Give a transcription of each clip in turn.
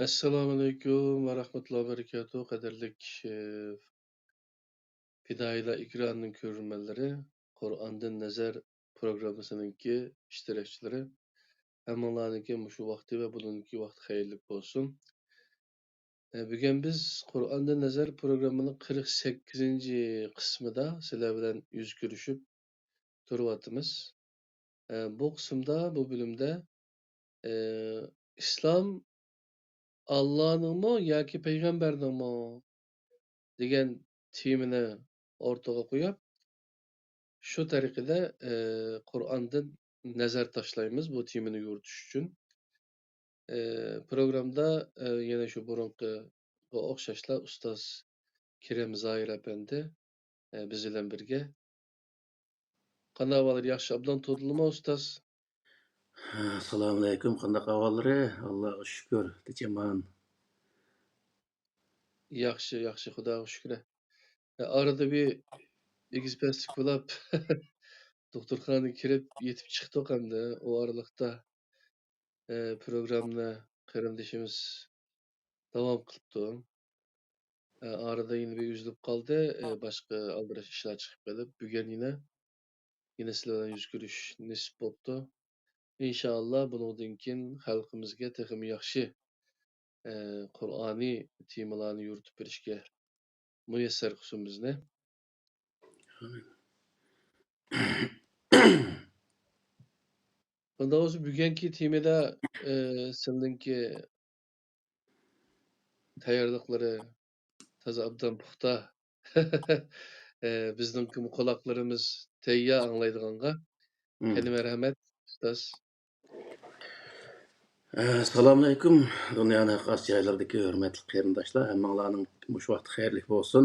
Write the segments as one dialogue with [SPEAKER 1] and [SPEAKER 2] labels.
[SPEAKER 1] Assalomu alaykum va rahmatullohi va barakatuh. Qadrlik Fidoyilar ekranining ko'rurmanlari, Qur'ondan nazar programmasininki ishtirokchilari, hammalarningki mushu vaqti va bugungi vaqt xayrli bo'lsin. Bugun biz Qur'ondan nazar programmasining 48-ci qismida sizlar bilan yuz ko'rishib turyapmiz. Bu qismda, bu bölümdə İslam Allah'nınmı yoki payg'ambarningmi degan temani o'rtaga qo'yib, shu tariqada Qur'ondan nazar tashlaymiz bu temani yuritish uchun. Programda yana shu burunqi o'xshashlar ustoz Kerem Zoir apandi biz bilan birga. Qanday ahvolar, yaxshi obdan to'dilmi ustoz?
[SPEAKER 2] Assalomu alaykum, qanday ahvollari? Allohga shukr, techaman.
[SPEAKER 1] Yaxshi, Xudoga shukr. Arada bir egizpastlik bo'lib doktorxonaga kirib yetib chiqdik hamda o aralıqda programni qarindishimiz davom qilibdi. Arada yine bir üzülüp kaldı. Başka aldıraş işler çıkıp gelip bugün yine sizlerle yüz görüş nasip oldu. İnşallah bundan keyin xalqimizga texmi yaxshi Qur'oniy temalarni yuritib berishga muyassar qilsin bizni. Bunda o'zi bugungi temada sizningki tayyorliqlari toza obdan puxta. Bizningki quloqlarimiz tayyor anglaydiganga. Qani marhamat ustoz.
[SPEAKER 2] Assalomu alaykum, dunyoning xos joylaridagi hurmatli qarindoshlar, hammanglarning mush vaqti xayrli bo'lsin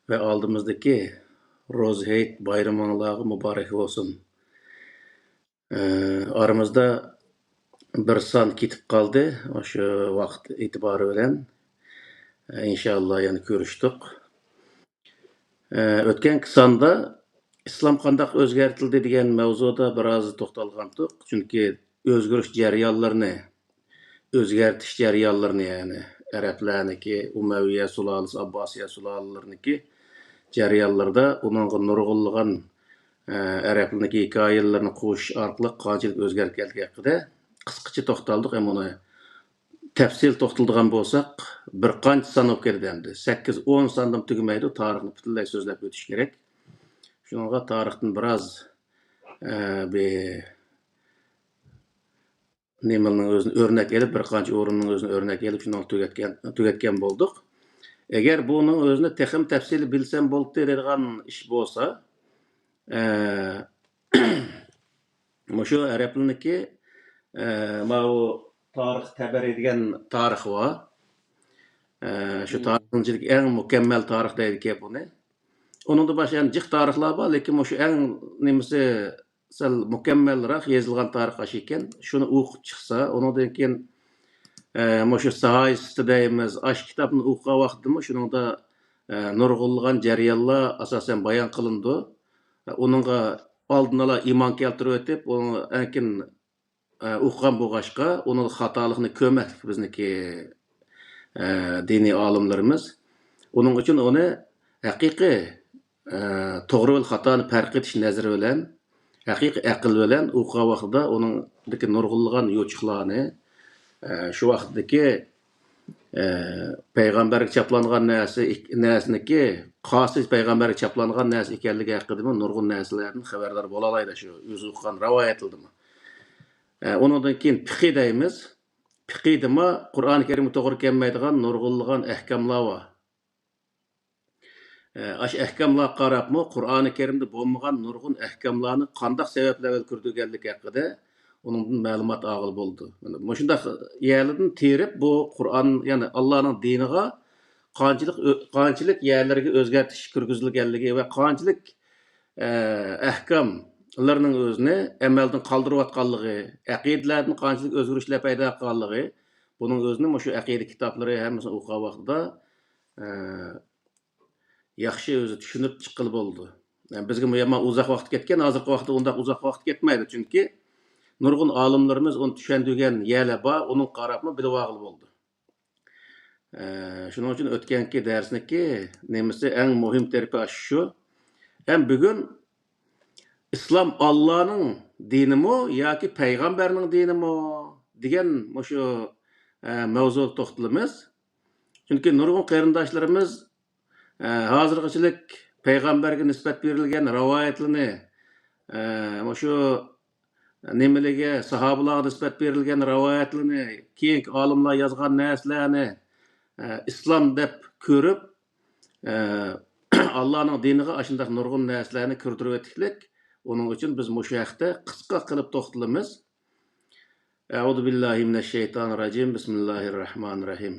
[SPEAKER 2] va oldimizdagi Ro'za hayit bayraminglarga muborak bo'lsin. Aramizda bir son ketib qoldi, o'sha vaqt e'tibori bilan inshaalloh yana ko'rishdik. O'tgan sonda islom qandoq o'zgartirildi degan mavzuda biroz to'xtalgandik, chunki o'zgarish jarayonlarini, o'zgartish jarayonlarini, ya'ni arablarniki, Umayya sulolasi, Abbosiya sulolalariniki jarayonlarda uningga nurg'unlagan arablarniki hikoyalarini qo'shish orqali qanchalik o'zgarganligi haqida qisqacha to'xtaldik. Ham uni tafsil to'xtaladigan bo'lsak, bir qancha son olib ketdi endi. 8-10 sondan tugamaydi, tarixni butunlay so'zlab o'tish kerak. Shunga tarixdan biroz bir nimaning o'zini o'rnak elib, bir qancha o'rinning o'zini o'rnak elib, shuni tugatgan bo'ldik. Agar buning o'zini texim tafsili bilsam bo'ldi deydigan ish bo'lsa, shu arablarniki mau tarix tabari degan tarix bor. Shu tarixchilik eng mukammal tarix deydi buni. Onunda başlayan jiq tarixlar bor, lekin shu eng nimasi sal mukammalroq yozilgan tarix ekan. Shuni o'qib chiqsa, undan keyin shu sahoyisida deymiz, ash kitobni o'qigan vaqtida shuningda nurg'unlagan jarayonlar asosan bayon qilindi. Uningga oldin ola iymon keltirib o'tib, uni keyin o'qigan bo'lg'ashqa, uni xatoligini ko'mak bizniki diniy olimlarimiz. Uning uchun uni haqiqiy to'g'ri va xatoni farq etish nazari bilan, haqiqiy aql bilan o'qigan vaqtida uningdagi nurg'unlagan yo'chiqlarni shu vaqtdagi payg'ambarga chaplangan narsaniki qosis payg'ambarga chaplangan narsa ekanligi haqida nurg'un narsalardan xabardor bo'la oladi, shu o'zi o'qigan rivoyatlarda. Undan keyin fiqh deymiz. Fiqhdimi Qur'oni Karimga to'g'ri kelmaydigan nurg'unlagan ahkamlar bor. Aş ahkamlar qarabmı Qur'oni Karimda bo'lmagan nurg'un ahkamlarni qanday sabablar bilan kirdirganligi haqida uningdan ma'lumot og'il bo'ldi. Mana shunday yerlardan terib bu Qur'on, ya'ni Allohning diniga qanchalik yerlarga o'zgartish kirgizilganligi va qanchalik ahkamlarning o'zini amaldan qoldirayotganligi, aqidalardan qanchalik o'zgarishlar paydo qilganligi, buning o'zini shu aqida kitoblari hammasini o'qigan vaqtida yaxshi o'zi tushunib chiqqil bo'ldi. Yani bizga bu yerdan uzoq vaqt ketgan, hozirgi vaqtda unda uzoq vaqt ketmaydi, chunki nurg'un olimlarimiz uni tushundirgan yerlar bor, uni qarabmi bilib olib bo'ldi. Shuning uchun o'tganki darsniki nemasi eng muhim tarafi shu. Hem bugun islom Allohning dinimi yoki payg'ambarning dinimi degan shu mavzuga to'xtalamiz. Chunki nurg'un qarindoshlarimiz hozirgachilik payg'ambarga nisbat berilgan rivoyatlarni shu nimalarga sahobalarga nisbat berilgan rivoyatlarni keyingi olimlar yozgan narsalarni islom deb ko'rib Allohning diniga ashunday nurg'un narsalarni kirtirib o'tdik. Onun uchun biz shu haqda qisqa qilib to'xtalamiz. A'udhu billahi mineşşeytanirracim. Bismillahirrahmanirrahim.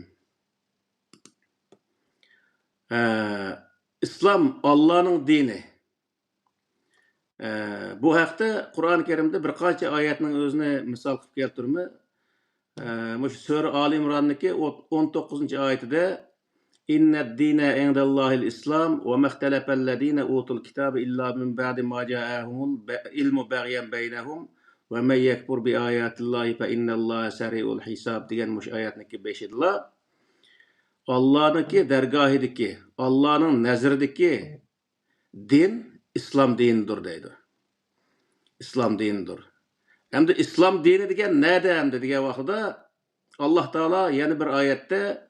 [SPEAKER 2] İslam Allah'ın dini. Bu haqda Qur'oni Karimda bir qancha oyatning o'zini misol qilib keltirmi. Shu Sura Ali Imronniki 19-oyatida İnned dine indallahil İslam ve mehtelefellezine utul kitabe illa min ba'di ma ca'ahumul ilmu bagyen beynehum ve men yekfur bi ayatillahi fe innallaha seri'ul hisab degan mush oyatniki 5-idila. Allah'nınki dergahidiki, Allah'ın nezirdeki din İslam dinidir deydi. İslam dinidir. Hem de İslam dini degen nede hem de degen vaqtda Allah Teala yeni bir ayette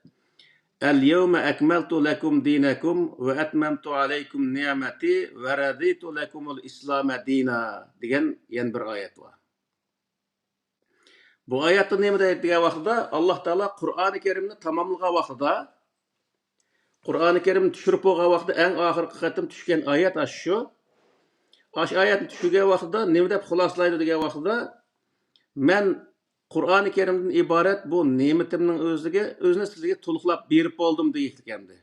[SPEAKER 2] El-yevme ekmeltu lekum dinekum ve etmemtu aleykum ni'meti ve raditu lekumul islame dina degen yeni bir ayet var. Bu ayette ne deydi degen vaqtda Allah Teala Kur'an-ı Kerimni tamamlagan vaqtda Kur'an-ı Kerim tushirib bo'lgan vaqtda eng oxirgi qatim tushgan oyat shu. Aş ayetni tushirgan vaqtda nima deb xulosalaydi degan vaqtda men Qur'oni Karimdan iborat bu ne'matimning o'zini sizlarga to'liqlab berib bo'ldim deyilgandi.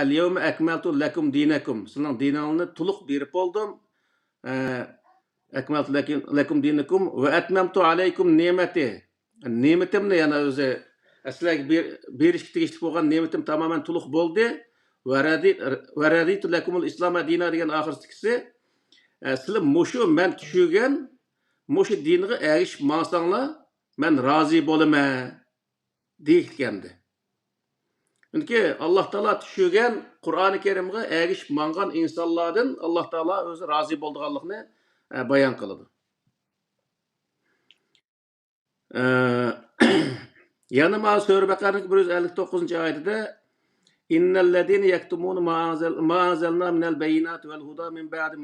[SPEAKER 2] Al-yawma akmaltu lakum dinakum. Sizning diningizni to'liq berib bo'ldim. Akmaltu lakum dinakum va atmamtu alaykum ni'mati. Ne'matimni yana o'zi sizlarga berishga tegishli bo'lgan ne'matim tamoman to'liq bo'ldi. Va raditu lakumul islama dina degan oxirgisi sizlar mushu men tushirgan mushu dinga erishib mansanglar men rozi bo'laman deyilgandi. Chunki Alloh taolo tushirgan Qur'oni Karimga erishib mangan insonlardan Alloh taolo o'zi rozi bo'lganligini bayon qiladi. Yana ma Sura Baqaraning 159-oyatida İnnellezîne yektumûne mâ anzalnâ minel beyinâti vel hudâ min ba'di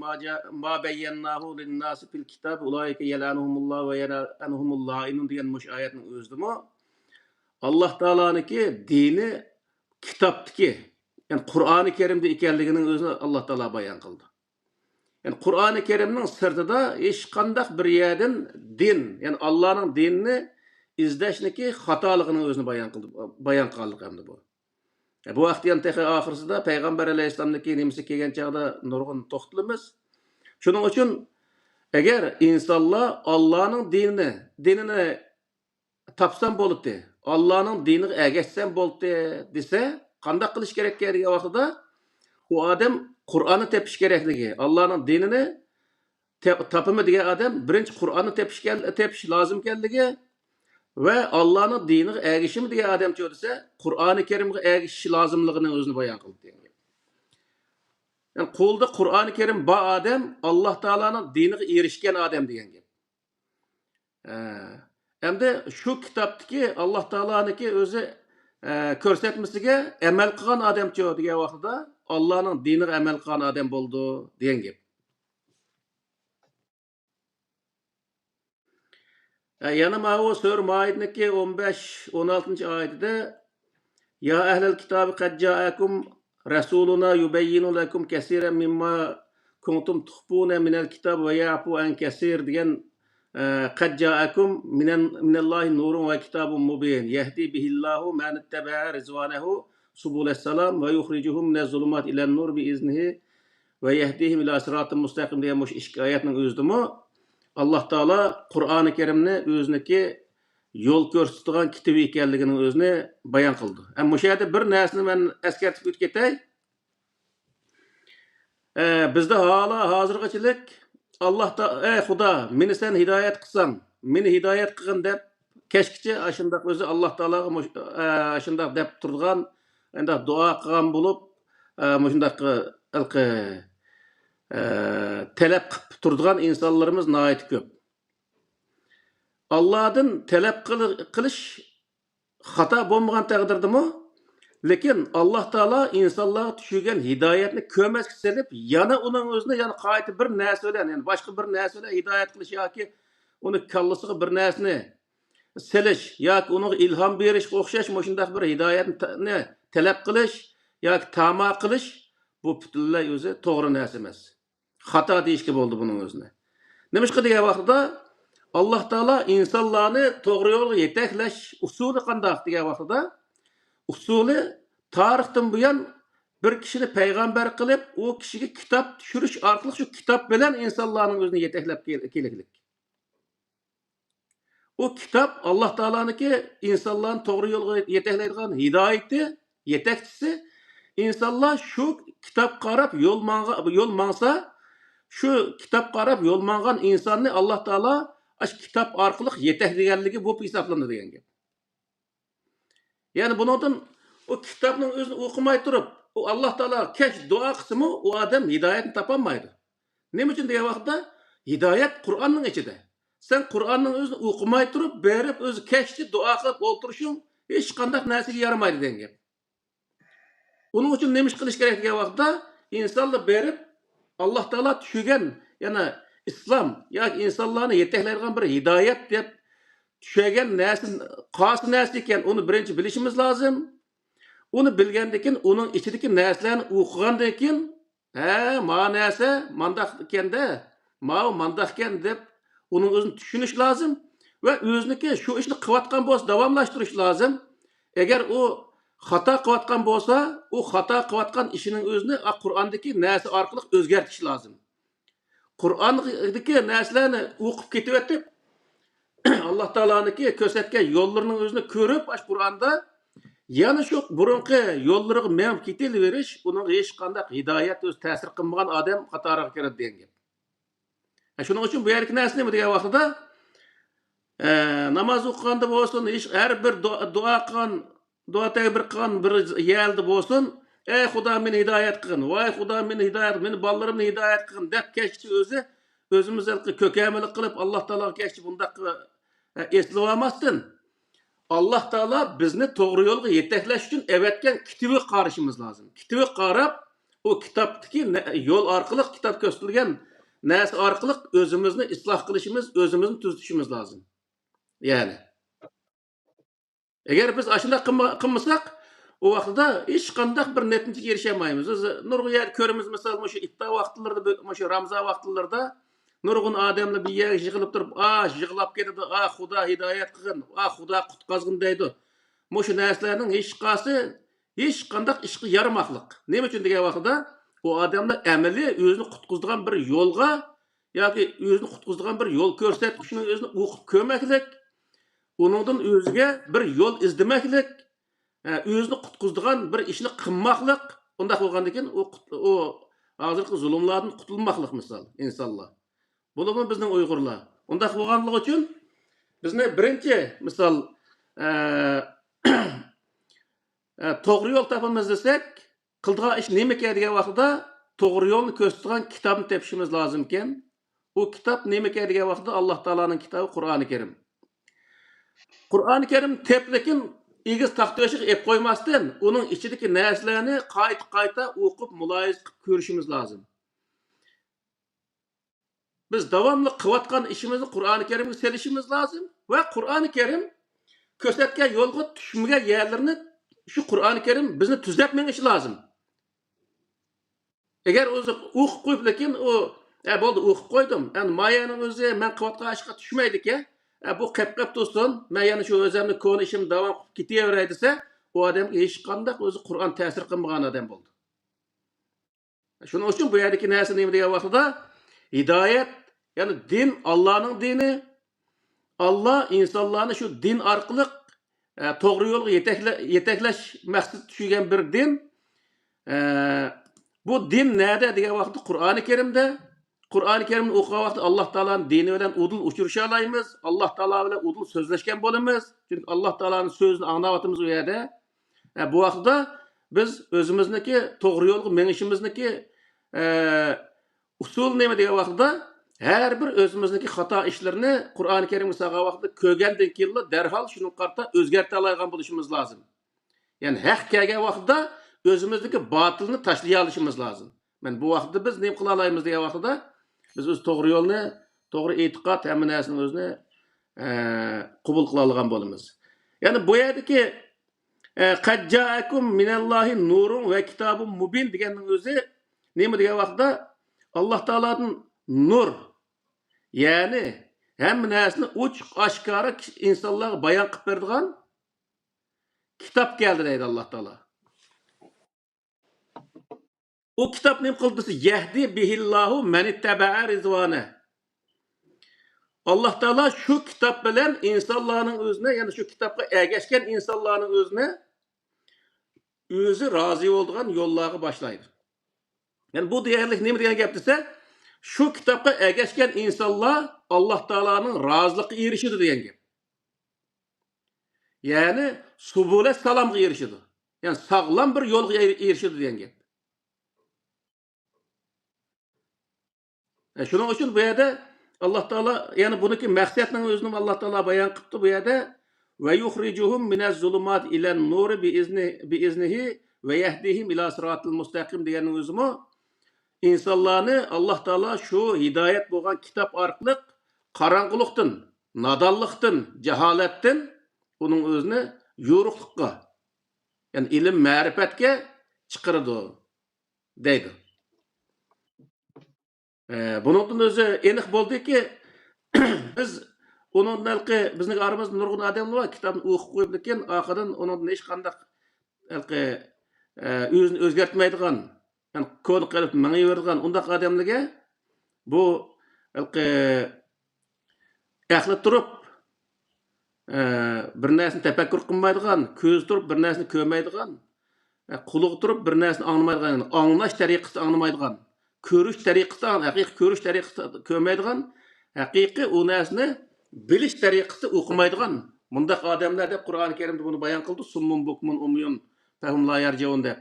[SPEAKER 2] mâ beyyennâhu linnâsi fil kitâbi ulaîke yelânuhumullâhu ve yelânuhumul lâinûn degan muş ayetning o'zidimi Allah Teala'nınki dini kitaptaki yani Kur'an-ı Kerim'de ekanligining o'zini Allah Teala bayon qildi. Yani Kur'an-ı Kerim'ning sirtida hech qanday bir yerdan din yani Allah'ning dinini izlashniki xatoligini o'zini bayon qildi hamda bu. Bu vaqtdan tehi oxirsida Payg'ambar alayhissalomniki nimasi kelgan chaqda nurg'un to'xtalamiz. Shuning uchun agar insonlar Allohning dinini topsam bo'ldi, Allohning diniga ergashsam bo'ldi desa, qanday qilish kerak degan vaqtida u odam Qur'onni tepish kerakligi, Allohning dinini topimi degan odam birinchi Qur'onni tepish lozim ekanligi ve Allah'ın diniga ergishimi degan odam desa, Qur'oni Karimga ergishishi lozimligini o'zini bayon qildi. Yani qo'lda Qur'oni Karim bor odam Alloh taolaning diniga erishgan odam degan gap. Endi shu kitobdagi Alloh taolaniki o'zi ko'rsatmasiga amal qilgan odam degan vaqtda Allohning diniga amal qilgan odam bo'ldi degan gap. Yana ma'u Sura Maid'niki 15-16-oyatida Ya ahlal kitabi qad ja'akum rasuluna yubayyinu lakum kaseeran mimma kuntum tukhfuna minal kitab ve ya'fu an kaseer degan qad ja'akum minallahi nurun ve kitabun mubin yahdi bihillahu man ittaba'a rizwanahu subulas salam ve yukhrijuhum minaz zulumat ilan nur bi iznihi ve yahdihim ila siratin mustaqim degan mush ikki oyatning o'zidimi Allah Teala Qur'oni Karimni o'ziniki yo'l ko'rsatadigan kitobi ekanligini o'zini bayon qildi. Ham bu yerda bir narsani men eskartib o'tib ketay. Bizda hozirgachilik Allah Xudo meni sen hidoyat qilsang, meni hidoyat qilgin deb kechgacha ashundaq o'zi Alloh taologa ashundaq deb turgan, endi duo qilgan bo'lib, shundaq talab qilib turadigan insonlarimiz nihoyat ko'p. Allohdan talab qilish xato bo'lmagan taqdirdami? Lekin Alloh taolo insonlarga tushirgan hidoyatni ko'masga selib, yana uning o'zini yana qayta bir narsa bilan, ya'ni boshqa bir narsa bilan hidoyat qilish yoki uni kallasiga bir narsani selish yoki uning ilhom berishga o'xshash shunday bir hidoyatni talab qilish yoki tama qilish bu butunlay o'zi to'g'ri narsa emas. Xato deyishga bo'ldi buning o'zini. Nimishqa degan vaqtda Alloh taolo insonlarni to'g'ri yo'lga yetaklash usuli qanday degan vaqtda usuli tarixdan buyon bir kishini payg'ambar qilib, u kishiga kitob tushirish orqali shu kitob bilan insonlarning o'zini yetaklab kelaylik. O kitap Allah Teala'nınki insanların doğru yolga yeteklaydigan hidayeti, yetekçisi. İnsanlar şu kitap qarab yol mansa, şu kitap qarab yol mangan insanı Allah Teala aş kitap arqılıq yetekleyenligi bu hesaplanır degan gap. Yani bundan o kitabın özünü okumay turup, o Allah Teala keş dua kısmı o adam hidayetini tapamaydı. Ne için degan vaqtda hidayet Kur'an'ın içinde. Sen Kur'an'ın özünü okumay turup, berip özü keşti dua qilib o'ltirishing hech qanday narsaga yaramaydi degan gap. Onun için nemish qilish kerak degan vaqtda insonlar berip Alloh taolo tushirgan, yana islom yoki insonlarni yetaklaydigan bir hidoyat deb tushirgan narsa qaysi narsa ekan, uni birinchi bilishimiz lozim. Uni bilgandan keyin uning ichidagi narsalarni o'qigandan keyin, ma narsa mandaq ekanda, mandaq ekan deb onun özünü düşünüş lazım ve özünü şu işini kıvatkan bolsa davamlaştırış lazım. Eğer o hata kıvatkan bolsa, o hata kıvatkan işinin özünü Kur'an'daki narsa arkalık özgertiş lazım. Kur'an'daki narsalarını okup ketip Allah Teala'nınki kösetken yollarının özünü körüp Kur'an'da yani şu burunki yolları menip ketiliveriş, onun hiç qanday hidayet öz ta'sir qilmagan adam qatoriga kiradi degan. Şunun için bu yerki narsa nima degan vaqtida namoz o'qiganda bo'lsin, har bir duo qilgan, duo ta'bir qilgan bir yeldi bo'lsin, ey Xudo meni hidoyat qilgin, voy Xudo meni hidoyat, meni bolalarimni hidoyat qilgin deb kechchi o'zimiz ko'kamilik qilib Alloh taologa kechchi bundaq eslab olmasdan Alloh taolo bizni to'g'ri yo'lga yetaklash uchun evatgan kitobi qarashimiz lozim. Kitobi qarab, o kitobdagi yo'l orqali kitob ko'rsatilgan narsa orqali o'zimizni isloh qilishimiz, o'zimizni tuzatishimiz lozim. Yani eğer biz ashunday qilmasak, o vaqtda hech qanday bir natijaga erishmaymiz. Nurg'un yer ko'ramiz, masalan, shu ifto vaqtlarida, shu Ramazon vaqtlarida nurg'un odamlar bir yerga yig'ilib turib, yig'lab ketadi, Xudo hidoyat qilgin, Xudo qutqazgin deydi. Shu narsalarning hech qanday ishga yaramaqliq. Nima uchun degan vaqtda o adamlar ameli özünü qutqizdigan bir yo'lga yoki özünü qutqizdigan bir yo'l ko'rsatishni o'zini o'qib ko'maklik, uningdan o'ziga bir yo'l izdemaklik, o'zini qutqizdigan bir ishni qilmoqlik, undaq bo'lgandan keyin o hozirgi zulmlardan qutulmoqlik misol insonlar. Bo'limi bizning Uyg'urlar. Undaq bo'lganligi uchun bizni birinchi misol to'g'ri yo'l topamiz desak, qildigan ish nima ekan degan vaqtda to'g'ri yo'lni ko'rsatgan kitobni topishimiz lozim ekan. O kitap nima ekan degan vaqtda Alloh taolaning kitobi Qur'oni Karim. Qur'oni Karim teplikin egiz taxtoshiga ep qo'ymasdan, uning ichidagi narsalarni qayta o'qib, muloyiz qilib ko'rishimiz lozim. Biz davomli qilayotgan ishimizni Qur'oni Karimga selishimiz lozim va Qur'oni Karim ko'rsatgan yo'lga tushmagan yerlarni şu Qur'oni Karim bizni tuzab menishi lozim. Eğer o'zi o'qib qo'yib lekin o bo'ldi o'qib qo'ydim. Endi mayaning o'zi men qilayotgan ishga tushmaydi-ki, bu qap tursin, men yana shu o'zimni ko'ni ishim davom qilib ketaveray desa, o odam hech qanday o'zi Qur'on ta'sir qilmagan odam bo'ldi. Shuning uchun bu yerdagi narsa nima degan vaqtida hidoyat, ya'ni din Allohning dini. Allah insonlarni shu din orqali to'g'ri yo'lga yetaklash maqsad tushirgan bir din. Bu din nerede degan vaqtda Qur'oni Karimda, Qur'oni Karimni o'qigan vaqtda Alloh taolaning dini bilan udul uchrasha olamiz. Alloh taolo bilan udul so'zlashgan bo'lamiz. Chunki Alloh taolaning so'zini anglayotimiz u yerda. Bu vaqtda biz o'zimizniki to'g'ri yo'lga menishimizniki usul nima degan vaqtda har bir o'zimizniki xato ishlarni Qur'oni Karimga solgan vaqtda ko'rgandan keyin darhol shuni qarta o'zgarta oladigan bo'lishimiz lozim. Ya'ni haq kelgan vaqtda o'zimizniki botilni tashlay olishimiz lozim. Men bu vaqtda biz nima qila olamiz degan vaqtda biz o'z to'g'ri yo'lni, to'g'ri e'tiqod hamma narsani o'zini qabul qila olgan bo'lamiz. Ya'ni bu yerdagi qad ja'akum minallohi nurun va kitabun mubin deganning o'zi nima degan vaqtda Alloh taoladan nur, ya'ni hamma narsani ochiq oshkora insonlarga bayon qilib beradigan kitob keldi deydi Alloh taolo. O kitap nima qildi desa, yahdi bihillahu man ittaba'a rizvana. Alloh taolo shu kitob bilan insonlarning o'zini, ya'ni shu kitobga ergashgan insonlarning o'zini o'zi rozi bo'lgan yo'llarga boshlaydi. Yani bu deyarli nima degan gap desa, shu kitobga ergashgan insonlar Alloh taoloning roziligiga erishadi degan gap. Ya'ni subulat salomga erishadi. Yani sog'lom bir yo'lga erishadi degan gap. Shuning uchun bu yerda Alloh taolo, ya'ni buniki maqsadning o'zini Alloh taolo bayon qilibdi bu yerda va yukhrijuhum minaz zulumat ilan nur bi iznihi va yahdihim ila siratil mustaqim deganning o'zimi insonlarni Alloh taolo shu hidoyat bo'lgan kitob orqali qorong'ulikdan, nodonlikdan, jaholatdan uning o'zini yo'riqlikqa, ya'ni ilm ma'rifatga chiqaradi deydi. Bunun o'zi aniq bo'ldiki, biz onun bizning aramızda nurg'un odamlar bor, kitobni o'qib qo'yib lekin oxiridan undan hech qanday o'zini o'zgartmaydigan, ya'ni ko'ni qilib mingaveradigan undaq odamlarga bu aqli turib bir narsani tafakkur qilmaydigan, ko'zi turib bir narsani ko'rmaydigan, qulog'i turib bir narsani anglamaydigan, anglash tariqasida anglamaydigan, ko'rish tariqasida, haqiqiy ko'rish tariqasida ko'rmaydigan, haqiqiy u narsani bilish tariqasida o'qimaydigan bundaq odamlar deb Qur'oni Karimda buni bayon qildi. Summun bukmun umyun fahum la yarjiun deb.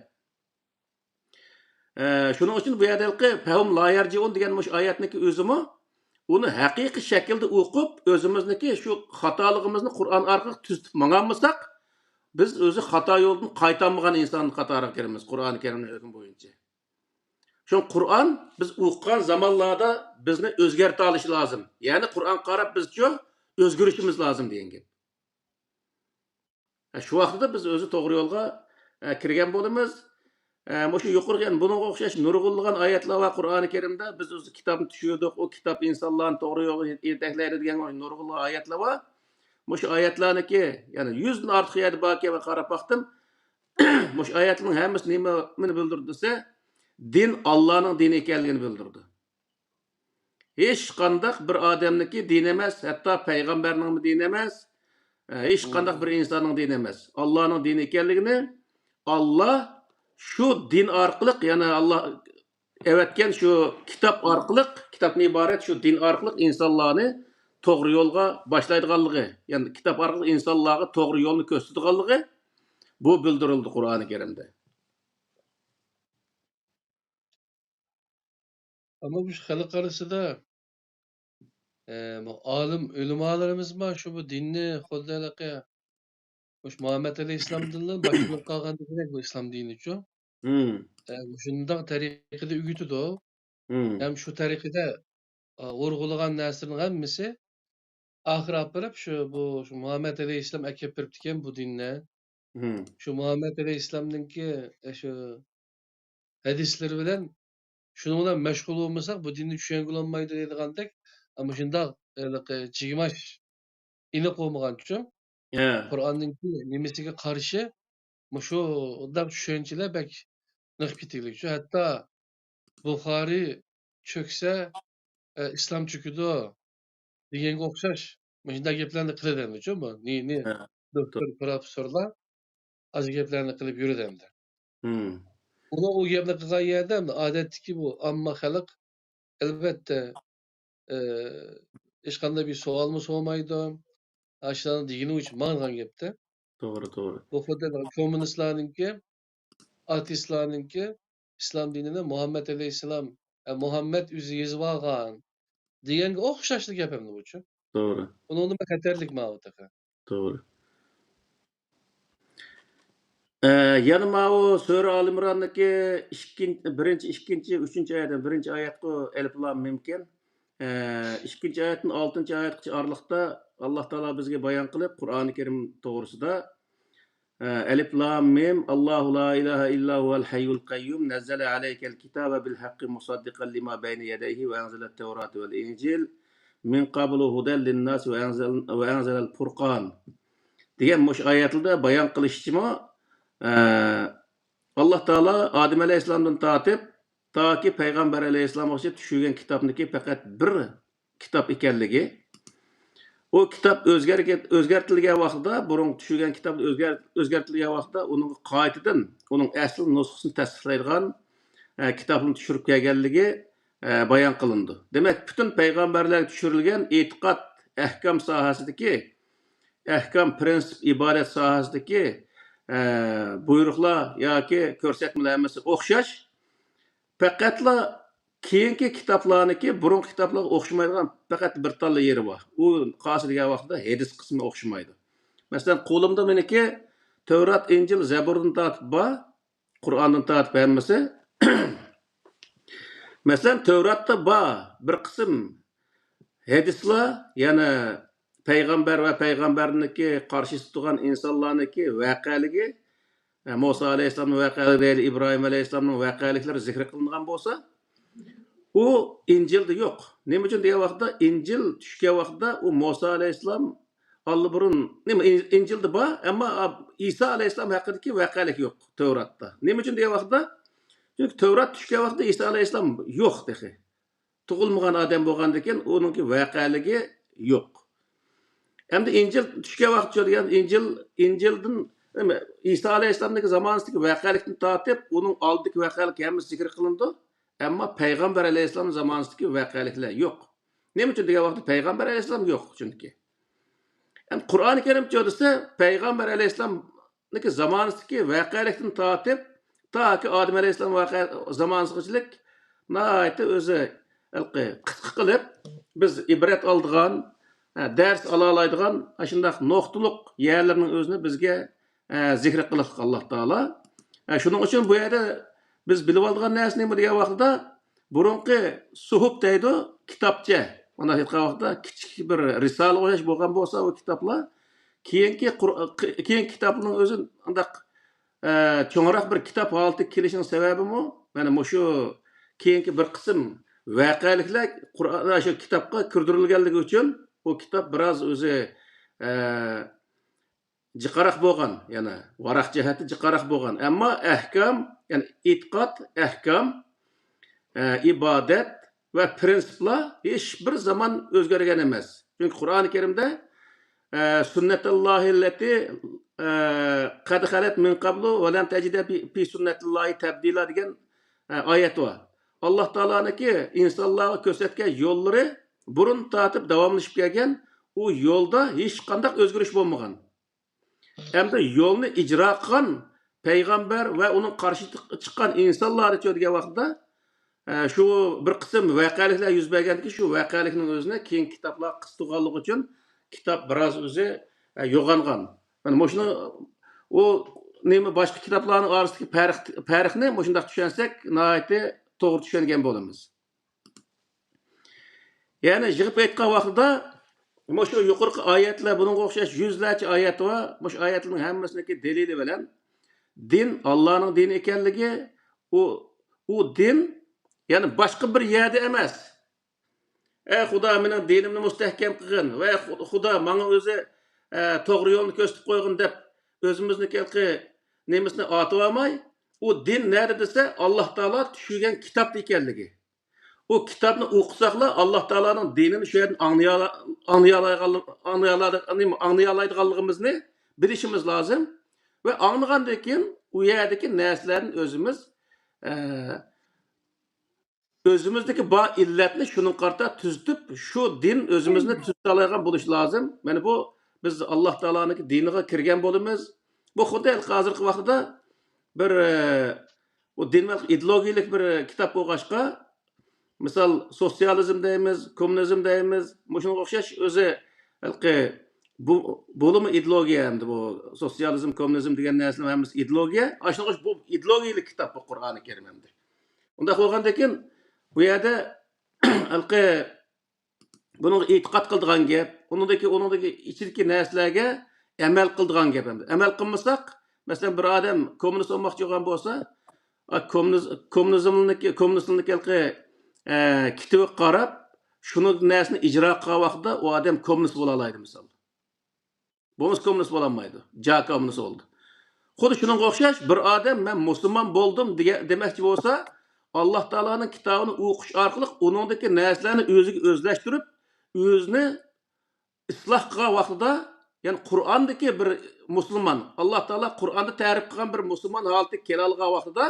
[SPEAKER 2] Shuning uchun bu yerdagi fahum la yarjiun degan mush oyatniki o'zimi uni haqiqiy shaklda o'qib, o'zimizniki shu xatoligimizni Qur'on orqali tuzitib manganmasak, biz o'zi xato yo'ldan qaytanmagan inson qatoriga kiramiz Qur'oni Karimning hukmi bo'yicha. Şu Kur'an biz o'qigan zamonlarda bizni o'zgarta olishi lozim. Ya'ni Qur'on qarab bizcha o'zgarishimiz lozim degan gap. Shu vaqtda biz o'zi to'g'ri yo'lga kirgan bo'lamiz. Shu yuqorgi bunga o'xshash nurg'unlagan oyatlar va Qur'oni Karimda biz o'zi kitobni tushirdik, o kitob insonlarni to'g'ri yo'lga yetaklaydi degan nurg'unlagan oyatlar bor. Shu oyatlarniki, ya'ni 100 dan ortiq yerda borga qarab baxtim. Shu oyatlarning hammasi nimani bildirdi desa, din Allah'ın dini ekanligini bildirdi. Hech qanday bir odamniki din emas, hatto payg'ambarning dini emas, hech qanday bir insonning dini emas. Allah'ın dini ekanligini Allah shu din orqali, ya'ni Allah evetken şu kitap orqali, kitobni iborat shu din orqali insonlarni to'g'ri yo'lga boshlaydiganligi, ya'ni kitap orqali insonlarga to'g'ri yo'lni ko'rsatadiganligi bu bildirildi Qur'oni Karimda.
[SPEAKER 1] Ama bu halk arasında alim ulemalarımız var şu bu dinni xo'jalikqa Muhammed Aleyhisselam'dan başlanıp kalgan demek bu İslam dini şu. Şundan tariqide ügütüdü o. Hem şu tariqide vurgulagan narsaning hammasi ahir apırıp şu Muhammed Aleyhisselam akep beriptiken bu dinne. Şu Muhammed Aleyhisselam'ınki şu hadisleri bilen şunu bilan meşgul olmasak bu dinni tushungan olmaydi dedigandek. Ama şundaq çiğmaş iniq olmagan üçün Qur'onninki nimasiga qarshi shu undaq tushunchalar bak niq ketiglik. Shu hatto Buxoriy cho'ksa islom cho'kidi deganga o'xshash shunday gaplarni qiladi chu bu ne doktor professorlar az gaplarni qilib yuradi endi. Uni u gapni qilgan yerda odatdagi bu amma xalq Elbette hech qanday bir savolmi so'ramaydi. Aşılarını dini uchun mang'an gapda.
[SPEAKER 2] To'g'ri.
[SPEAKER 1] Bu xuddi kommunistlarninki, ateistlarninki islom dinini Muhammed alayhissalom Muhammed o'zi yozib olgan deganga o'xshashli gap hamda bu.
[SPEAKER 2] To'g'ri.
[SPEAKER 1] Buni nima xatarlik ma'lumot.
[SPEAKER 2] To'g'ri. Yana ma'u Sura Al-Imron'dagi 1, 2, 3 oyatdan 1 oyatga elif lam mimkin. 2 oyatdan 6 oyatgacha oralig'da Alloh taolo bizga bayon qilib, Qur'oni Karim to'g'risida Alif Lam Mim Allahu la ilaha illa huval hayyul qayyum nazzala alaykel kitaba bil haqqi musaddiqan lima bayna yadayhi ve anzalat tevrata vel injil min qablu hudan linnas ve anzalal furqan degan mush oyatlarda bayon qilishichimi Alloh taolo Adem alayhissalomdan tortib toki payg'ambar alayhissalomgacha tushirgan kitobniki faqat bir kitob ekanligi o kitap o'zgartirilgan vaqtda, burun tushirgan kitap o'zgartirilgan vaqtda uning qoidadan, uning asl nusxasini tasdiqlaydigan kitobni tushirib kelganligi bayon qilindi. Demak, butun payg'ambarlarga tushirilgan e'tiqod, ahkam sohasidagi, ahkam prinsip, ibodat sohasidagi buyruqlar yoki ko'rsatmalar hammasi o'xshash. Faqatla keyingi kitoblarniki burun kitoblarga o'xshamaydigan faqat bir talla yeri bor. U qasi degan vaqtda hadis qismi o'xshamaydi. Masalan, qo'limda meniki Tavrat, Injil, Zaburdan tortib bor, Qur'ondan tortib hammasi. Masalan, Tavratda bor bir qism hadislar, yana payg'ambar va payg'ambarniki qarshisi turgan insonlarniki voqealigi, Musa alayhissalomning voqealigi, Ibrohim alayhissalomning voqealiklari zikr qilingan bo'lsa, u İncil'de yok. Nima uchun degan vaqtda İncil tushgan vaqtda u Musa alayhissalom allburun nima İncil'de bor, ammo İsa alayhissalom haqidagi voqealik yo'q Tavratda. Nima uchun degan vaqtda? Chunki Tavrat tushgan vaqtda İsa alayhissalom yo'q dedi. Tug'ilmagan odam bo'lgandan keyin uningki voqealigi yo'q. Endi İncil tushgan vaqtda degan İncildan İsa alayhissalomning zamonidagi voqealikni tortib, uning oldidagi voqealik hammasi zikr qilindi. Ama Peygamber Aleyhisselam zamanındaki vakalikler yok. Ne için diye vakti Peygamber Aleyhisselam yok çünkü. Yani Kur'an-ı Kerim çözülse Peygamber Aleyhisselam'daki zamanındaki vakalikten tatip ta ki Adem Aleyhisselam zamanındaki nahayeti özü kıskı kılıp biz ibret aldığan, ders alalaydıgan aşındak noktaluk yerlerinin özünü bizge zikr kılık Allah Teala. Şunun için bu yerde biz bilib olgan narsa nima degan vaqtda burunqi suhub deydi kitobcha. Mana aytgan vaqtda kichik bir risola o'xshash bo'lgan bo'lsa o kitoblar keyingi kitobning o'zi undaq cho'ngroq bir kitob holati kelishining sababimi mana shu keyingi bir qism voqealiklar Qur'onda shu kitobga kirdirilganligi uchun o kitob biroz o'zi jiqaroq bo'lgan, yana varaq jihati jiqaroq bo'lgan. Ammo ahkam, yani e'tiqod, ahkam, ibodat va prinsiplar hech bir zaman o'zgargan emas. Chunki Qur'oni Karimda sunnatullohi allati qad khalat min qablu va lan tajida fi sunnatillahi tabdila degan oyat bor. Alloh taoloniki insonlarga ko'rsatgan yo'llari burun tortib davomlashib kelgan, u yo'lda hech qanday o'zgarish bo'lmagan. Hamda yo'lni ijro qilgan payg'ambar va uning qarshisiga chiqqan insonlar degan vaqtda shu bir qism voqealiklar yuz berganki, shu voqealikning o'zini keyin kitoblar qistilganligi uchun kitob biroz o'zi yo'g'ongan. Mana shuni u nima boshqa kitoblarning orasidagi farqni shunday tushunsak, nihoyatda to'g'ri tushungan bo'lamiz. Ya'ni yig'ib aytgan vaqtda şu yuqorqi oyatlar bunga o'xshash yuzlarcha oyat va shu oyatlarning hammasiniki dalili bilan din Allohning dini ekanligi, u din ya'ni boshqa bir yerda emas. Ey Xudo mening dinimni mustahkam qilgin va Xudo menga o'zi to'g'ri yo'lni ko'rsatib qo'ygin deb o'zimizniki nemisini otib olmay, u din nerede desa Alloh taolo tushirgan kitob ekanligi. O kitobni o'qisaqlar Alloh taoloning dinini shu yerdan anglayalaydiganligimizni bilishimiz lozim va anglagandan keyin u yerdagi narsalarni o'zimiz özümüzdeki ba illetni şunun qarta tüzütüp şu din özümüzni tüzüte alaydigan bo'lish lozim. Mana bu biz Alloh taoloning diniga kirgan bo'lamiz. Bu xuddi hozirgi vaqtda bir o din va ideologiyalik bir kitob o'qishga, misol sotsializm deymiz, kommunizm deymiz, shunga o'xshash o'zi bu bo'limi ideologiya endi bu sotsializm, kommunizm degan narsalar hammasi ideologiya. Ashunga bu ideologiyalik kitob bu Qur'oni Karim endi. Unda qo'ygandan keyin bu yerda buni e'tiqod qildigan gap, uningdagi ichidagi narsalarga amal qildigan gap endi. Amal qilmasak, masalan bir odam kommunist bo'lmoqchi bo'lgan bo'lsa, kommunizmniki kitob qarab, shuni narsani ijro qilgan vaqtda u odam kommunist bo'la oladi misol. Bo'lmasa kommunist bo'la olmaydi. Ja kommunist bo'ldi. Xuddi shunga o'xshash bir odam men musulmon bo'ldim demoqchi bo'lsa, Alloh taoloning kitobini o'qish orqali uningdagi narsalarni o'ziga o'zlashtirib, o'zini isloh qilgan vaqtida, ya'ni Qur'ondagi bir musulmon, Alloh taolo Qur'onda ta'rif qilgan bir musulmon holatiga kela olgan vaqtida,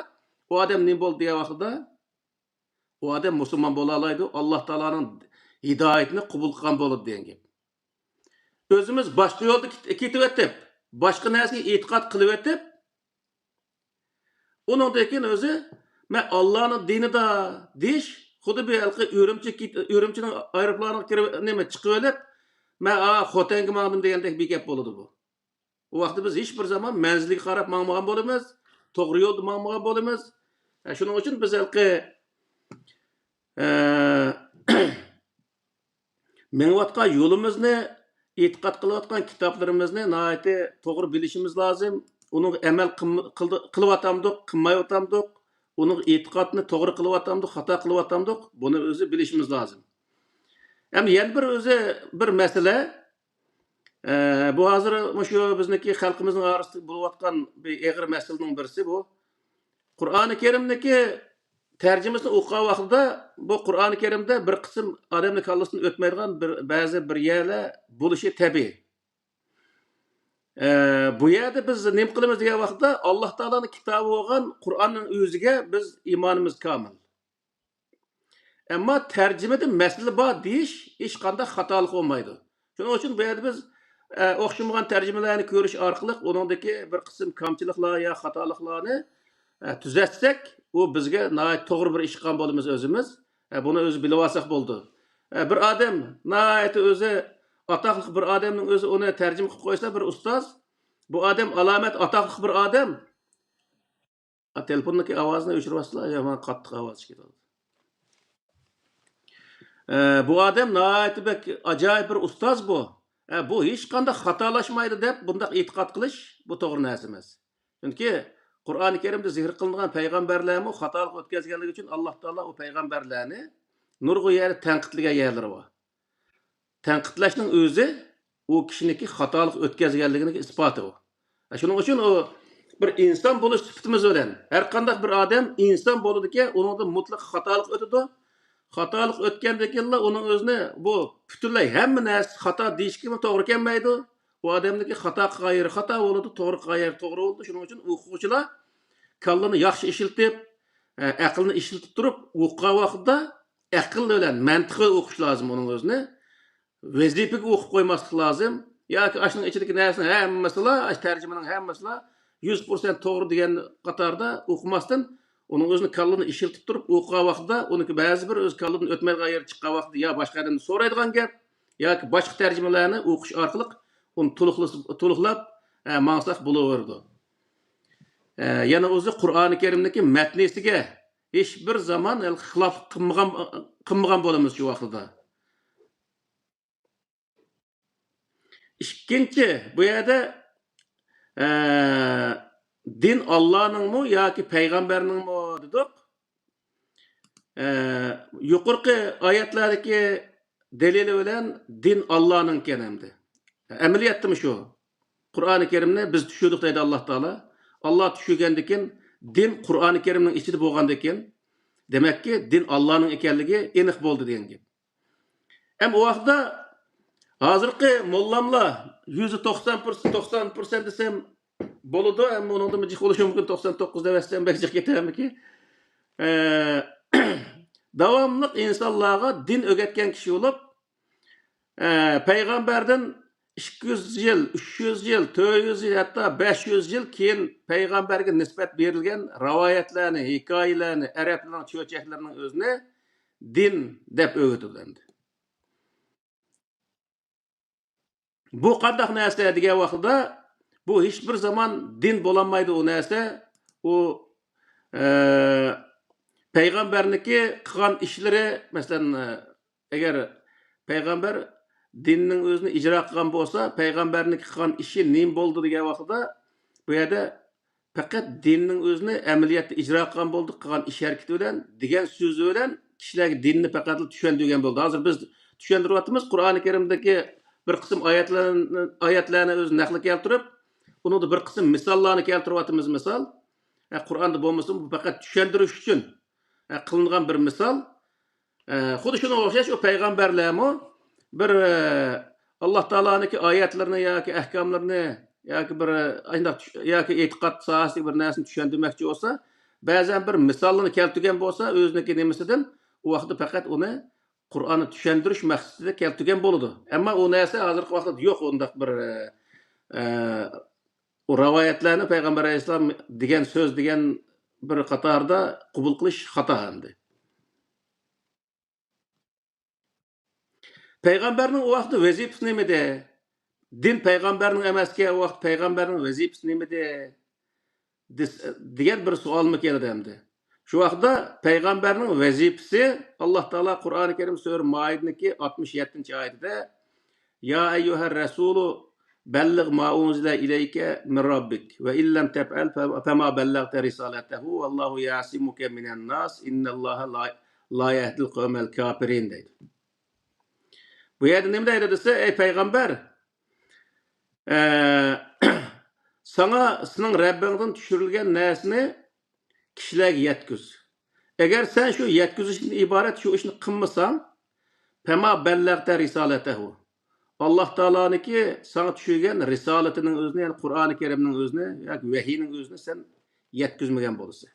[SPEAKER 2] u odam nima bo'ldi degan vaqtida, u odam musulmon bo'la oladi, Alloh taoloning hidoyatini qabul qilgan bo'ladi degan gap. O'zimiz boshqa yo'lda ketib o'tib, boshqa narsaga e'tiqod qilib o'tib, uningdan keyin o'zi men Allohning dinida deyish, xuddi bir o'rimchining aeroplaniga kirib nima chiqib olib, men Xotanga mangdim degandek bir gap bo'ladi bu. U vaqtda biz hech bir zaman manzilga qarab mangmagan bo'lamiz, to'g'ri yo'lda mangmagan bo'lamiz. Shuning uchun biz mengayotgan yo'limizni, e'tiqod qilayotgan kitoblarimizni nihoyatda to'g'ri bilishimiz lozim. Uni amal qilyapmiz, qilmayapmiz. Onun e'tiqodini to'g'ri qilyapmiz, xato qilyapmiz. Buni o'zi bilishimiz lozim. Ham yana bir o'zi bir masala, bu hozir shu bizniki xalqimizning orasida bo'layotgan bir og'ir masalaning birisi bu. Qur'oni Karimdagi tarjimasini o'qigan vaqtida bu Qur'oni Karimda bir qism odamning kallasidan o'tmaydigan ba'zi bir yerlar bo'lishi tabiiy. Bu yerda biz nima qilamiz degan vaqtda Alloh taoloning kitobi bo'lgan Qur'onning o'ziga biz iymonimiz komil. Ammo tarjimada masala bor deyish hech qanday xatolik bo'lmaydi. Shuning uchun bu yerda biz o'xshamagan tarjimalarni ko'rish orqali uningdagi bir qism kamchiliklar yo xatoliklarni tuzatsak, u bizga nihoyat to'g'ri bir ish qilgan bo'lamiz o'zimiz. Buni o'zi bilib olsak bo'ldi. Bir odam nihoyat o'zi atoqli bir odamning o'zi uni tarjima qilib qo'ysa, bir ustoz, bu odam alomat atoqli bir odam. Telefonniki ovozini o'chirasizlar, yomon qattiq ovoz chiqadi. Bu odam nihoyat ajoyib bir ustoz bu. Bu hech qanday xatolashmaydi deb bunday e'tiqod qilish bu to'g'ri narsa emas. Chunki Qur'oni Karimda zikr qilingan payg'ambarlarni xatolik o'tkazganligi uchun Alloh taolo u payg'ambarlarni nurg'u yer tanqidlagan yerlari bor. Tanqidlashning o'zi u kishiniki xatolik o'tkazganligining isboti u. Shuning uchun u bir inson bo'lish sifatimiz bilan har qanday bir odam inson bo'ladi-ki, uningda mutlaq xatolik o'tadi. Xatolik o'tgandan keyin uning o'zini bu butunlay hamma narsa xato deyishga to'g'ri kelmaydi. U odamniki xato qilgan xato bo'ladi, to'g'ri qilgan to'g'ri bo'ladi. Shuning uchun o'quvchilar kallani yaxshi ishlatib, aqlni ishlatib turib, o'qigan vaqtda aql bilan mantiqli o'qish lozim uning o'zini. Vazifaga o'qib qo'ymaslik lozim. Yoki ashning ichidagi narsaning hammasilar, tarjimaning hammasilar 100% to'g'ri degan qatorda o'qimasdan onun o'zini kallini ishiltib turib o'qigan vaqtida uniki ba'zi bir o'z kallidan o'tmaydigan yer chiqqan vaqtida yo boshqa odamdan so'raydigan gap yoki boshqa tarjimalarni o'qish orqali uni to'liqlab maqsad bo'laverdi. Yana o'zi Qur'oni Karimdagi matnisiga hech bir zaman xilof qilmagan bo'lamiz shu vaqtda. Ikkinchi, bu yerda din Allah'ningmi yoki payg'ambarningmi dedik. Yuqorqi oyatlardagi dalili bilan din Allah'ning endi. Amaliyotda shu. Qur'oni Karimni biz tushundik deydi Alloh taolo. Allah tushungandan keyin din Qur'oni Karimning ichida bo'lgandan keyin demakki din Allah'ning ekanligi aniq bo'ldi degan gap. Ham u vaqtda hozirgi mollamlar 90% desem bo'ladi, ammo undan jiq bo'lishi mumkin 99 devasdan belki ketamiki. davamlıq insanlarga din öğretken kişi olup, Peygamberden 200 yıl, 300 yıl, 400 yıl, hatta 500 yıl keyin Peygamberge nispet berilgen ravayetlerini, hikayelerini, Arapların, çöçeklerinin özüne din dep öğütülendi. Bu qandaq narsa degan vaqtda bu hiçbir zaman din bolanmaydı o narsa. O Peygamberniki qilgan ishlari, masalan, agar Peygamber dinning o'zini ijro qilgan bo'lsa, Peygamberniki qilgan ishi nim bo'ldi degan vaqtda bu yerda faqat dinning o'zini amaliyotda ijro qilgan bo'ldi, qilgan ish harakati bilan degan so'zi bilan kishilarga dinni faqat tushundirgan bo'ldi. Hozir biz tushuntiryapmiz Qur'oni Karimdagi bir qism oyatlarni o'z naqli keltirib, uni bir qism misollarni keltiryapmiz. Misol, Qur'onda bo'lmasa bu faqat tushuntirish uchun qilingan bir misol. Xuddi shunga o'xshash o payg'ambarlarmi bir Alloh taoloning oyatlarini yoki ahkomlarini yoki bir yoki e'tiqod sohasidagi bir narsani tushuntirmoqchi bo'lsa, ba'zan bir misollarni keltirgan bo'lsa, o'ziniki nimasidan u vaqtda faqat uni Qur'onni tushuntirish maqsadida keltirgan bo'ladi. Ammo u narsa hozirgi vaqtda yo'q, undaq bir o rivoyatlarni Payg'ambar alayhisalom degan so'z degan bir qatorda qabul qilish xato endi. Peygamberning o vaqtda vazifasi nimada? Din Peygamberning emaski, o vaqt Peygamberning vazifasi nimada? Degan bir savolmi keldi endi. Şu vaqtda Peygamberning vazifasi Alloh taolo Qur'oni Karim sura Maidniki 67-oyatida Ya eyyuhar rasulu bellig ma unzila ilayke min rabbik ve illam tef'al fema bellagta risalatahu vallahu yasimuke minen nas innallaha la yahdil kavmel kafirin deydi. Bu yerde ne deydi dese, ey peygamber, sana senin Rabbinden düşürülgen nesini kişilerge yetküz. Eğer sen şu yetküzüşün ibaret şu işini kılmasan, fema bellagta risaletehu. Allah Teala'nın ki sana düşürgen risaletinin özüne, yani Kur'an-ı Kerim'nin özüne, yani vehiyinin özüne sen yetküzmegen bolursa.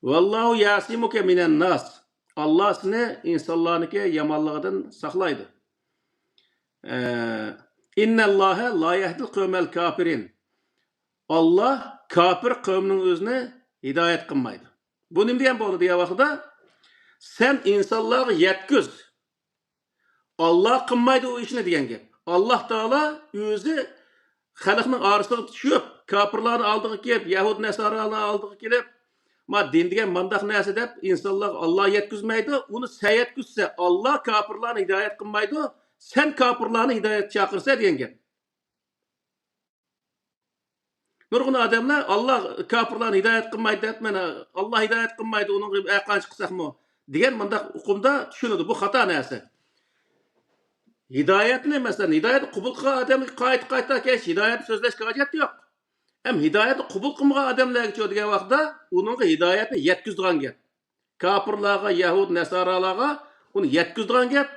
[SPEAKER 2] Vallahu yasimuke minen nas. Allah seni insanlarınki yamanlığından saklaydı. İnnallâhe la yehdil kavmel kafirin. Allah kafir kavminin özüne hidayet kılmaydı. Bu ne diyen bu diye vaqtda sen insanlara yetküz. Allah kılmaydı o işini diyen gep. Allah Teala özü halkının arasına düşüp kafirlerini aldığı gelip Yahud Nesaralarını aldığı gelip ma din degan mandaq narsa deb insonlar Alloh yetkizmaydi, uni sen yetkizsa Alloh kofirlarni hidoyat qilmaydi, sen kofirlarni hidoyat chaqirsa degan gap. Nurg'un odamlar Alloh kofirlarni hidoyat qilmaydi deb, mana Alloh hidoyat qilmaydi, uni aqanch qilsaqmi degan mandaq uqumda tushunadi. Bu xato narsa. Hidoyatni masalan, hidoyat qabul qilgan odamga qayta kesh hidoyat so'zlashga hojat yo'q. Hem hidayeti kubul kılmayan adamlar geçiyor diye vaqtda onun hidayetini yetkizdiğen gap. Kafirlarga, Yahud, Nesaralarga onu yetkizdiğen gap.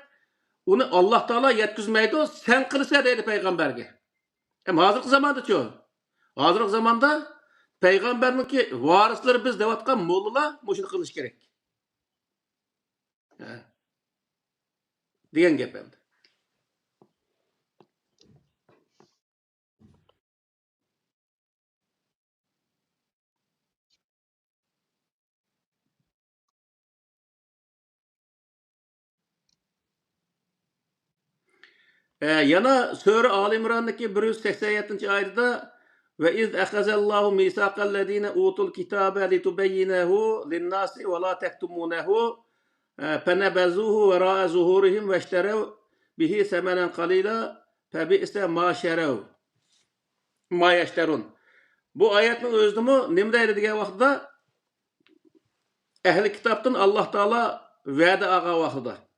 [SPEAKER 2] Onu Allah Teala yetkizmeydi, sen kılsa dedi peygamberge. Hem hazırki zamanda çoğu. Hazırki zamanda peygamberin ki varisleri biz devatkan mollalar bu şunu kılış gerek. Diyen gap hem. Yana Sure Ali İmran'daki 187-ayetinde ve iz ehazallahu misaqallezine utul kitabe litubeyyinahu linnasi ve la tektumunahu fenebezuhu vera'a zuhurihim ve işterev bihi semenen qalila febi'se ma şerev ma yeşterun. Bu ayetin özümü nimdeydi degan vaqtda ehli kitaptan Allah Teala va'da algan vaqtida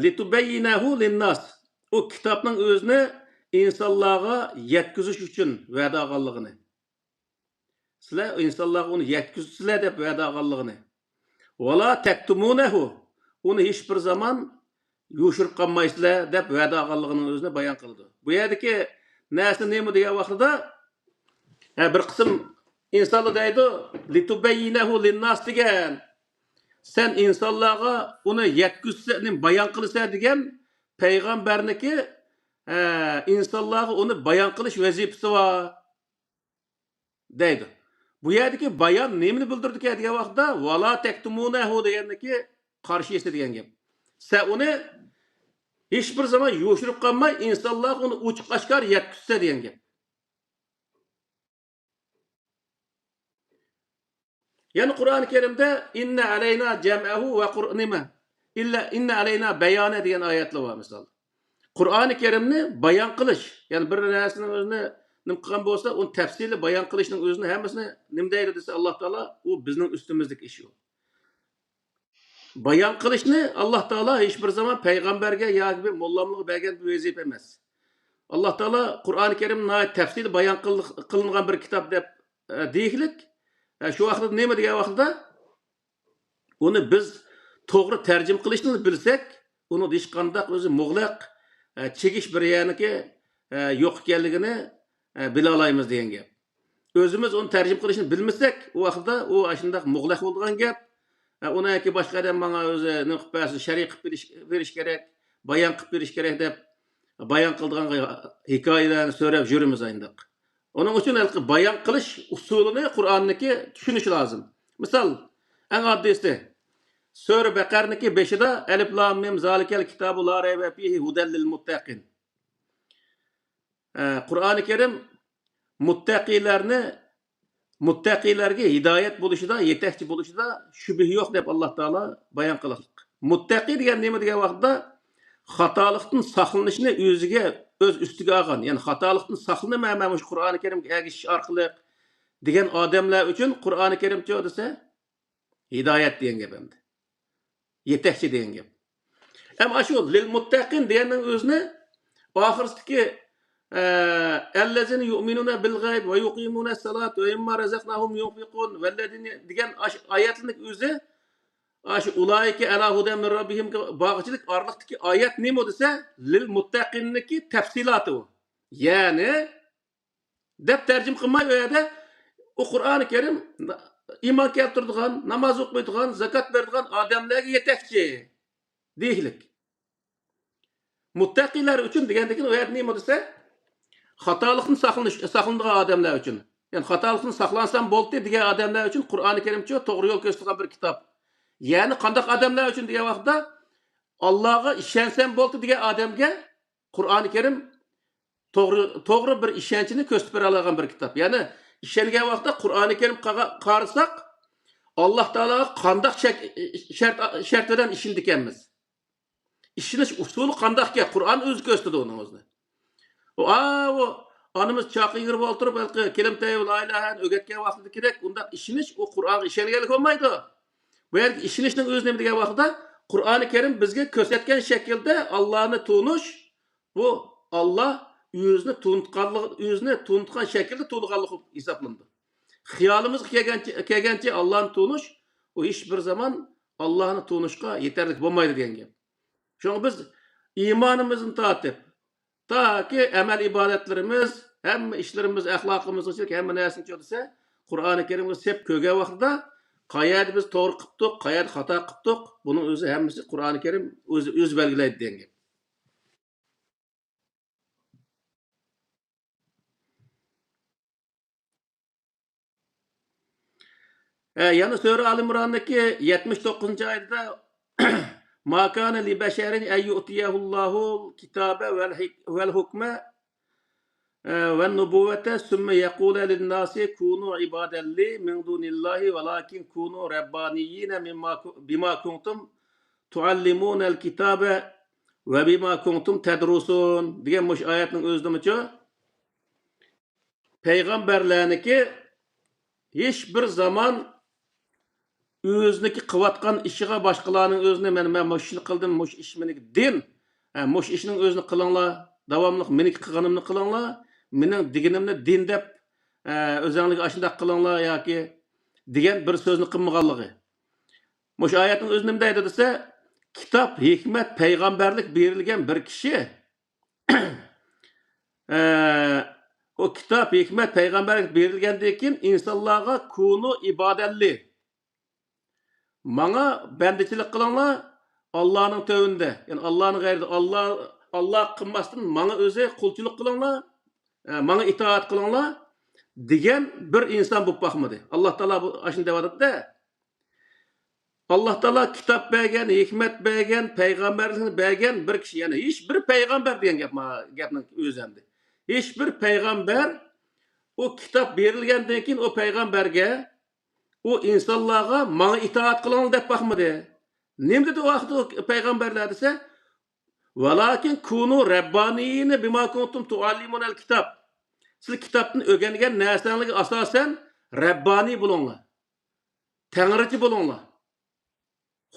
[SPEAKER 2] litubeyyinahu linnas. O kitapның özünü insanlarga yetkizish uchun va'da alganligini. Sizlar insanlarga onu yetkizsizlar deb va'da alganligini. Wala taktumunahu. Onu hiç bir zaman yo'shirib qolmaysizlar deb va'da alganligini o'zini bayon qildi. Bu yerdagi narsa nima degan vaqtida bir qism İnsanlar deydi, "Litubayyinehu linnas" degan. Sen insanlarga uni yetkizsen, bayon qilsa degan payg'ambarniki insonlarga uni bayon qilish vazifasi bor deydi. Bu yerdagi bayon nimani bildirdi degan vaqtda "Vala taktumunahu" deganniki qarshi degan gap. Sen uni hech bir zaman yo'shirib qolmay, insonlarga uni ochiq oshkor yetkizsa degan gap. Yani Kur'an-ı Kerim'de inne aleyna cem'ehu ve Kur'nime illa inne aleyna beyane diyen ayetler var mesela. Kur'an-ı Kerim'ni bayan kılış. Yani bir nersinin özüne nim kılgan bolsa, onun tefsirli bayan kılışının özüne hemesini nim deyli dese Allah Teala, o bizning üstümüzdeki işi o. Bayan kılışını Allah Teala hiçbir zaman peygamberge ya gibi mollamlığı bergen bir vazife emas. Allah Teala Kur'an-ı Kerim'in tefsirli bayan kılıngan bir kitap dep deyiklik. Şu vaqtda nima degan vaqtda uni biz to'g'ri tarjim qilishni bilsak, uni hech qanday o'zi muğlaq chekish bir yaniki yo'q ekanligini bila olamiz degan gap. O'zimiz uni tarjim qilishni bilmasak, u vaqtda u shunday muğlaq bo'lgan gap. Uni yoki boshqa odam menga o'zi nima qilib bersin, shariy qilib berish kerak, bayon qilib berish kerak deb bayon qildigan hikoyalarni so'rab yurimiz ayndiq. Onun için bayan kılış usulünü Kur'an'daki düşünüş lazım. Misal, en addisi, Sure Bekar'niki 5'de Elif Lam Mim Zalikel Kitabu La Reybe Fihi Huden lil Muttaqin. Kur'an-ı Kerim muttaqilerge hidayet buluşuda, yetekçi buluşuda şübih yok deyip Allah Teala bayan kılıqlık. Muttaqi degan nima degan vaqtda xatolikdan saqlanishni o'ziga o'z ustiga olgan, ya'ni xatolikdan saqlanmayman shu Qur'oni Karimga ergashish orqali degan odamlar uchun Qur'oni Karim cho desa hidoyat degan gap endi. Yetakchi degan gap. Ama shu lil muttaqin deganning o'zini oxirsidagi allazina yu'minuna bil g'ayb va yuqimuna salat va mimma razaqnahum yunfiqun vallazina degan oyatning o'zi Aşı ulayke ala huden min rabbihim bağışçılık arlıktaki ayet neymi dese lil muttaqinniki tefsilatı o. Yani dep tercim kılmay öyle o Kur'an-ı Kerim iman keltirdiğin, namaz okuyduğun, zakat verdiğin adamlarga yetekçi deylik. Muttaqiler için degendeki o ayet neymi dese hatalıkın saklandığı adamlar için. Yani hatalıkın saklansan boldu diye adamlar için Kur'an-ı Kerim çok doğru yol gösteren bir kitap. Yani qandaq adamlar üçün degan vaqtda Allah'a ishonsan bo'ldi degan odamga Qur'oni Karim to'g'ri bir ishonchini ko'rsatib bera olgan bir kitob. Ya'ni ishongan vaqtda Qur'oni Karim qarasak Alloh taologa qandaq shart bilan ishindi ekanmiz. Ishinish usuli qandaqki Qur'on o'zi ko'rsatdi uni o'zini. O animiz chaqi yig'ib o'tirib kelimtay la ilaha o'rgatgan vaqtida kerak, unda ishinish o Qur'onga ishonganlik bo'lmaydi. Bu yer işinişinin özünü degan vaqtda Qur'oni Karim bizga ko'rsatgan shaklda Allohni tunish, bu Allah o'zini tunutgan shaklda to'lg'anlik hisoblanadi. Xiyolimiz kelgancha Allohni tunish, o hech bir zaman Allohni tunishga yetarli bo'lmaydi degan gap. Shuning biz iymonimizni tatib, taki amal ibodatlarimiz, hamma ishlarimiz, axloqimiz, hamma narsani desa, Qur'oni Karimga sep ko'rgan vaqtda qayerda biz to'g'ri qildik, qayerda xato qildik, buning o'zi hammasi Qur'oni Karim o'zi belgilaydi degan gap. Yana Sure Al-Imron'daki 79-oyatda Ma kana li basharin an yu'tiyahullahu kitabe vel hukme ven nubuvvete sümme yekule linnâsi kûnû ibâdelli min dûnillâhi velâkin kûnû rabbaniyîne bima kuntum tuallimûnel kitâbe ve bima kuntum tedrusûn degan muş ayetning o'zidimichi peygamberlarniki hech bir zaman o'ziniki qilayotgan ishiga boshqalarning o'zini men mushni qildim, mush ish meniki din, mush ishning o'zini qilinglar, davomli meniki qilganimni qilinglar, mening deganimni din deb o'zingizga shunday qilinglar yoki degan bir so'zni qilmaganligi. Mush oyatning o'zi nima deydi desa, kitob, hikmat, payg'ambarlik berilgan bir kishi o kitap, hikmet, peygamberlik berilgandan keyin insonlarga kunu ibodatli. Mana bendichilik qilinglar Allohning tövünde. Yani Allah'ın gayrida Allah qilmasdan mana o'zi qulchilik qilinglar, mana itoat qilinglar degan bir inson bo'lib boqmadi. Alloh taolo bu ashuni deyapti-da. Alloh taolo kitob bergan, hikmat bergan, payg'ambarlikni bergan bir kishi, ya'ni hech bir payg'ambar degan gapning o'zi endi. Hech bir payg'ambar o kitob berilgandan keyin o payg'ambarga o insonlarga mana itoat qilinglar deb boqmadi. Nima dedi o vaqtda o payg'ambarlar desa? Valakin kunu rabbaniyina bima kuntum tuallimunal kitab. Siz kitobni o'rgangan narsalarga asosan rabbani bo'linglar. Tangrichi bo'linglar.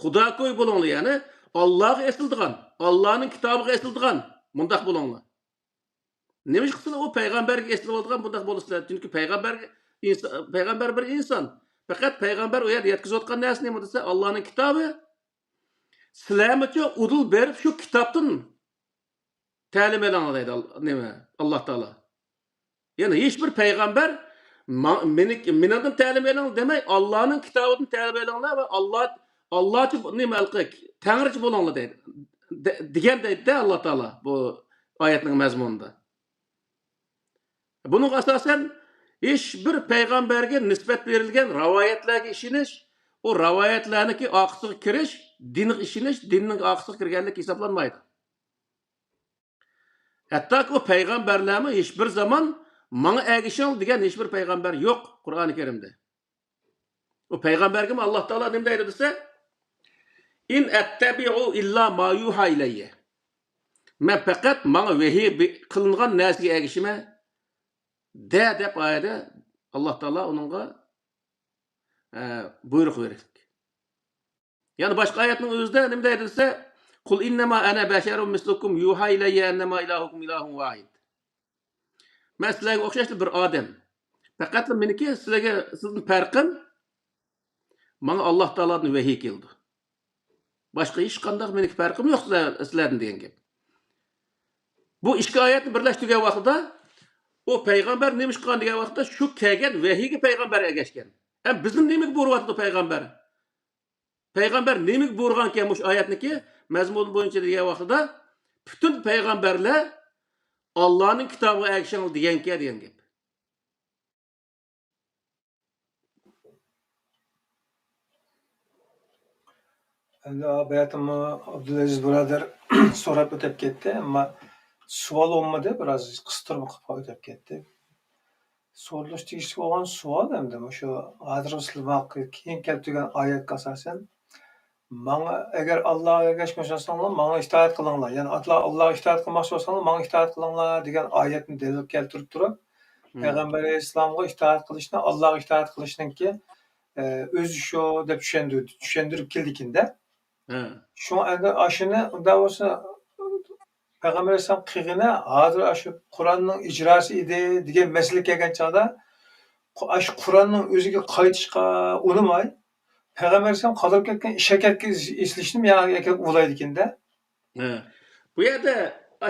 [SPEAKER 2] Xudoko'y bo'linglar, ya'ni Allohga esildigan, Allohning kitobiga esildigan mundaq bo'linglar. Nima ish qilsa o payg'ambarga esilib oladigan mundaq bo'lisizlar. Chunki payg'ambar bir inson. Faqat payg'ambar u yerda yetkazayotgan narsa nima desa, Allohning kitobi sizlarga udul berib shu kitobdan ta'lim elanglar deydi nima Alloh taolo. Ya'ni hech bir payg'ambar mendan ta'lim elang demay, Allohning kitobidan ta'lim elanglar va Allohchi nima alqi tangrichi bo'linglar deydi. Degan deydi Alloh taolo bu oyatning mazmunida. Bunun asosan hech bir payg'ambarga nisbat berilgan rivoyatlarga ishonish, o rivoyatlarniki oqsiga kirish, dinga ishonish, dinning oqsiga kirganlik hisoblanmaydi. Hatto o payg'ambarlarni hech bir zaman mana ergishing degan hech bir payg'ambar yo'q Qur'oni Karimda. O payg'ambarga Alloh taolo nima deydi desa, in attabi'u illa ma yuha ilayya. Men faqat mana vahiy qilingan narsaga ergishima deb oyada Alloh taolo uningga buyruq berdi. Yani başka ayetning o'zida nima deydi desa, qul innama ana basharun mislukum yuha ilayya annama ilahukum ilahun vahid. Men sizlarga o'xshashli bir odam. Faqat meniki sizning farqim mana Alloh taolodan vahiy keldi. Başka hech qanday meniki farqim yo'q sizlardan degan gap. Bu ikki oyatni birlashtirgan vaqtida o payg'ambar nima ish qilgan degan vaqtda shu kelgan vahiyga payg'ambar ergashgan. Ham bizning nimaga bo'ryapti payg'ambar? Payg'ambar nimaga buyurgan ekan bu oyatniki mazmun bo'yicha degan vaqtida butun payg'ambarlar Allohning kitobiga ergashing degan gap.
[SPEAKER 3] Endi abiyatim Abdulaziz burader so'rab o'tib ketdi, ammo savol olmadi, biroz qistirib qilib o'tib ketdi. So'ralish tegishli bo'lgan savol endi shu hozir sizlar keyin kelib turgan oyatga asosan mana agar Allohga ergashmasanglar, mana itoat qilinglar. Ya'ni Allohga itoat qilmoqchi bo'lsanglar, mana itoat qilinglar degan oyatni dalil keltirib turib, payg'ambar alayhissalomga itoat qilishni, Allohga itoat qilishninki o'zi shu deb tushuntirib keldi-kinda. Şu endi aşını unda olsa Peygamber Aleyhisselam qilgani hozir shu Qur'onning ijrosi edi degan masala kelgan chog'da shu Qur'onning o'ziga qaytishga unamay Peygamber Aleyhisselam qoldirib ketgan ishakatga eslashni men o'ylaydi ekanda.
[SPEAKER 2] Bu yerda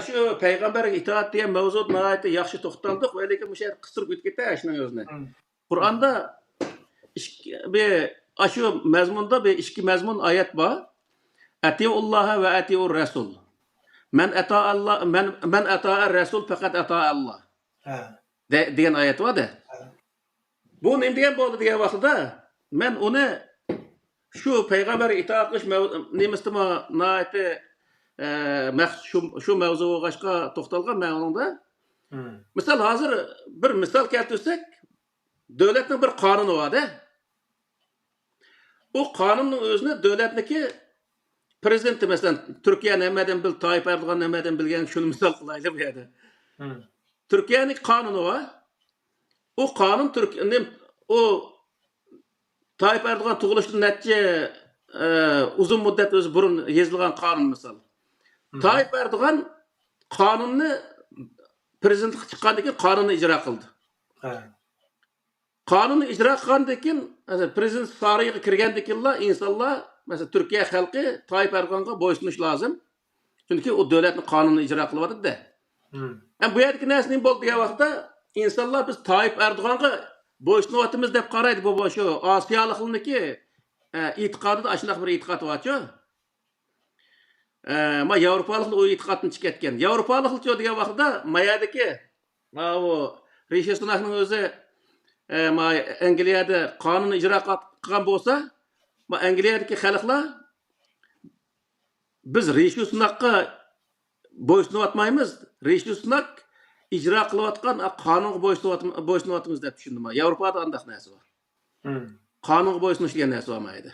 [SPEAKER 2] shu payg'ambarga itoat degan mavzuda nihoyatda yaxshi to'xtaldik, lekin bu yerda qistirib o'tib ketdi shuning o'zini. Qur'onda shu mazmunda bir ikki mazmun oyat bor. Atiullah ve atiur Rasul. Men ata'a Rasul fakat ata'a Allah. Degan ayet var da. Bu nima degan bo'ldi degan vaqtda men uni shu payg'ambarga itoat qilish nemistima nihoyatda shu mavzuga boshqa to'xtalgan men uningda. Misol hozir bir misol keltirsak, davlatning bir qonuni bor-da. O qonunning o'zini davlatniki prezidenti mesela Türkiye nemadan bil, Tayyip Erdoğan nemadan bilgen şunu misal kılaylı bu yerde. Türkiye'nin kanunu var. O kanun o Tayyip Erdoğan tug'ilishdan netice uzun müddet o'zi burun yezilgan kanun misal. Tayyip Erdoğan kanunni prezidentlik chiqqandan keyin kanunni ijro qildi. Kanunni ijro qilgandan keyin prezident sarayga kirgandan keyin insonlar mesela Türkiye halkı Tayyip Erdoğan'a boysunmuş lazım. Çünkü o devletin kanunu icra kılıvadı da. Bu yerdeki nesinin bol diye vaxtda insonlar biz Tayyip Erdoğan'a bo'ysunyapmiz deb qaraydi bu shu Osiyolikniki e'tiqodida ashunday bir e'tiqod borchu. Ma Yevropaliklar o e'tiqoddan chiqib ketgan. Yevropaliklar degan vaqtda mayadagi ma u Rishi Sunakning o'zi ma Angliyada qonun ijro qilgan bo'lsa, ma Angliyadagi xalqlar biz Rishi Sunakqa bo'ysunyapmaymiz. Rishi Sunak ijro qilayotgan qonunga bo'ysunyapmiz deb tushundim. Yevropada andaq narsa bor. Qonunga bo'ysunish degan narsa bo'lmaydi.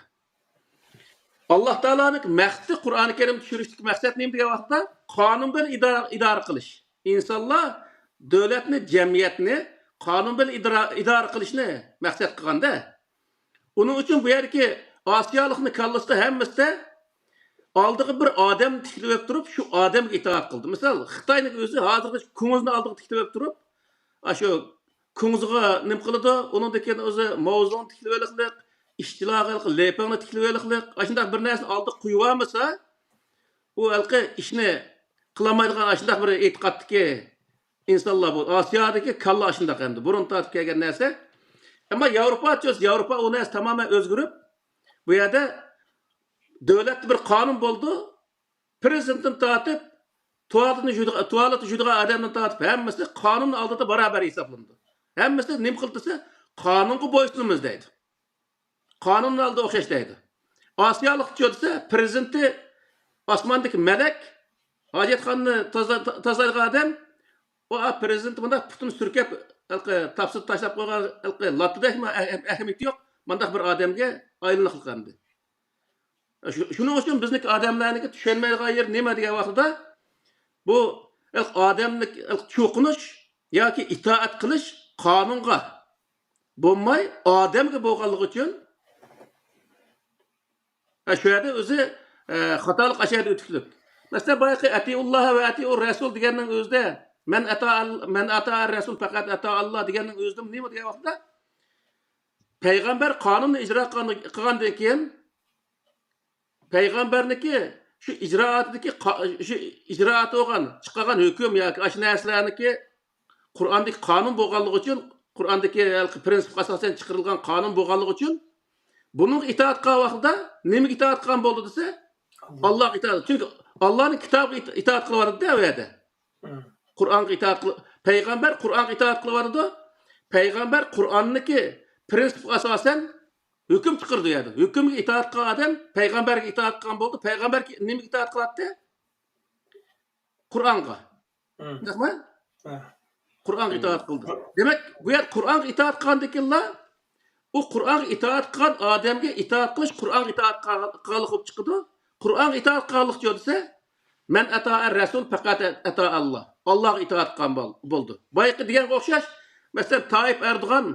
[SPEAKER 2] Allah Teala'nın məqsədi Qur'an-ı Kerim düşürüşdük məqsəd neyim degan vaqtda qonun bilan idora qilish. İnsanlar davlatni, jamiyatni qonun bilan idora qilishni maqsad qilganda, uning uchun bu yerki Osiyolikni kallasida hammasida oldiga bir odam tiklab turib, shu odamga itoat qildi. Misol, Xitoyning o'zi hozirgi kungizni oldiga tiklab turib, shu kungizga nim qiladi, uningdan keyin o'zi mavzuni tiklab olishlik, iştilaqilik, lepangni tiklab olishlik, ashunday bir narsani oldiga qo'yib olmasa, u alqi ishni qilmaydigan ashunday bir e'tiqoddagi insonlar bu. Osiyodagi kalla ashunday endi burun tortib kelgan narsa. Ammo Yevropa u narsa tamoman o'zgarib, bu yerda davlat bir qonun bo'ldi. Prezidentdan tortib, tualet judigan odamdan tortib, hammasi qonun oldida barobar hisoblandi. Hammasi nim qildisa, qonunga bo'ysunamiz deydi. Qonunun oldida o'xshash deydi. Osiyolik desa, prezidenti osmondagi malak, hojatxonni tozalaydigan odam, o prezident bunda putun surkab, tafsir tashlab qo'ygan, latidek ahamiyati yo'q, bundaq bir odamga aylanib qilgandi. Shuning uchun bizniki odamlarniki tushunmaydigan yer nima degan vaqtida bu odamlik cho'qinish yoki itoat qilish qonunga bo'lmay odamga bo'lganligi uchun shu yerda o'zi xatolik ashadi o'tibdi. Masalan, boyaqi atiulloh va atiur rasul deganning o'zida men ata rasul faqat ata Allah deganning o'zida nima degan vaqtda payg'ambar qonunni ijro qilgandan keyin payg'ambarniki shu ijroati bo'lgan chiqqan hukm yoki shu narsalarniki Qur'ondagi qonun bo'lganligi uchun, Qur'ondagi prinsipga asosan chiqarilgan qonun bo'lganligi uchun buning itoat qilgan vaqtida nimaga itoat qilgan bo'ldi desa, Alloh itoat. Chunki Allohning kitobiga itoat qilyapti bu yerda. Qur'onga itoat qilib, payg'ambar Qur'onga itoat qilyapti. Payg'ambar Qur'onniki prinsipga asosan hukm chiqardi yerda. Hukmga itoat qilgan odam payg'ambarga itoat qilgan bo'ldi. Payg'ambar nimaga itoat qilyapti? Qur'onga. Rahmat. Qur'onga itoat qildi. Demak, bu yer Qur'onga itoat qilgandan keyin u Qur'onga itoat qilgan odamga itoat qilish Qur'onga itoat qilganlik bo'lib chiqdi. Qur'onga itoat qilganlik desa, men ato'ar rasul faqat ata Allah. Allohga itoat qilgan bo'ldi. Boyaqi deganga o'xshash, masalan, Tayyip Erdo'g'an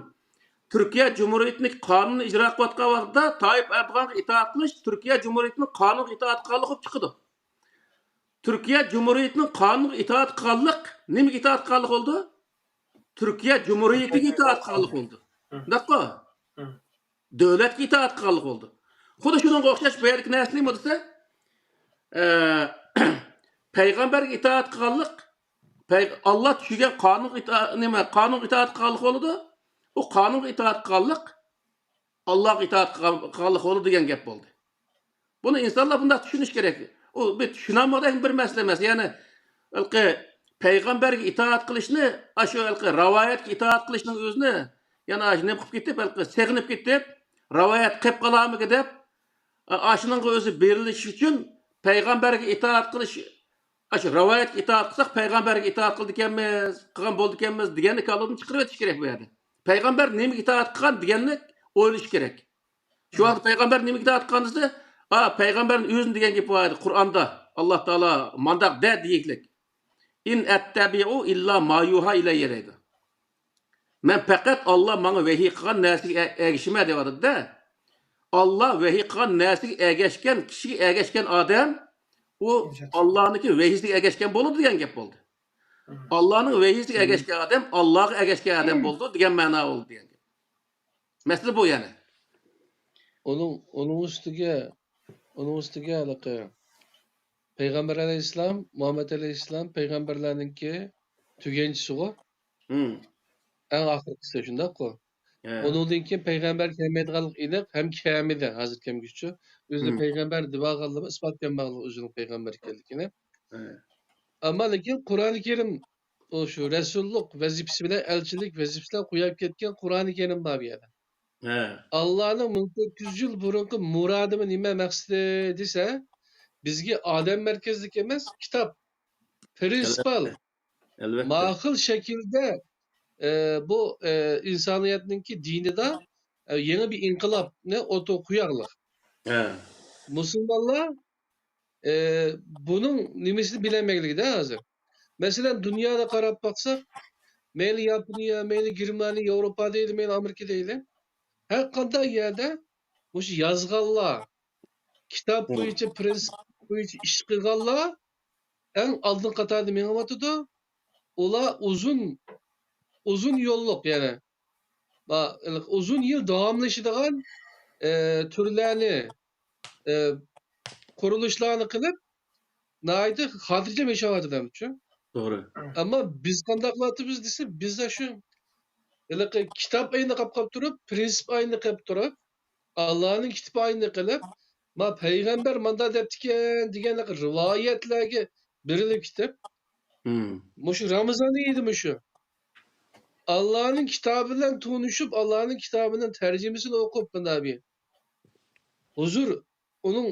[SPEAKER 2] Türkiye Cumhuriyeti'nin qonunni ijro qilayotgan vaqtda Tayyip Erdo'g'anga itoat qilish Türkiye Cumhuriyeti'nin qonunga itoat qilganlik bo'lib chiqdi. Türkiye Cumhuriyeti'nin qonunga itoat qilganlik nimaga itoat qilganlik bo'ldi? Türkiye Cumhuriyeti'ga itoat qilganlik bo'ldi. Daqqa? Davlatga itoat qilganlik bo'ldi. Xuddi shunga o'xshash bu yerlik narsa nima desa, payg'ambarga itoat qilganlik Allah tushirgan qonunga itoat qilganlik bo'ldi. U qonunga itoat qilganlik Allohga itoat qilganlik bo'ldi degan gap bo'ldi. Buni insonlar bunday tushunish kerak. U bir tushunolmagan bir masala emas. Ya'ni payg'ambarga itoat qilishni, shu rivoyatga itoat qilishning o'zini yana nima qilib ketib, seg'inib ketib, rivoyat qilib qolamiki deb, shuning o'zi berilishi uchun payg'ambarga itoat qilish, shu rivoyatga itoat qilsak payg'ambarga itoat qildi ekanmiz, qilgan bo'ldi ekanmiz deganni kalladdan chiqarib o'tish kerak bu yerda. Payg'ambar nimaga itoat qilgan deganni o'ylash kerak. Shu vaqt payg'ambar nimaga itoat qilgan desa, payg'ambarning o'zini degan gap bor Qur'onda. Alloh taolo mandaq deyiklik. In attabi'u illa ma yuha ilayya deydi. Men faqat Allah bana vahiy qilgan narsaga ergishma deyapti-da. Allah vahiy qilgan narsaga ergashgan, kishiga ergashgan odam u Allohniki vahiysiga ergashgan bo'ladi degan gap bo'ldi. Allohning vahiysiga ergashgan odam Allohga ergashgan odam bo'ldi degan ma'no oldu degan gap. Masala bu yani.
[SPEAKER 1] Onun üstüge Peygamber Aleyhisselam, Muhammed Aleyhisselam peygamberlerinki tügençisi o. En ahirkisi şundaq-ku.
[SPEAKER 2] He.
[SPEAKER 1] Onundan keyin payg'ambar kelmaydiganlik aniq ham kelmidi hozir kelmguncha. O'zi
[SPEAKER 2] Hmm.
[SPEAKER 1] payg'ambar deganligi isbotlanmag'li o'zining payg'ambar ekanligini.
[SPEAKER 2] He.
[SPEAKER 1] Ammo lekin Qur'oni Karim shu rasullik vazifasi bilan elchilik vazifasidan qo'yib ketgan Qur'oni Karim bor bu yerda.
[SPEAKER 2] He.
[SPEAKER 1] Allohning 1400 yil burungi murodi nima maqsadi desa, bizga odam markazlik emas, kitob, prinsipal,
[SPEAKER 2] Elbette.
[SPEAKER 1] ma'qul shaklda bu insoniyatninki dinida yeni bir inqilobni o'tib qo'yarlik.
[SPEAKER 2] He.
[SPEAKER 1] Musulmonlar bunun nimasini bilamaygligida hozir. Masalan, dunyoda qarab baksak, mayli Yaponiya, mayli Germaniya, Yevropa deydi, mayli Amerika deydi. Her qanday yerda o'sha yozganlar, kitob bo'yicha prinsip bo'yicha ish qilganlar eng oldin qatorda mengayotidi. Ular uzun yo'lliq yana uzun yil davomlashadigan turlarni qurilishlarni qilib naydi xotirjam yashayotganlar.
[SPEAKER 2] Doğru.
[SPEAKER 1] Ama biz qandaqlatibız desa, bizda shu kitob ayni qilib turib, prinsip ayni qilib turib, Allohning kitobi ayni qilib, ma payg'ambar manda debdikan degan rivoyatlarga berilib ketib,
[SPEAKER 2] Hmm.
[SPEAKER 1] mushu Ramazon edimi shu? Allohning kitobi bilan tunishib, Allohning kitobining tarjimasini o'qib bundabi. Huzur uning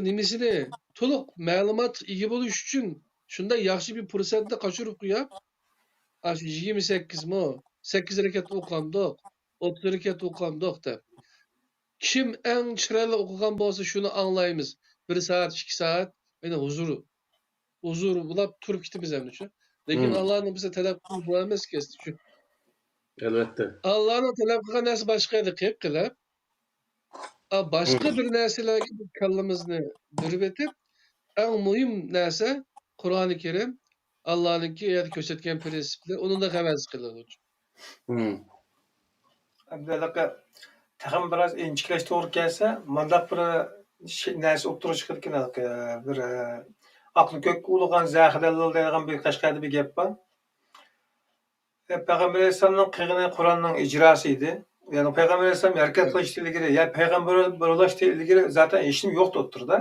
[SPEAKER 1] nimasini to'liq ma'lumot ega bo'lish uchun shunday yaxshi bir fursatni qochirib qo'yib, 28 mi, 8 rakat o'qigandoq, 30 rakat o'qigandoq deb. Kim eng chiroyli o'qigan bo'lsa shuni anglaymiz. 1 soat, 2 soat, mana huzur bulab turib ketimiz endi shu. Lekin Allohning bize talab qilib bo'lmas kesdi shu.
[SPEAKER 2] Elbette.
[SPEAKER 1] Allohning talab qilgan narsa boshqa edi qilib, başka bir narsalarga kallamizni burib etib, eng muhim narsa Qur'oni Karim, Allohninki yerda ko'rsatgan prinsiplar, uni da havas qiladi.
[SPEAKER 2] Hmm.
[SPEAKER 3] Abdulaqa tag'in biroz inchiklash to'g'ri kelsa, mandaq bir narsa o'tirish chiqadigan bir aqli ko'k ulug'an zahidalil degan bir Qashqarda bir gap bor. Payg'ambar alayhisolamning qilgani Qur'onning ijrosi edi. Yani Peygamber Aleyhisselam erkek kılıçla ilgili, ya peygamber ulaştı ilgili zaten işim yoktu oturdu.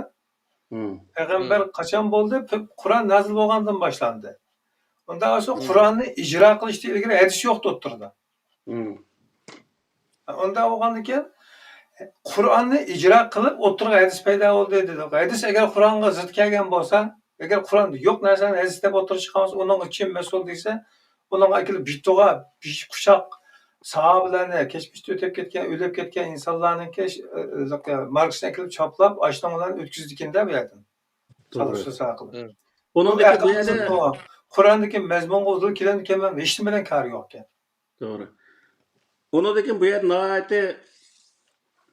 [SPEAKER 3] Peygamber kaçan oldu? Kur'an nazil olgandan başlandı. Ondan sonra Kur'an'ı icra kılıçla ilgili hadis yoktu oturdu. Ondan olgandıkken Kur'an'ı icra kılıp oturup hadis payda oldu dedi. Hadis eğer Kur'an'a zıt kelgen olsa, eğer Kur'an'da yok nereden hadis de oturup çıkamaz, onun için mesul değilse, onun akıllı bir toğa, bir kuşak, sahabelerine, geçmişte ötep ketken, ölüp ketken insanlarınki Marks'ın ekilip çaplap, açlamadan ötküzdükinde bir yerden. Çalışırsa sağlıklı.
[SPEAKER 2] Onun da bu yerde
[SPEAKER 3] Kur'an'daki mezmun olduğu kilen kemem işlemeden karı yok yani.
[SPEAKER 2] Doğru. Onundaki bu yer nihayeti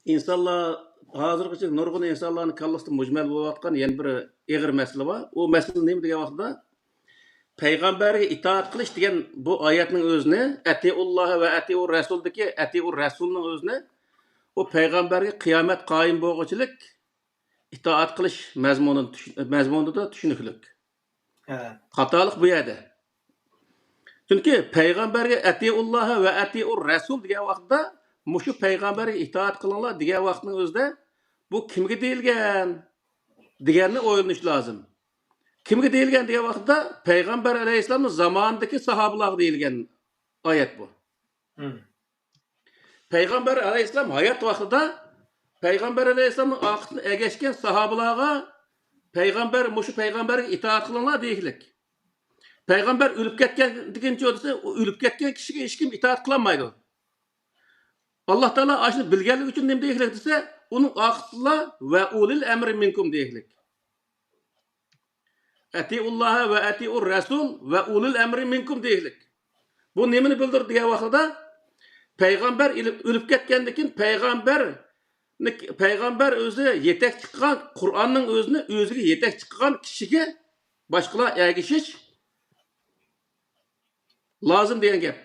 [SPEAKER 2] insanlar hazırgıçı nurgun insanların kallısı mücmel bolatkan yani bir eğir mesele var. O mesele neymi diye vakıda Peygamber'e itaat kılış diyen bu ayetinin özünü Etiullah'a ve Etiur Resul'daki Etiur Resul'ün özünü o Peygamber'e kıyamet kaim boğuçuluk itaat kılış mezmununda da düşünüklük. Hatalık bu yerde. Çünkü Peygamber'e Etiullah'a ve Etiur Resul diye vakıda muşu Peygamber'e itaat kılınlar diye vakının özünde bu kimge değilgen diyenini oyulmuş lazım. Kimge değilgen diye vakıda Peygamber Aleyhisselam'ın zamanındaki sahabeler değilgen ayet bu. Peygamber Aleyhisselam hayat vakıda Peygamber Aleyhisselam'ın akıtını egeşken sahabelara muşu Peygamber'e itaat kılınlar değillik. Peygamber ölüp ketken dikince olursa o ölüp ketken kişiye hiç kim itaat kılamaydı. Allah Teala aşını bilgenlik için ne değillik dese onun akıtla ve ulil emri minkum değillik. Etiullah'a ve etiur Resul ve ulil emri minkum değillik. Bu nemini bildir diye vakıda Peygamber ölüp ketkendikin Peygamber özü yetek çıkan Kur'an'ın özünü özüge yetek çıkan kişiye başkalar ergişiş lazım diyen gap.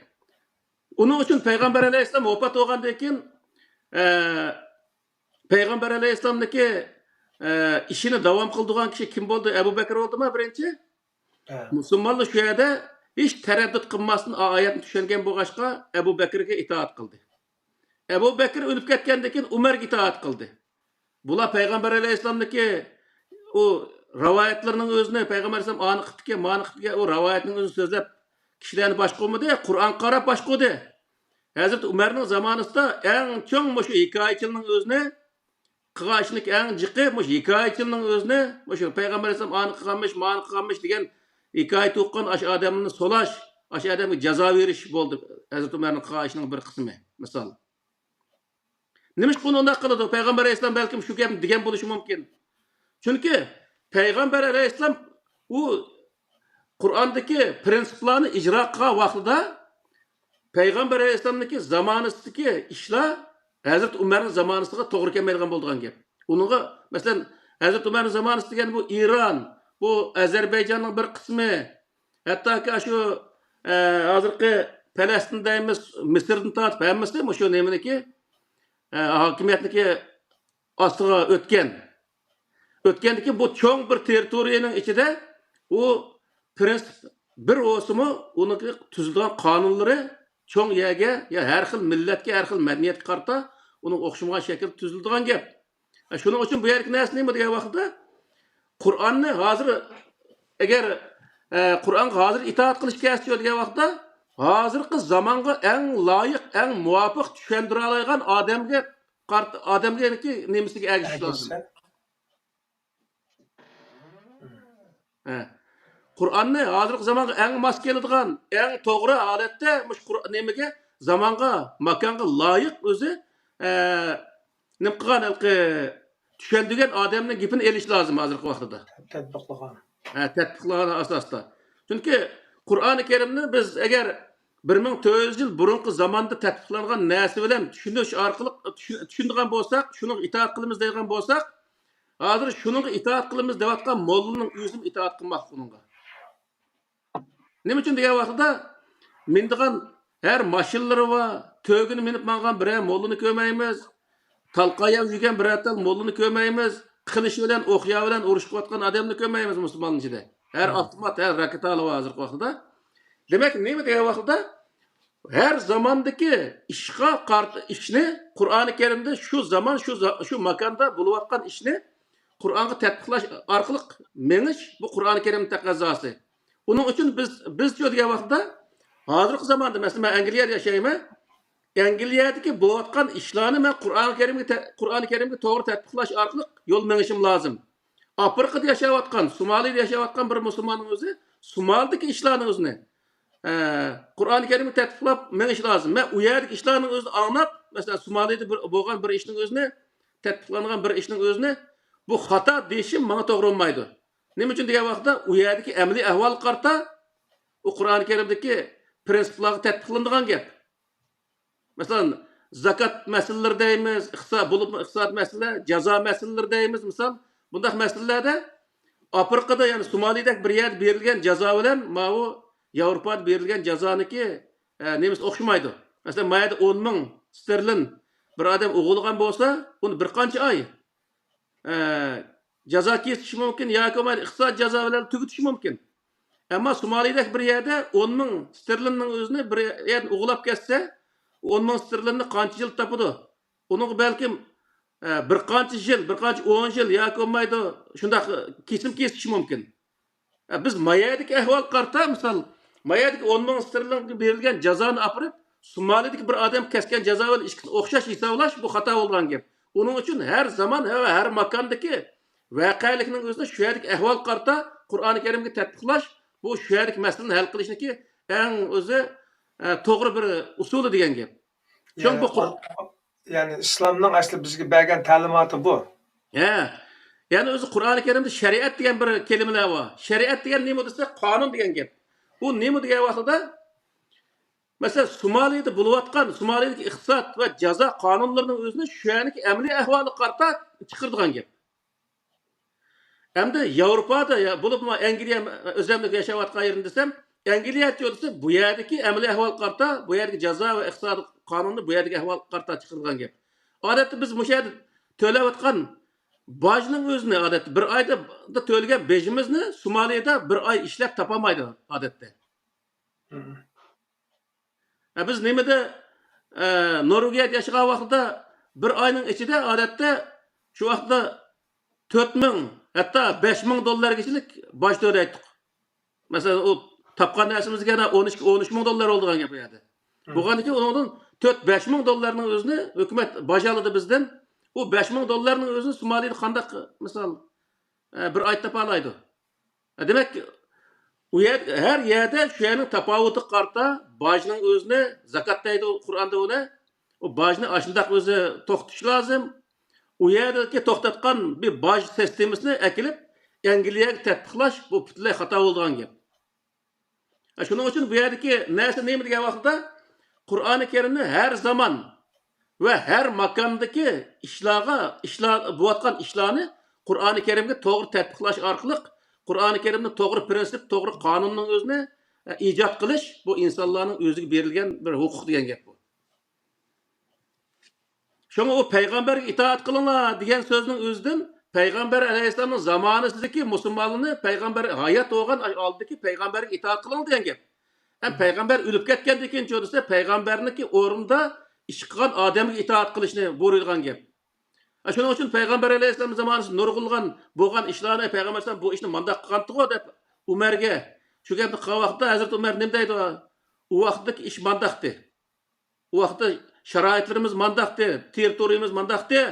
[SPEAKER 2] Onun için Peygamber Aleyhisselam vefat olgandakin Peygamber Aleyhisselam'daki işini devam kıldırgan kişi kim oldu? Ebu Bekir oldu mu birinci? Müslümanlık şu yerde hiç tereddüt kılmasın ayetini düşengen bu başka Ebu Bekir'e itaat kıldı. Ebu Bekir ölüp ketkendekin Umer'e itaat kıldı. Bula Peygamber Aleyhisselam'daki o rivayetlerinin özüne Peygamber Aleyhisselam anı kıptike, manı kıptike o rivayetinin özünü sözlep kişilerini başka olmadı, Kur'an karab başka oldu. Hazreti Umer'nin zamanında en çok şu hikayeciliğinin özüne kıgaşlık en ciddi şu hikayeciliğinin özüne şu Peygamber Aleyhisselam anı kıgamış, manı kıgamış diyen hikaye tuqqan aş adamını solaş, aş adamı ceza veriş oldu. Hazreti Umer'nin kıgaşının bir kısmı misal. Nimiş bunu onda kılıdı? Peygamber Aleyhisselam belki şu gem digen buluşu mümkün. Çünkü Peygamber Aleyhisselam o Kur'an'daki prensiplerini icra kılan vaxtıda Peygamber Aleyhisselam'daki zamanızdaki işler Hazreti Umer'in zamanısına doğru gelmeydiğin bolduğun gap. Onunla mesela Hazreti Umer'in zamanısı degen bu İran, bu Azerbaycan'ın bir kısmı, hatta ki şu hazırki Palestin'deyimiz, Mısır'dan tartip hemmesi şu nemindeki hakimiyetindeki astığa ötkendeki bu çoğun bir teritoriyanın içinde o prensip bir olsumu onun tüzülgen kanunları çoğun yerge ya her xil milletke, her xil medeniyet karta onun okşamagan şekilde tüzülgen gap. Şunun için bu yerki näsi nime degan vaqtda Kur'an'ni hazır eğer Kur'an hazır itaat kılış kesiyor degan vaqtda hazırki zamanга en layık, en muvafık düşendire alaygan adamga ki nemisiga ergishish lozim. Kur'an'ni hazırki zamanга en mas keladigan, en to'g'ri holatda mush nemaga zamonga, makonga loyiq o'zi nima qilgan tushundigan odamning gapini elish lozim hozirgi vaqtida. Tatbiqlagan asosda. Chunki Qur'oni Karimni biz agar 1400 yil burungi zamonda tatbiqlangan narsa bilan tushunish orqali tushundigan bo'lsak, shuni itoat qilamiz degan bo'lsak, hozir shuni itoat qilamiz deyotgan mollaning o'zim itoat qilmoqchi bunga. Nima uchun degan vaqtida mindigan her mashinalari va tөгini minib mangan bir mollani ko'rmaymiz. Talqayab yurgan bir atal mollani ko'rmaymiz. Qilish bilan o'qiya bilan urushayotgan odamni ko'rmaymiz musulmonlar ichida. Her avtomat, her raketalı hozirgi vaqtida. Demek nima degan vaqtida her zamandaki ishni Qur'oni Karimda şu zaman şu makonda bo'layotgan ishni Qur'onga tatbiqlash orqali menish bu Qur'oni Karim taqozosi. Onun için biz degan vaqtda hozirgi zamonda mesela men Angliyada yashayman. Angliyadagi bo'layotgan ishlarni men Qur'oni Karimga to'g'ri tatbiqlash orqali yo'l menishim lozim. Afrikada yashayotgan, Somalida yashayotgan bir musulmonning o'zi Somaldagi ishlarning o'zini Qur'oni Karimga tatbiqlab menish lozim. Men u yerdagi ishlarning o'zini anglab, mesela Somalida bo'lgan bir ishning o'zini tatbiqlangan bir ishning o'zini bu xato deyishim menga to'g'ri bo'lmaydi. Nima uchun degan vaqtda u yerdagi amaliy ahvol qarta o Qur'oni Karimdagi prinsiplarga tatbiqlanadigan gap. Masalan, zakat masalaları deymiz, iqtisod masalalar, jazo masalaları deymiz. Misal, bundaq masalalarda Afrikada yani Somalidagi bir yerda berilgan jazo bilan mau Yevropada berilgan jazoniki nemiz o'xshamaydi. Masalan, mayda 10 ming sterlin bir odam o'g'ilgan bo'lsa, uni bir qancha oy jazo kesishi mumkin yoki iqtisod jazo bilan tugutishi mumkin. Ama Somalidagi bir yerda 10 ming sterlinning o'zini bir yerdan o'g'lab ketsa, 10 ming sterlinni qancha yil topadi? Uni balkim bir qancha yil, bir qancha 10 yil yoki bo'lmaydi, shundaq kesim kesishi mumkin. Biz mayadagi ahvol qarta, misol, mayadagi 10 ming sterlinga berilgan jazoni olib, Somalidagi bir odam kesgan jazo bilan ikkisi o'xshash hisoblash bu xato bo'lgan gap. Uning uchun har zamon va har makondagi voqealikning o'zida shu yerdagi ahvol qarta Qur'oni Karimga tatbiqlash bu shu yerdagi masalani hal qilishniki eng o'zi to'g'ri bir usuli degan gap. Chunki bu
[SPEAKER 3] yani islomning asli bizga bergan ta'limoti bu.
[SPEAKER 2] Yani o'zi Qur'oni Karimda shariat degan bir kelimalar bor. Shariat degan nima desa qonun degan gap. U nima degan vaqtida mesela Somalida bo'layotgan Somalidagi iqtisod va jazo qonunlarining o'zini shu yerdagi amaliy ahvoli qarta chiqiradigan gap. Hamda Yevropada bo'lib Angliya o'zimda yashayotgan yerim desam, Angliya desa bu yerdagi amaliy ahvol qarta, bu yerdagi jazo va iqtisod qonuni bu yerdagi ahvol qarta chiqirgan gap. Odatda biz bu yerda to'layotgan bojning o'zini odatda bir oyda to'lagan bejimizni Somalida bir oy ishlab topamaydi odatda. Biz nimede Norvegiya yaşagan vaqtda bir ayning ichida odatda shu vaqtda 4000 hatta 5000 dollargacha bosh to'laydik. Mesela o tapqan narsamizga yana 13 ming dollar oldigan gap edi. Bo'lgan ekan undan 4-5 ming dollarning o'zini hukumat bajaladi bizdan. O 5 ming dollarning o'zini Somalida qandaq misol bir oy topa oladi. Demak u her yerde şu yerning tapovuti qarta bajning o'zini zakat deydi Qur'onda uni. O bajni ashundaq o'zi to'xtatish lozim. U yerdagi to'xtatgan bir baj sistemasini akilib Angliyaga tatbiqlash bu butunlay xato bo'lgan gap. Shuning uchun bu yerdagi narsa nima degan vaqtda Qur'oni Karimni har zaman va har makondagi bo'layotgan ishlarni Qur'oni Karimga to'g'ri tatbiqlash orqali Qur'oni Karimni to'g'ri prinsip, to'g'ri qonunning o'zini ijod qilish bu insonlarning o'ziga berilgan bir huquq degan gap bu. Şoňa o paýgamberge itaat kılınlar diýen sözüň özünden Peygamber Aleyhisselam'ın zamanısındaki musulmanlyny Peygamber hayat olgan aldyky Peygamberge itaat kılın diýen gep. Hem Peygamber ölüp ketgenden keyin çödürse Peygamberniki orunda iş kılgan adamge itaat kılışny buyurulgan gep. Şonuň üçin Peygamber Aleyhisselam zamanysynda nurgulgan bolgan işlarni Peygamber Aleyhisselam bu işni mandak kılgandygy dep Umerge şu gepni kılgan wagtda Hazrat Umer nime diýdi? O wagtdaky iş mandakdy. O wagtda şaraitlerimiz mandakdy, territoriyamiz mandakdy.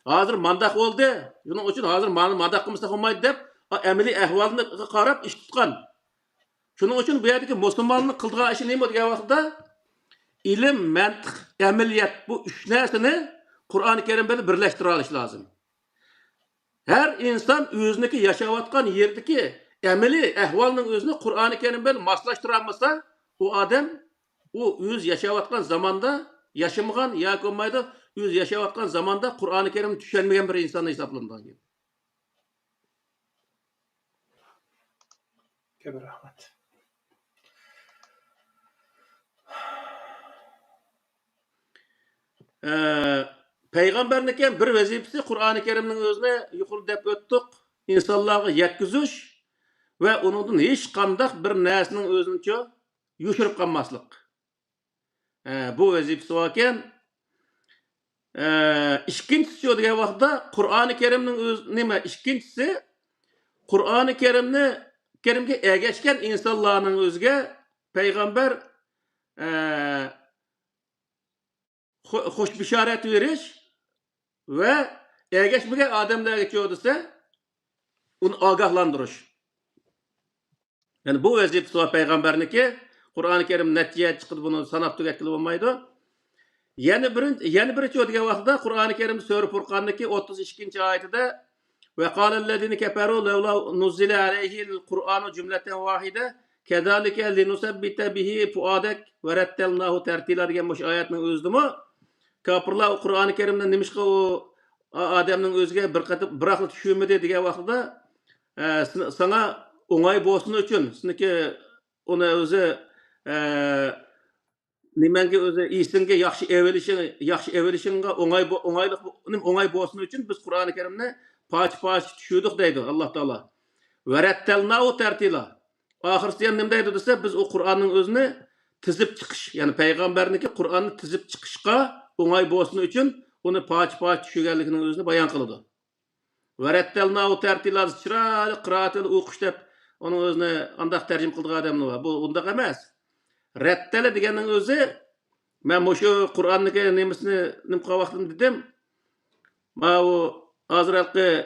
[SPEAKER 2] Hazır mandak oldu. Şonuň üçin hazır mandak kılmasa bolmaýdy dep emeli ahwalyny qarap iş tutgan. Şonuň üçin bu ýerdeki musulmanlyk kıldygan işi nime diýen wagtda ilim, mantyk, ameliyat bu üç närseni Qur'oni Kerim bilen birleştire aliş lazım. Her insan özüneki yaşawatgan yerdeki emeli ahwalynyň özüni Qur'oni Kerim bilen maslaşdyramasa, o adam o öz yaşawatgan zamanda yaşamagan ýa-ki bolmaýdy, öz yaşawatgan zamanda Qur'oni Kerimni düşenmegen bir insan hesaplanýan.
[SPEAKER 3] Köp rahmat.
[SPEAKER 2] Peygamberniki bir vazifesi Qur'oni Kerimning özüne yuqori dep ötdik. İnsanlarga yetkiziş ve onundan hiç qandaq bir närsinin özünçe yuşurup qalmaslyk. Bu vazifesi varken ikinçisi diýen wagtda Qur'oni Kerimning öz nime ikinçisi Qur'oni Kerimge ergeçken insanlarning özüge Peygamber hoş bişaret veriş ve ergeçmegen adamlarga çödürse onu agahlandırış. Yani bu vazifesi var Peygamberniki. Qur'oni Kerim netije çıkıdı bunu sanap tüketkili bolmaýdy. Yeni bir çödügen wagtda Qur'oni Kerim Sure Furqandaki 32-nji aýatida ve qalallezine keferu lawla nuzila aleyhi'l Qur'anu cümleten wahide kezalike linusabbita bihi fuadak ve rattalnahu tertila diýen bu aýatynyň özüdimi kapırlar Qur'oni Kerimden nimişkä o adamnyň özüge bir qatyp birakly düşürmedi diýen wagtda sana oňay bolsun üçin siniki ona özü nimenge özü isinge yaxşı evelişinge oňay bolsun üçin biz Qur'oni Kerimni paç düşürdik diýdi Allah Taala. Ve rattalnahu tertila. Ahirsi nime diýdi dese biz o Qur'anyň özüni tizip çıkış, yani Peygamberniki Qur'anny tizip çıkışga oňay bolsun üçin onu paç düşürgenliginiň özüni bayan kıldy. Ve rattalnahu tertila çyraly qiraatly okuş dep onun özüne andaq terjim kıldyk adamlar var. Bu undaq emas. Rattala degeniň özü men şu Qur'anyky nemesini nimqa wagtynda dedim. Ma o azralky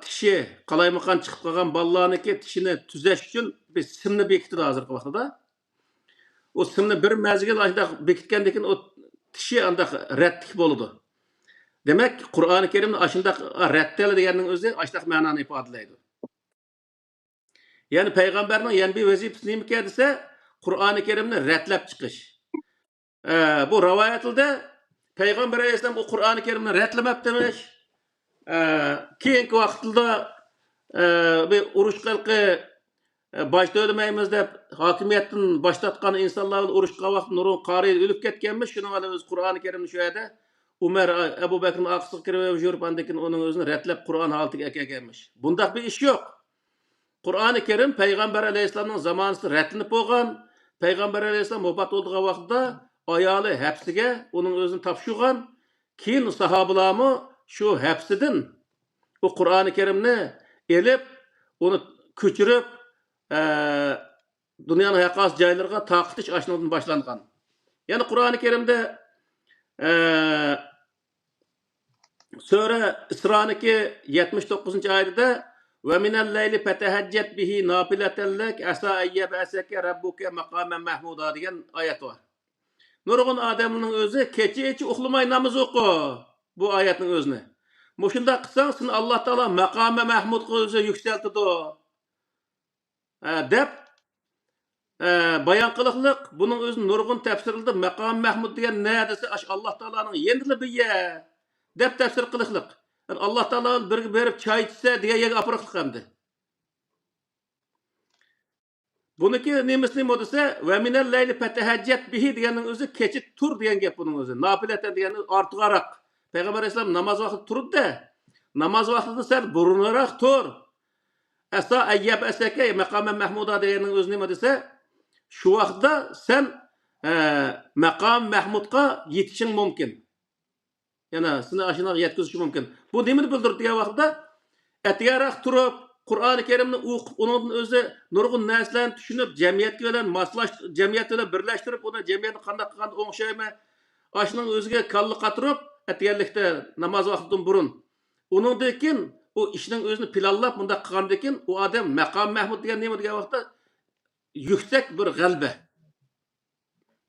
[SPEAKER 2] tişi qalaymakan çıkıp kalgan ballarniki tişini tüzeş üçün bir simni bekitdi hazırkı wagtda. O simni bir mezgil aşdaq bekitkenden o tişi andaq rattik boludy. Demek Qur'oni Kerimni aşındaq rattala degeniň özü aşdaq manany ifadelaydy. Yani Peygamberning ýene bir wezifesi nimeke dese Qur'oni Kerimni ratlap çıkış. Bu rivayetinde Peygamber Aleyhisselam o Qur'oni Kerimni ratlamap demiş. Keyinki wagtda bir uruş galky baş dölemeýmiz dep hakimiýetden başlatgan insanlar uruşga wagt nurun qary ölüp ketgenmiş. Şonuň bilen öz Qur'oni Kerimni şu ýerde Ömer Ebu Bekir'in aqsyk kirip jurip andakin onun özüni ratlap Qur'an haltyga ekegenmiş. Bundaq bir iş yok. Qur'oni Kerim Peygamber Aleyhisselam'ın zamanında ratlanıp bolgan, Peygamber Aleyhisselam vefat olduğu vaxtda ayalı hapsiga onun özünü tapşırgan. Keyin sahabalarmı şu hapsidin o Kur'an-ı Kerimni elip onu köçürüp dünyanın haqqas joylarga taqitish ashnodan boshlangan. Yani Kur'an-ı Kerim'de Sure İsra'niki 79. ayette ve minel leyli feteheccet bihi nafileten lek asa eyyebeseke rabbuke makamen mahmuda degan ayet var. Nurgun adamının özü keçi uxlamay namaz oku. Bu ayetin özünü. Muşunda kısan sen Allah Teala makame mahmud özü yükseltidi. Dep bayan kılıklık bunun özü nurgun tefsirildi. Makam mahmud degan ne dese Allah Teala'nın yendili biye. Dep tefsir kılıklık. Yani Allah Teala'nın bir berip çay içse diye yeg apırıklık hemdi. Buniki nemisli modise ve minel leyli feteheccet bihi diyenin özü keçit tur diyen gep bunun özü. Nafileten diyenin artığarak. Peygamber Aleyhisselam namaz vakti turud da. Namaz vaktida sen burunarak tur. Esa eyyeb eseke mekamen mahmuda diyenin özü ne modise. Şu vaxtda sen mekam mahmudga yetişin mümkün. Yani seni aşına yetkizişi mümkün. Bu demini bildir diye vaxtda etiyarak turup Kur'an-ı Kerim'ni okup onun özü nurgun näselerini düşünüp cemiyet bilen cemiyet bilen birleştirip onu cemiyetin qanday qilganda o'xshaymi aşının özüge kallı qatırıp etiyerlikte namaz vaxtidan burun. Onundan keyin o işinin özünü planlap bunda qilgandan keyin o adam maqam mahmud degan nima degan vaqtda yüksek bir g'alba.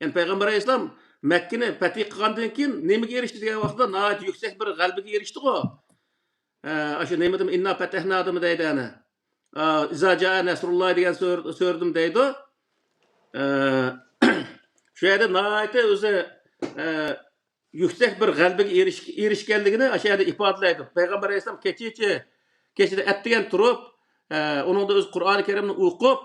[SPEAKER 2] Yani Peygamber Aleyhisselam Mekke'ni fethi qilgandan keyin nimaga erishdi degan vaqtda nəhayət yüksek bir g'albaga erishdi o. Aşı neymedim inna fetehna adımı deydi ana. İza caa Nesrullah degan sördüm deydi. Şu yerde nəhayət özü yüksek bir g'albaga erishganligini aşağıda ifadelaydi. Peygamber Aleyhisselam keçide ettigen turup onun da öz Kur'an-ı Kerim'ni okup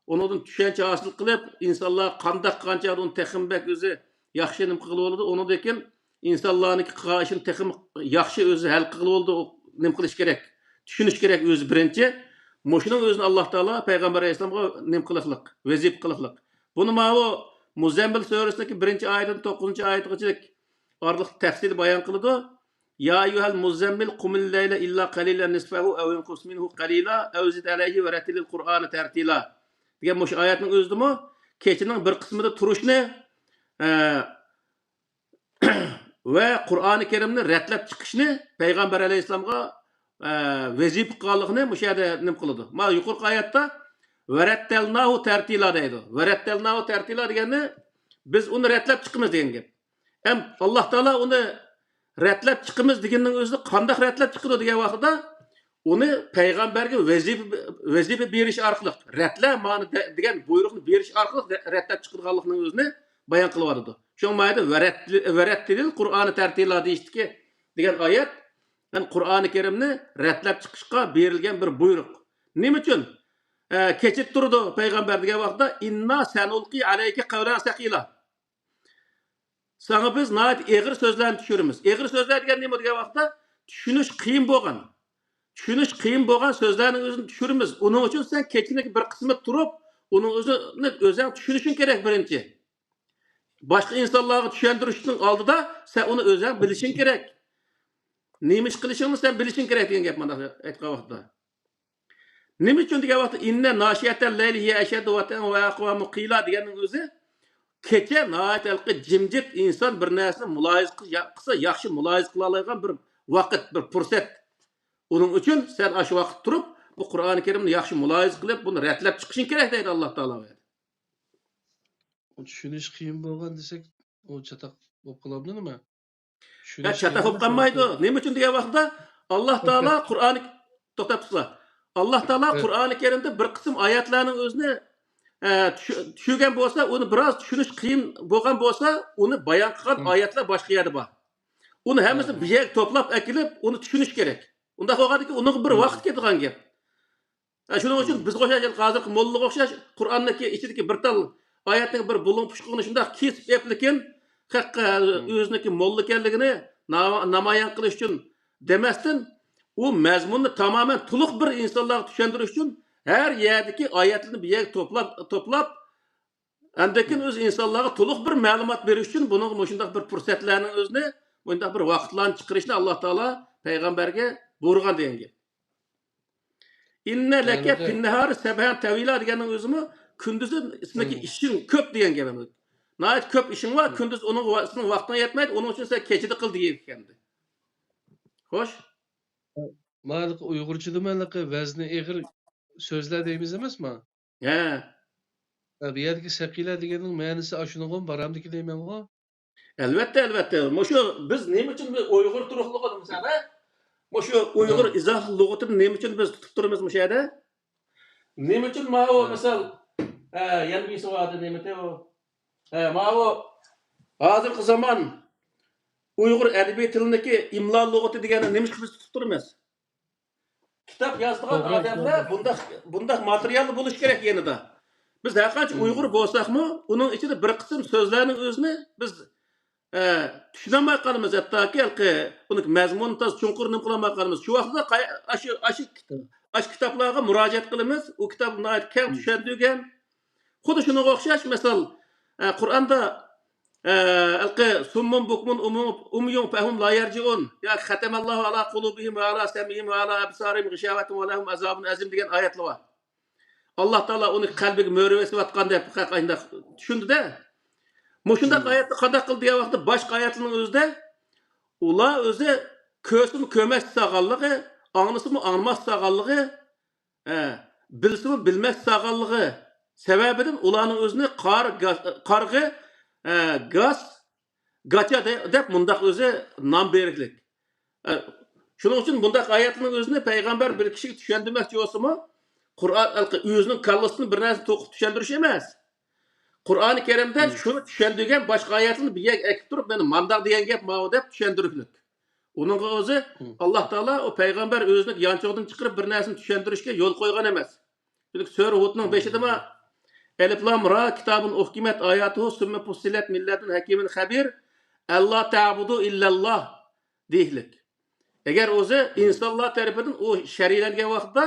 [SPEAKER 2] onun düşençe hasıl kılıp insanlar kandak kanca onun teximbek özü yaxşı nim qılıb oldu. Onu dekin insanların qaşın texim yaxşı özü hal qılıb oldu. Nim qilish kerak. Düşünüş kerak özü birinci. Moşunun özünü Allah Teala Peygamber Aleyhisselam'a nim qılıqlık, vezip qılıqlık. Bunu ma o Muzammil suresindeki 1. ayetin 9. ayetiga aralıq tefsir bayan kılıdı. Ya eyyuhel muzammil kumil leyle illa qalilan nisfahu ev inqus minhu qalila ev zid alayhi ve ratilil Qur'anı tertila. Degan muş ayetning o'zidimi kechining bir qismida turishni ve Kur'an-ı Kerimni ratlab chiqishni Peygamber Aleyhisselam'a vazif qilganligini mush yerda nim qiladi. Ma yuqorqi oyatda varattalnahu tertila deydi. Varattalnahu tertila degani biz uni ratlab chiqamiz degan gap. Hem Allah Teala onu ratlab chiqamiz deganning o'zida qanday ratlab chiqadi degan vaqtda onu peygamberge vazife berish orqali ratla ma'ni degan buyruqni berish orqali ratlab chiqarganligini o'zini bayon qilib yordi. Shu mayda varattilil Qur'oni tartila deyishdiki degan oyat yani Qur'oni Kerimni ratlab chiqishga berilgan bir buyruq. Nima uchun? Kechib turdi payg'ambar degan vaqtda inna sanulqi alayka qawlan saqila. Sana biz nəhayət ağır sözlərni düşürümüz. Ağır sözlər degan nima degan vaqtda tushunish qiyin bo'lgan. Tushunish qiyin bo'lgan sözlərning o'zini düşürümüz. Onun uchun sen keçiniki bir qismi turib, onun o'zini o'zing tushunishing kerak birinchi. Boshqa insonlarga tushuntirishning oldida sen uni o'zing bilishing kerak. Nima ish qilishingni sen bilishing kerak degan gap mana aytgan vaqtda. Nima uchun degan vaqtda inna nashiyatal layli hiya ashaddu watan wa aqwamu qila deganning o'zi kecha nəhayət jimjit inson bir narsani muloyiz qilsa yaxshi muloyiz qila oladigan bir vaqt, bir fursat. Onun uchun sen aşı vaqt turib bu Qur'oni Kerimni yaxshi muloyiz qilib buni ratlab chiqishing kerak deydi Alloh taolo.
[SPEAKER 1] O tushunish qiyin bo'lgan desek, o chataq bo'lib qolamdi nima?
[SPEAKER 2] Chataq bo'lib qolmaydi. Nima uchun degan vaqtda Alloh taolo Qur'oni to'xtab tursa. Alloh taolo Qur'oni Kerimda bir qism oyatlarning o'zini tushungan bo'lsa, uni biroz tushunish qiyin bo'lgan bo'lsa, uni bayon qilgan oyatlar boshqa yerda bor. Uni hammasini bir yerga to'plab akilib, uni tushunish kerak. Unda qo'yganki, uni bir vaqt ketgan gap. Shuning uchun biz o'xshash hozirgi mollaga o'xshash Qur'onniki ichidagi bir tal oyatning bir bulun pushqini shunda kesib eplikin, haqqa o'ziniki molla ekanligini namoyon qilish uchun demasdan, u mazmunni tamoman to'liq bir insonlarga tushuntirish uchun her yerdeki oyatlarni bir yerga to'plab Andakin öz insonlarga to'liq bir ma'lumot berish uchun buning shunday bir fursatlarning o'zini, bunday bir vaqtlarni chiqarishni Alloh taolo payg'ambarga buyurgan degan gap. Inna laka
[SPEAKER 1] Yani
[SPEAKER 2] fin nahari sabhan tavila deganning o'zimi kunduzi ismaki ishing ko'p degan gap. Nayt ko'p ishing var, kunduz uning vaqtına yetmaydi, onun uchun sen kechida qil degan ekan. Xo'sh?
[SPEAKER 1] Malik Uyg'urchada manaqi vazni ig'ir so'zlar deymiz emasmi?
[SPEAKER 2] Ha.
[SPEAKER 1] Bu yerdagi saqila deganning ma'nosi ashunga baramdiki deyman-ku.
[SPEAKER 2] Albatta. Mushu biz nima uchun Uyg'ur turuqligini misali, mushu Uyg'ur izoh lug'atini nima uchun biz tutib turamiz mushu yerda? Nima uchun ma'o misal yana bir savol nima te o? Ma'o hozirgi zamon Uyg'ur adabiy tilidagi imlo lug'ati deganni nima uchun biz tutib turamiz? Kitap yazdigan odamlar bunday material bo'lish kerak yanida. Biz har qancha Uyg'ur bo'lsakmi, uning ichida bir qism so'zlarning o'zini biz tushunmay qolamiz. Hattoki uni mazmun toz chunqur nim qilmay qolamiz. Shu vaqtda ash kitoblarga murojaat qilamiz. U kitobni keng tushundirgan. Xuddi shunga o'xshash, misol Qur'onda summun bukmun umyun fahum la yarjiun ya khatamallohu ala qulubihim va ala samihim va ala absarihim ghishavatun va lahum azabun azim degan oyatlar bor. Alloh taolo uni qalbiga mo'rivesib atgan deb qanday tushundida. Mushundaq oyatni qanday qildi degan vaqtda boshqa oyatlarning o'zida ular o'zi ko'rsimi ko'mas sog'anligi, anglisimi angmas sog'anligi, bilsimi bilmas sog'anligi sababidan ularning o'zini qarg'i gacha deb mundaq o'zi nom beriklik. Shuning uchun bundaq oyatning o'zini payg'ambar bir kishiga tushundirmoqchi bo'lsa-mu, Qur'on o'zining kallasini bir narsa to'qib tushuntirish emas. Qur'oni Karimda shuni tushundirgan boshqa oyatlarni bir yerga ekib turib, meni mandaq degan gap ma'o deb tushuntirishlik. Uning o'zi Alloh taolo o payg'ambar o'zining yanchog'idan chiqarib bir narsani tushuntirishga yo'l qo'ygan emas. Chunki sura Hudning 5-da Elif lam ra kitabun uhkimat ayatuhu summa fussilat millatun hakimin xabir Allah ta'budu illallah deylik. Agar o'zi insonlar tarafidan o shariatlangan vaqtda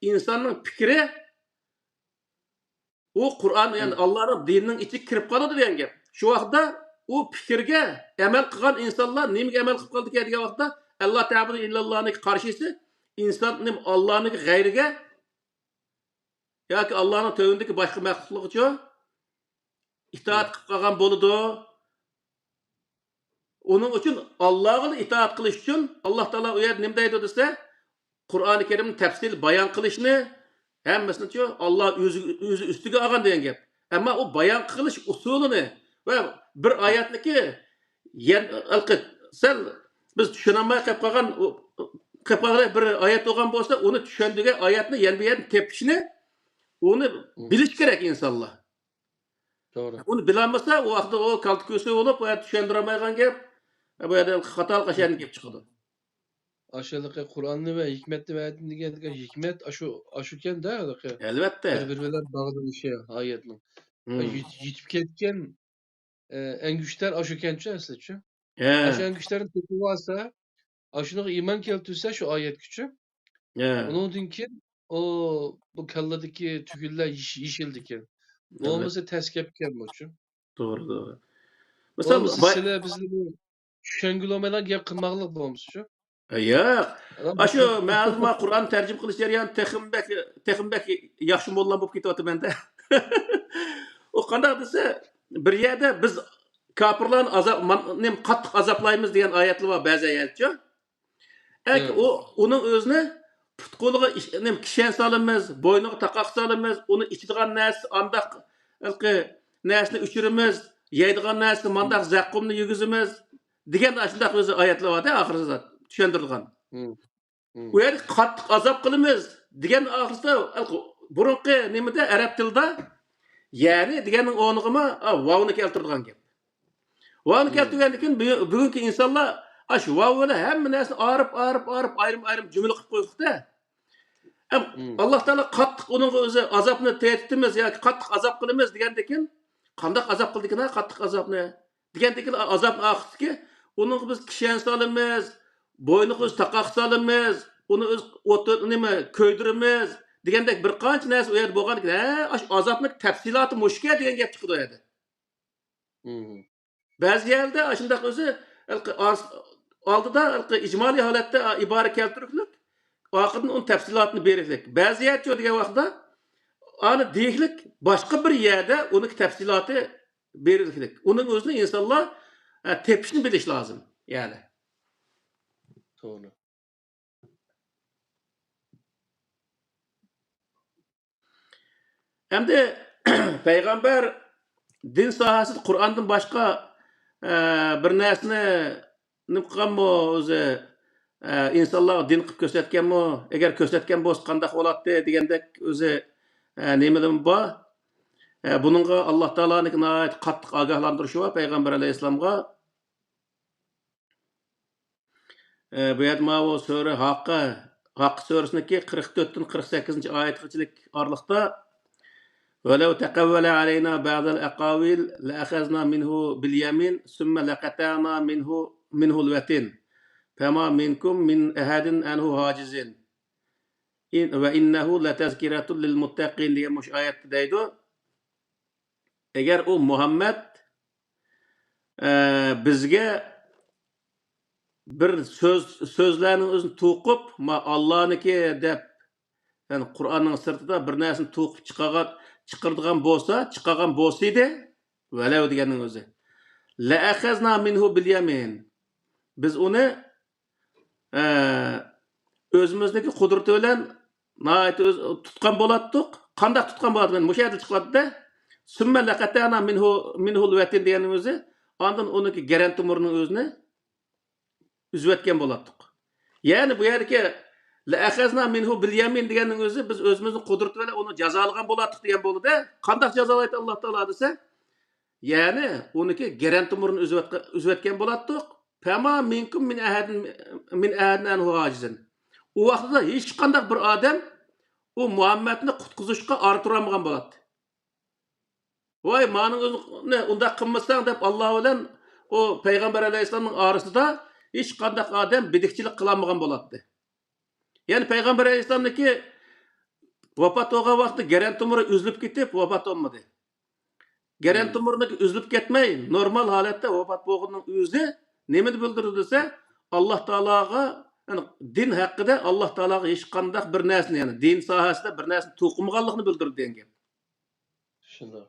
[SPEAKER 2] insonning fikri o Qur'on, ya'ni Allohning dinining ichiga kirib qoladi degan gap. Shu vaqtda o fikrga amal qilgan insonlar nimaga amal qilib qoldi degan vaqtda Allah ta'budu illallohning qarshisi insonning Allohning g'ayriga yoki Allohning tövündeki boshqa maxluqlarga itoat qilib qolgan bo'ladi. Onun uchun Allohga itoat qilish uchun Alloh taolo u yerda nima deydi desa, Qur'oni Karimni tafsil bayon qilishni hammasini Alloh o'zi ustiga olgan degan gap. Ammo u bayon qilish usulini va bir oyatniki sal biz tushunolmay qolgan bir oyat o'qigan bo'lsa, uni tushundirgan oyatni yana bir yerdan tepishni onu bilish kerak insonlar.
[SPEAKER 1] To'g'ri.
[SPEAKER 2] Uni bilolmasa, u vaqtda o kalti ko'sa bo'lib, bu yerda tushundirolmagan gap, bu yerda xato qilgan gap chiqadi.
[SPEAKER 1] Aşağıdaki Kur'an'ı ve hikmetli ve degan hikmet aşuken de
[SPEAKER 2] Albatta.
[SPEAKER 1] birbirine bağlı bir şey ayetli. Yitip ketken en güçler aşukençi aslında. Aşu en güçlerin teki varsa aşuna iman keltirse şu ayet gücü. Onun dinki o bu kalladaki tüküller yeşildiken. O olmasa ters kepken maçı.
[SPEAKER 2] Doğru.
[SPEAKER 1] Mesela bizde bu şengülömeler gap kılmaklık olmuş şu.
[SPEAKER 2] Yo'q. Ashu ma'lumot Qur'on tarjim qilish jarayoni texmbek yaxshi bo'lgan bo'lib ketyapti menda. O qanday desa, bir yerda biz kofirlarni qattiq azoblaymiz degan oyatlar bor ba'zi oyatlar. Uning o'zini putqo'liga kishan solamiz, bo'yniga taqoq solamiz, uni ichadigan narsa andaq narsani uchiramiz, yeydigan narsa mandaq zaqqumni yegizimiz degan shunday o'zi oyatlar bor-da oxirida. Tushundirilgan. Bu yerda qattiq azob qilamiz degan oxirida burunqi nimada arab tilida ya'ni deganning o'rniga vavni keltirgan gap. Vavni keltirgandan keyin bugungi insonlar shu vavni hamma narsani arib ayrim jumla qilib qo'yibdi. Alloh taolo qattiq uning o'zi azobni te'timiz yoki qattiq azob qilamiz degandan keyin qanday azob qildik-na qattiq azobni degandan keyin azob oxirgi uning biz kishan solamiz, bo'yniga o'z taqoq solamiz, uni o'z o'tini ko'ydiramiz degandek bir qancha narsa u yerda bo'lgan ekan. Azobning tafsiloti mushka degan gap chiqdi o yerda. Ba'zi yerda shundoq o'zi oldida ijmoliy holatda ibora keltirishlik, oxirida uni tafsilotini berishlik. Ba'zi yerda degan vaqtda ani deyishlik boshqa bir yerda uni tafsiloti berilishlik. Uning o'zini insonlar tepishni bilish lozim. Yani.
[SPEAKER 1] Doğru.
[SPEAKER 2] Hem de Peygamber din sahasida Qur'ondan boshqa bir narsani nima qilganmi o'zi insonlar din qilib ko'rsatganmi? Agar ko'rsatgan bo'lsa qanday bo'ladi degandek o'zi nimadan bor? Buningga Alloh taoloning nihoyat qattiq ogohlantirishi bor Payg'ambar alayhissalomga. Bu yerda o sura Haqq surasiniki 44dan 48 oyatgacha oraliqda ولو تقول علينا بعض الأقاويل لأخذنا منه باليمين ثم لقطعنا منه الوتين فما منكم من أحد عنه حاجزين وإنه لتذكرة للمتقين diye muş ayet deydi. Eğer o Muhammed bizge bir sözlerini özünü to'qib, Allah'niki deb, yani Kur'an'ın sırtında bir narsani to'qib chiqargan bo'lsa edi, valav deganning o'zi. La akhazna minhu bil yamin. Biz uni o'zimizniki qudrati bilan tutgan bo'lardik. Qanday tutgan bo'ladi? Men o'sha yerda chiqadi-da. Summa laqatana minhu al-watin deganning o'zi, ondan uniki garan tumurning o'zini üzvetken bo'lardik. Yani bu yerdagi la akhazna minhu bil yamin deganning o'zi biz o'zimizning qudrati bilan uni jazolagan bo'lardik degan bo'ldi-da. Qanday jazolaydi Alloh taolo desa? Yani uniki garan tumurni üzvetken bo'lardik. Fama minkum min ahadin anhu hajizin. U vaqtda hech qanday bir odam u Muhammadni qutqizishga ortiramagan bo'ladi. Voy, mening o'zimni unda qilmasang deb Alloh bilan o Payg'ambar alayhissalomning orasida hech qanday odam bidikchilik qilamagan bo'ladi. Yani Payg'ambar alayhissalomniki vafot bo'lgan vaqtda garan tumuri uzilib ketib vafot olmadi. Garan tumurniki uzilib ketmay normal holatda vafot bo'lganning o'zi nimani bildirdi desa, Alloh taologa, yani din haqida Alloh taologa hech qanday bir narsani, yani din sohasida bir narsani to'qimaganligini bildirdi degan gap.
[SPEAKER 1] Shunday.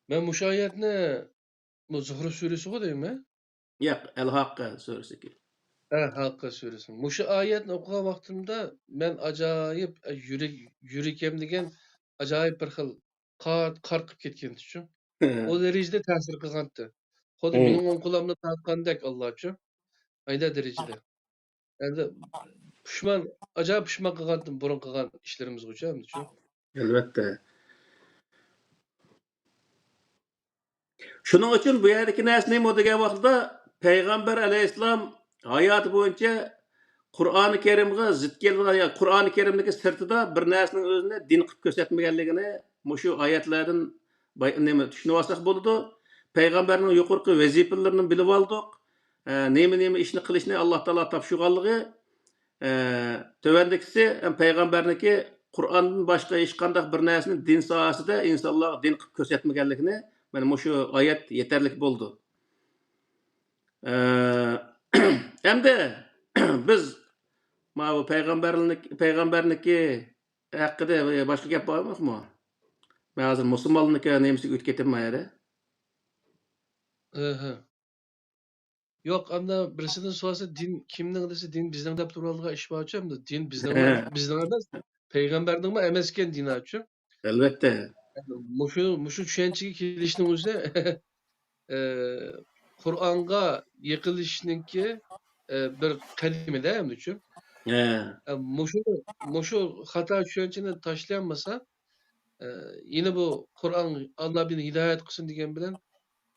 [SPEAKER 1] Men bu oyatni bu Zuhra surasiga deymi?
[SPEAKER 2] Yo'q, El-Haqqa surasi.
[SPEAKER 1] Haqqa surasi. Mushu oyatni o'qigan vaqtimda men ajoyib yuragim degan ajoyib bir xil qarqib ketgan uchun. O darajada ta'sir qilgandi. Xuddi mening o'ng qo'limni tortgandek Alloh uchun. Ayda darajada. Endi ajoyib pushman qilgandim burun qilgan ishlarimizga uchun.
[SPEAKER 2] Albatta. Shuning uchun bu yerdagi narsa nima degan vaqtda Payg'ambar alayhissalom hayoti bo'yicha Qur'oni Karimga zid kelgan, Qur'oni Karimdagi sirtida bir narsaning o'zini din qilib ko'rsatmaganligini mushu oyatlardan nima tushunib olsak bo'ladi. Payg'ambarning yuqorqi vazifalarini bilib oldik. Nima ishni qilishni Alloh taolo topshirganligi, tövendikisi Payg'ambarniki Qur'ondan boshqa hech qanday bir narsani din sohasida insonlar din qilib ko'rsatmaganligini mana mushu oyat yetarlik bo'ldi. Endi biz bu payg'ambarniki haqida boshqa gap bormi? Men hozir musulmonlikka nemsiga o'tib ketmaydi.
[SPEAKER 1] Yo'q, anda birisidan so'rasa din kimning desa din bizning deb turadigan ish bor uchun, din bizning emas, payg'ambarning emas ekan din uchun.
[SPEAKER 2] Albatta.
[SPEAKER 1] Mushu tushunchaga kelishning o'zi Qur'onga yiqilishningki bir qadimida ham uchun. Mushu xato tushunchani tashlanmasa, yine bu Qur'on Allah beni hidayet qilsin degan bilan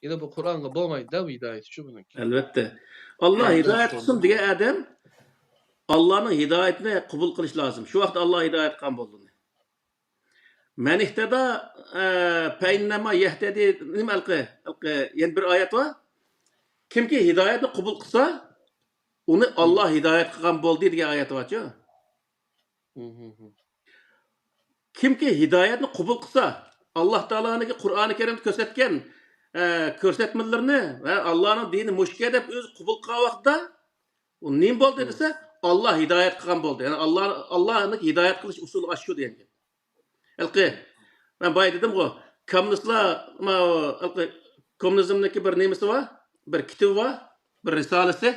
[SPEAKER 1] yine bu Qur'onga bo'lmaydi-da bu hidayet uchun buniki.
[SPEAKER 2] Albatta. Alloh hidayet qilsin degan odam Allohning hidayetini qabul qilish lozim. Shu vaqt Alloh hidayet qilgan bo'ldi. Men ihtada paynama yahtadi nima yani bir oyat var. Kimki hidayetni qabul qilsa, uni Alloh hidayet qilgan bo'ldi degan oyat var-ku. Kimki hidoyatni qabul qilsa, Alloh taoloning Qur'oni Karimda ko'rsatgan ko'rsatmalarini va Allohning dini mushka deb o'zi qabul qilgan vaqtda u nim bo'ldi desa, Alloh hidoyat qilgan bo'ldi. Ya'ni Allohning hidoyat qilish usuli shu degan. Alqi men boya dedim-ku, kommunistlar kommunizmniki bir nemisi var, bir kitobi var, bir risolasi.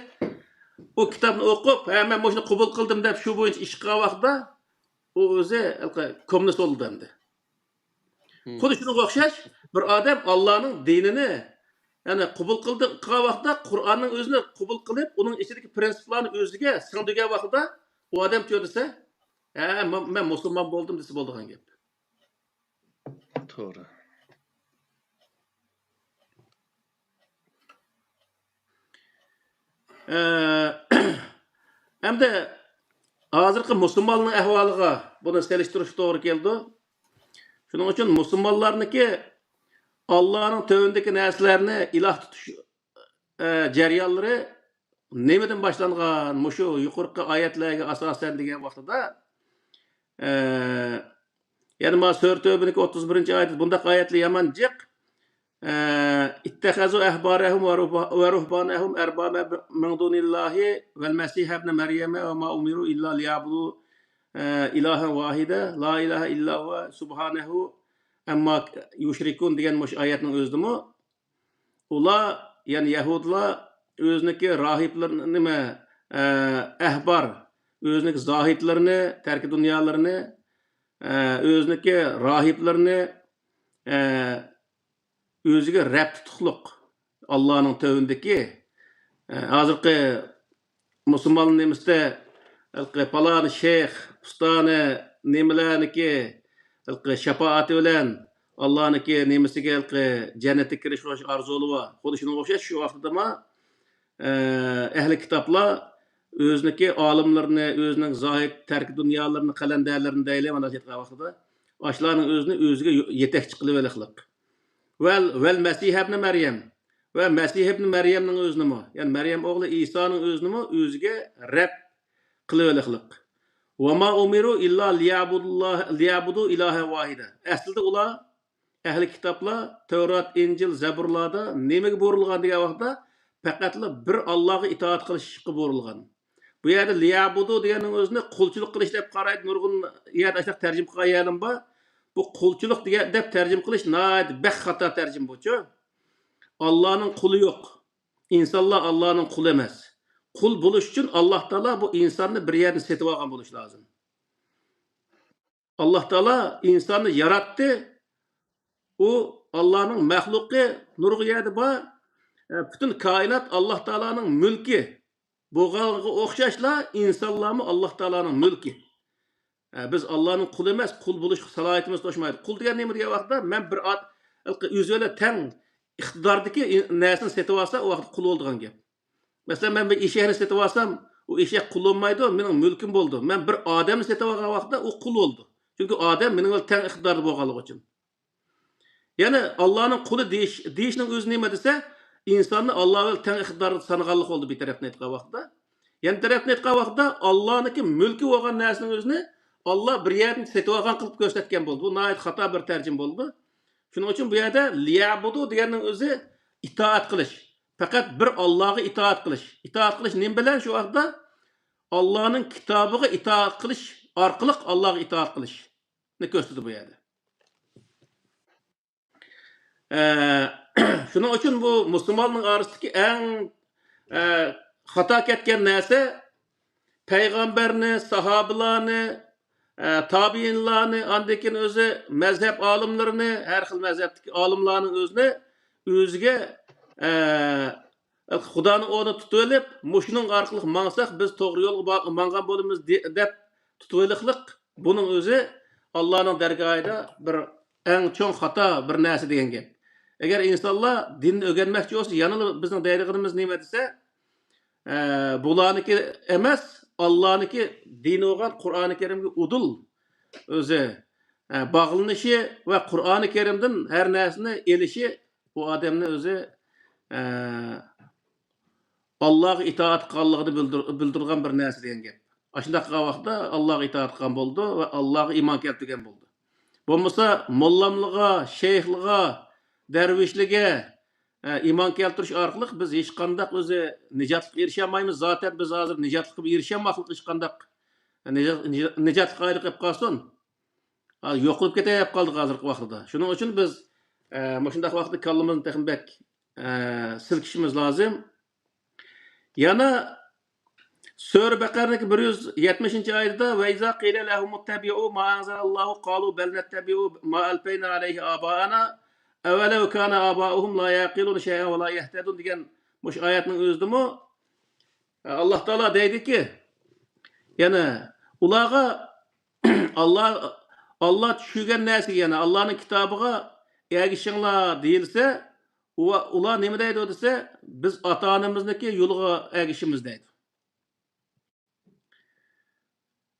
[SPEAKER 2] O kitobni o'qib, men shuni qabul qildim deb shu bo'yicha ish qilgan vaqtda u o'zi kommunist bo'ldi endi. Xuddi shunga o'xshash bir odam Allohning dinini ya'ni qabul qilgan vaqtda Qur'onning o'zini qabul qilib, uning ichidagi prinsiplarni o'ziga singdirgan vaqtda u odam chu desa, men musulmon bo'ldim desa bo'ladigan gap.
[SPEAKER 1] To'g'ri.
[SPEAKER 2] Hamda hozirgi musulmonning ahvoliga buni selishtirish to'g'ri keldi. Shuning uchun musulmonlarniki Allohning tövündeki narsalarni iloh tutish jarayonlari nimadan boshlangan? Mushu yuqorqi oyatlarga asosan degan vaqtida ya'ni ma Sura Tövbiniki 31-oyat bundaq oyatlar yomon jiq. İttehazu ahbarahum ve ruhbanahum erbaba min dunillahi vel Mesih ibn Meryem ve ma umiru illa liyabudu ilahen vahide la ilahe illa huve subhanehu amma yushrikun degan mush oyatning o'zidimi ular ya'ni yahudlar o'ziniki rohiblarni nima ahbar o'ziniki zohidlarni tarki dunyolarini o'ziniki rohiblarni o'ziga rab tutuqliq Allohning tövündeki hozirgi musulmon nemisda palani shayx ustani nimalarniki shafaati bilan Allohniki nemisiga jannatga kirish orzuli bor. Xuddi shunga o'xshash shu vaqtda ahli kitoblar o'ziniki olimlarni, o'zining zohid tarki dunyolarini qalandarlarini deylar mana shu vaqtda ashlarning o'zini o'ziga yetakchi qilib oliqliq. Vel Mesih ibn Meryem ve Mesih ibn Meryem'nin özünü yani Meryem oğlu İsa'nın özünü özüge Rab qilib oliqliq. Ve ma umiru illa liyabudu ilahe vahide. Aslida ular ahli kitoblar Tevrat, İncil, Zaburlarda nimaga buyurilgan degan vaqtda faqatla bir Allohga itoat qilishga buyurilgan. Bu yerda liyabudu deganning o'zini qulchilik qilish deb qaraydi. Nurg'un yerda ashaq tarjim qilganim bor. Bu qulchilik deb tarjim qilish nayt bek xato tarjim bo'chu. Allohning quli yo'q. İnsanlar Allohning quli emas. Qul bo'lish uchun Alloh taolo bu insonni bir yerdan setib olgan bo'lish lozim. Alloh taolo insonni yaratdi. U Allohning mahluqi nurg'u yerda bor. Bütün kainat Alloh taoloning mulki. Bo'lganiga o'xshashla insonlarmi Alloh taoloning mulki. Biz Allohning quli emas, qul bo'lish salohiyatimiz to'shmaydi. Qul degan nima degan vaqtda men bir o'ziga teng iqtidordagi narsani setib olsa, u vaqt qul bo'ladigan gap. Mesela ben bir eshakni setib olsam, u eshak qul bo'lmaydi, mening mulkim bo'ldi. Men bir odamni setib olgan vaqtda u qul bo'ldi. Chunki odam mening teng iqtidorda bo'lganligi uchun. Ya'ni Allohning quli deyishning o'zi nima desa, insonni Alloh bilan teng iqtidorda sanaganlik bo'ldi bir tarafdan aytgan vaqtda. Yana tarafdan aytgan vaqtda Allohniki mulki bo'lgan narsaning o'zini Allah bir yerni setib olgan qilib ko'rsatgan bo'ldi. Bu nayt xato bir tarjim bo'ldi. Shuning uchun bu yerda liyabudu deganning o'zi itoat qilish. Faqat bir Allohga itoat qilish. Itoat qilish nima bilan shu vaqtda Allohning kitobiga itoat qilish orqali Allohga itoat qilish. Ne ko'rsatdi bu yerda. Shuning uchun bu musulmonning orasidagi eng xato ketgan narsa payg'ambarni, sahobalarni tabiinlarni, andekin o'zi mazhab olimlarini, har xil mazhabdagi olimlarning o'zini o'ziga Xudoni o'rni tutib olib, mushuning orqali mansaq biz to'g'ri yo'lga mangan bo'lamiz deb tutib oliqliq. Buning o'zi Allohning dargohida bir eng cho'ng xato bir narsa degan gap. Agar insonlar dinni o'rganmoqchi bo'lsa, yana bizning deydiganimiz nima desa, bularniki emas, Allohniki dini bo'lgan Qur'oni Karimga udul o'zi bog'lanishi va Qur'oni Karimdan har narsani elishi bu odamni o'zi Allohga itoat qilganligini bildirgan bir narsa degan gap. Aşındaqa vaqtda Allah'a itaat qilgan bo'ldi va Allohga iymon keltirgan bo'ldi. Bo'lmasa mollamlığa, şeyhliğa, dervişliğe iman keltirish orqali biz hech qandaq o'zi nijotga erisha olmaymiz. Zaten biz hozir nijotga erishamasak hech qandaq nijot qoida qilib qolsin. Yo'qolib ketayap qoldik hozirgi vaqtda. Shuning uchun biz mana shunday vaqtda kallamizni texnbek silkishimiz lozim. Yana Sura Baqara'nın 170. ayetinde ve izâ qîle lehum ittabi'û mâ enzelallahu qâlû bel nettebi'û mâ elfeynâ aleyhi âbâena evvelev kâne âbâuhum lâ yâqilûn şey'en ve lâ yehtedûn degan muş ayetinin özdümü Allah Teala deydi ki yani ulağa Allah düşürgen nersi yani Allah'ın kitabıga ergişinler değilse ular neme deydi dese biz ata-anamızdaki yoluga ergişimiz deydi.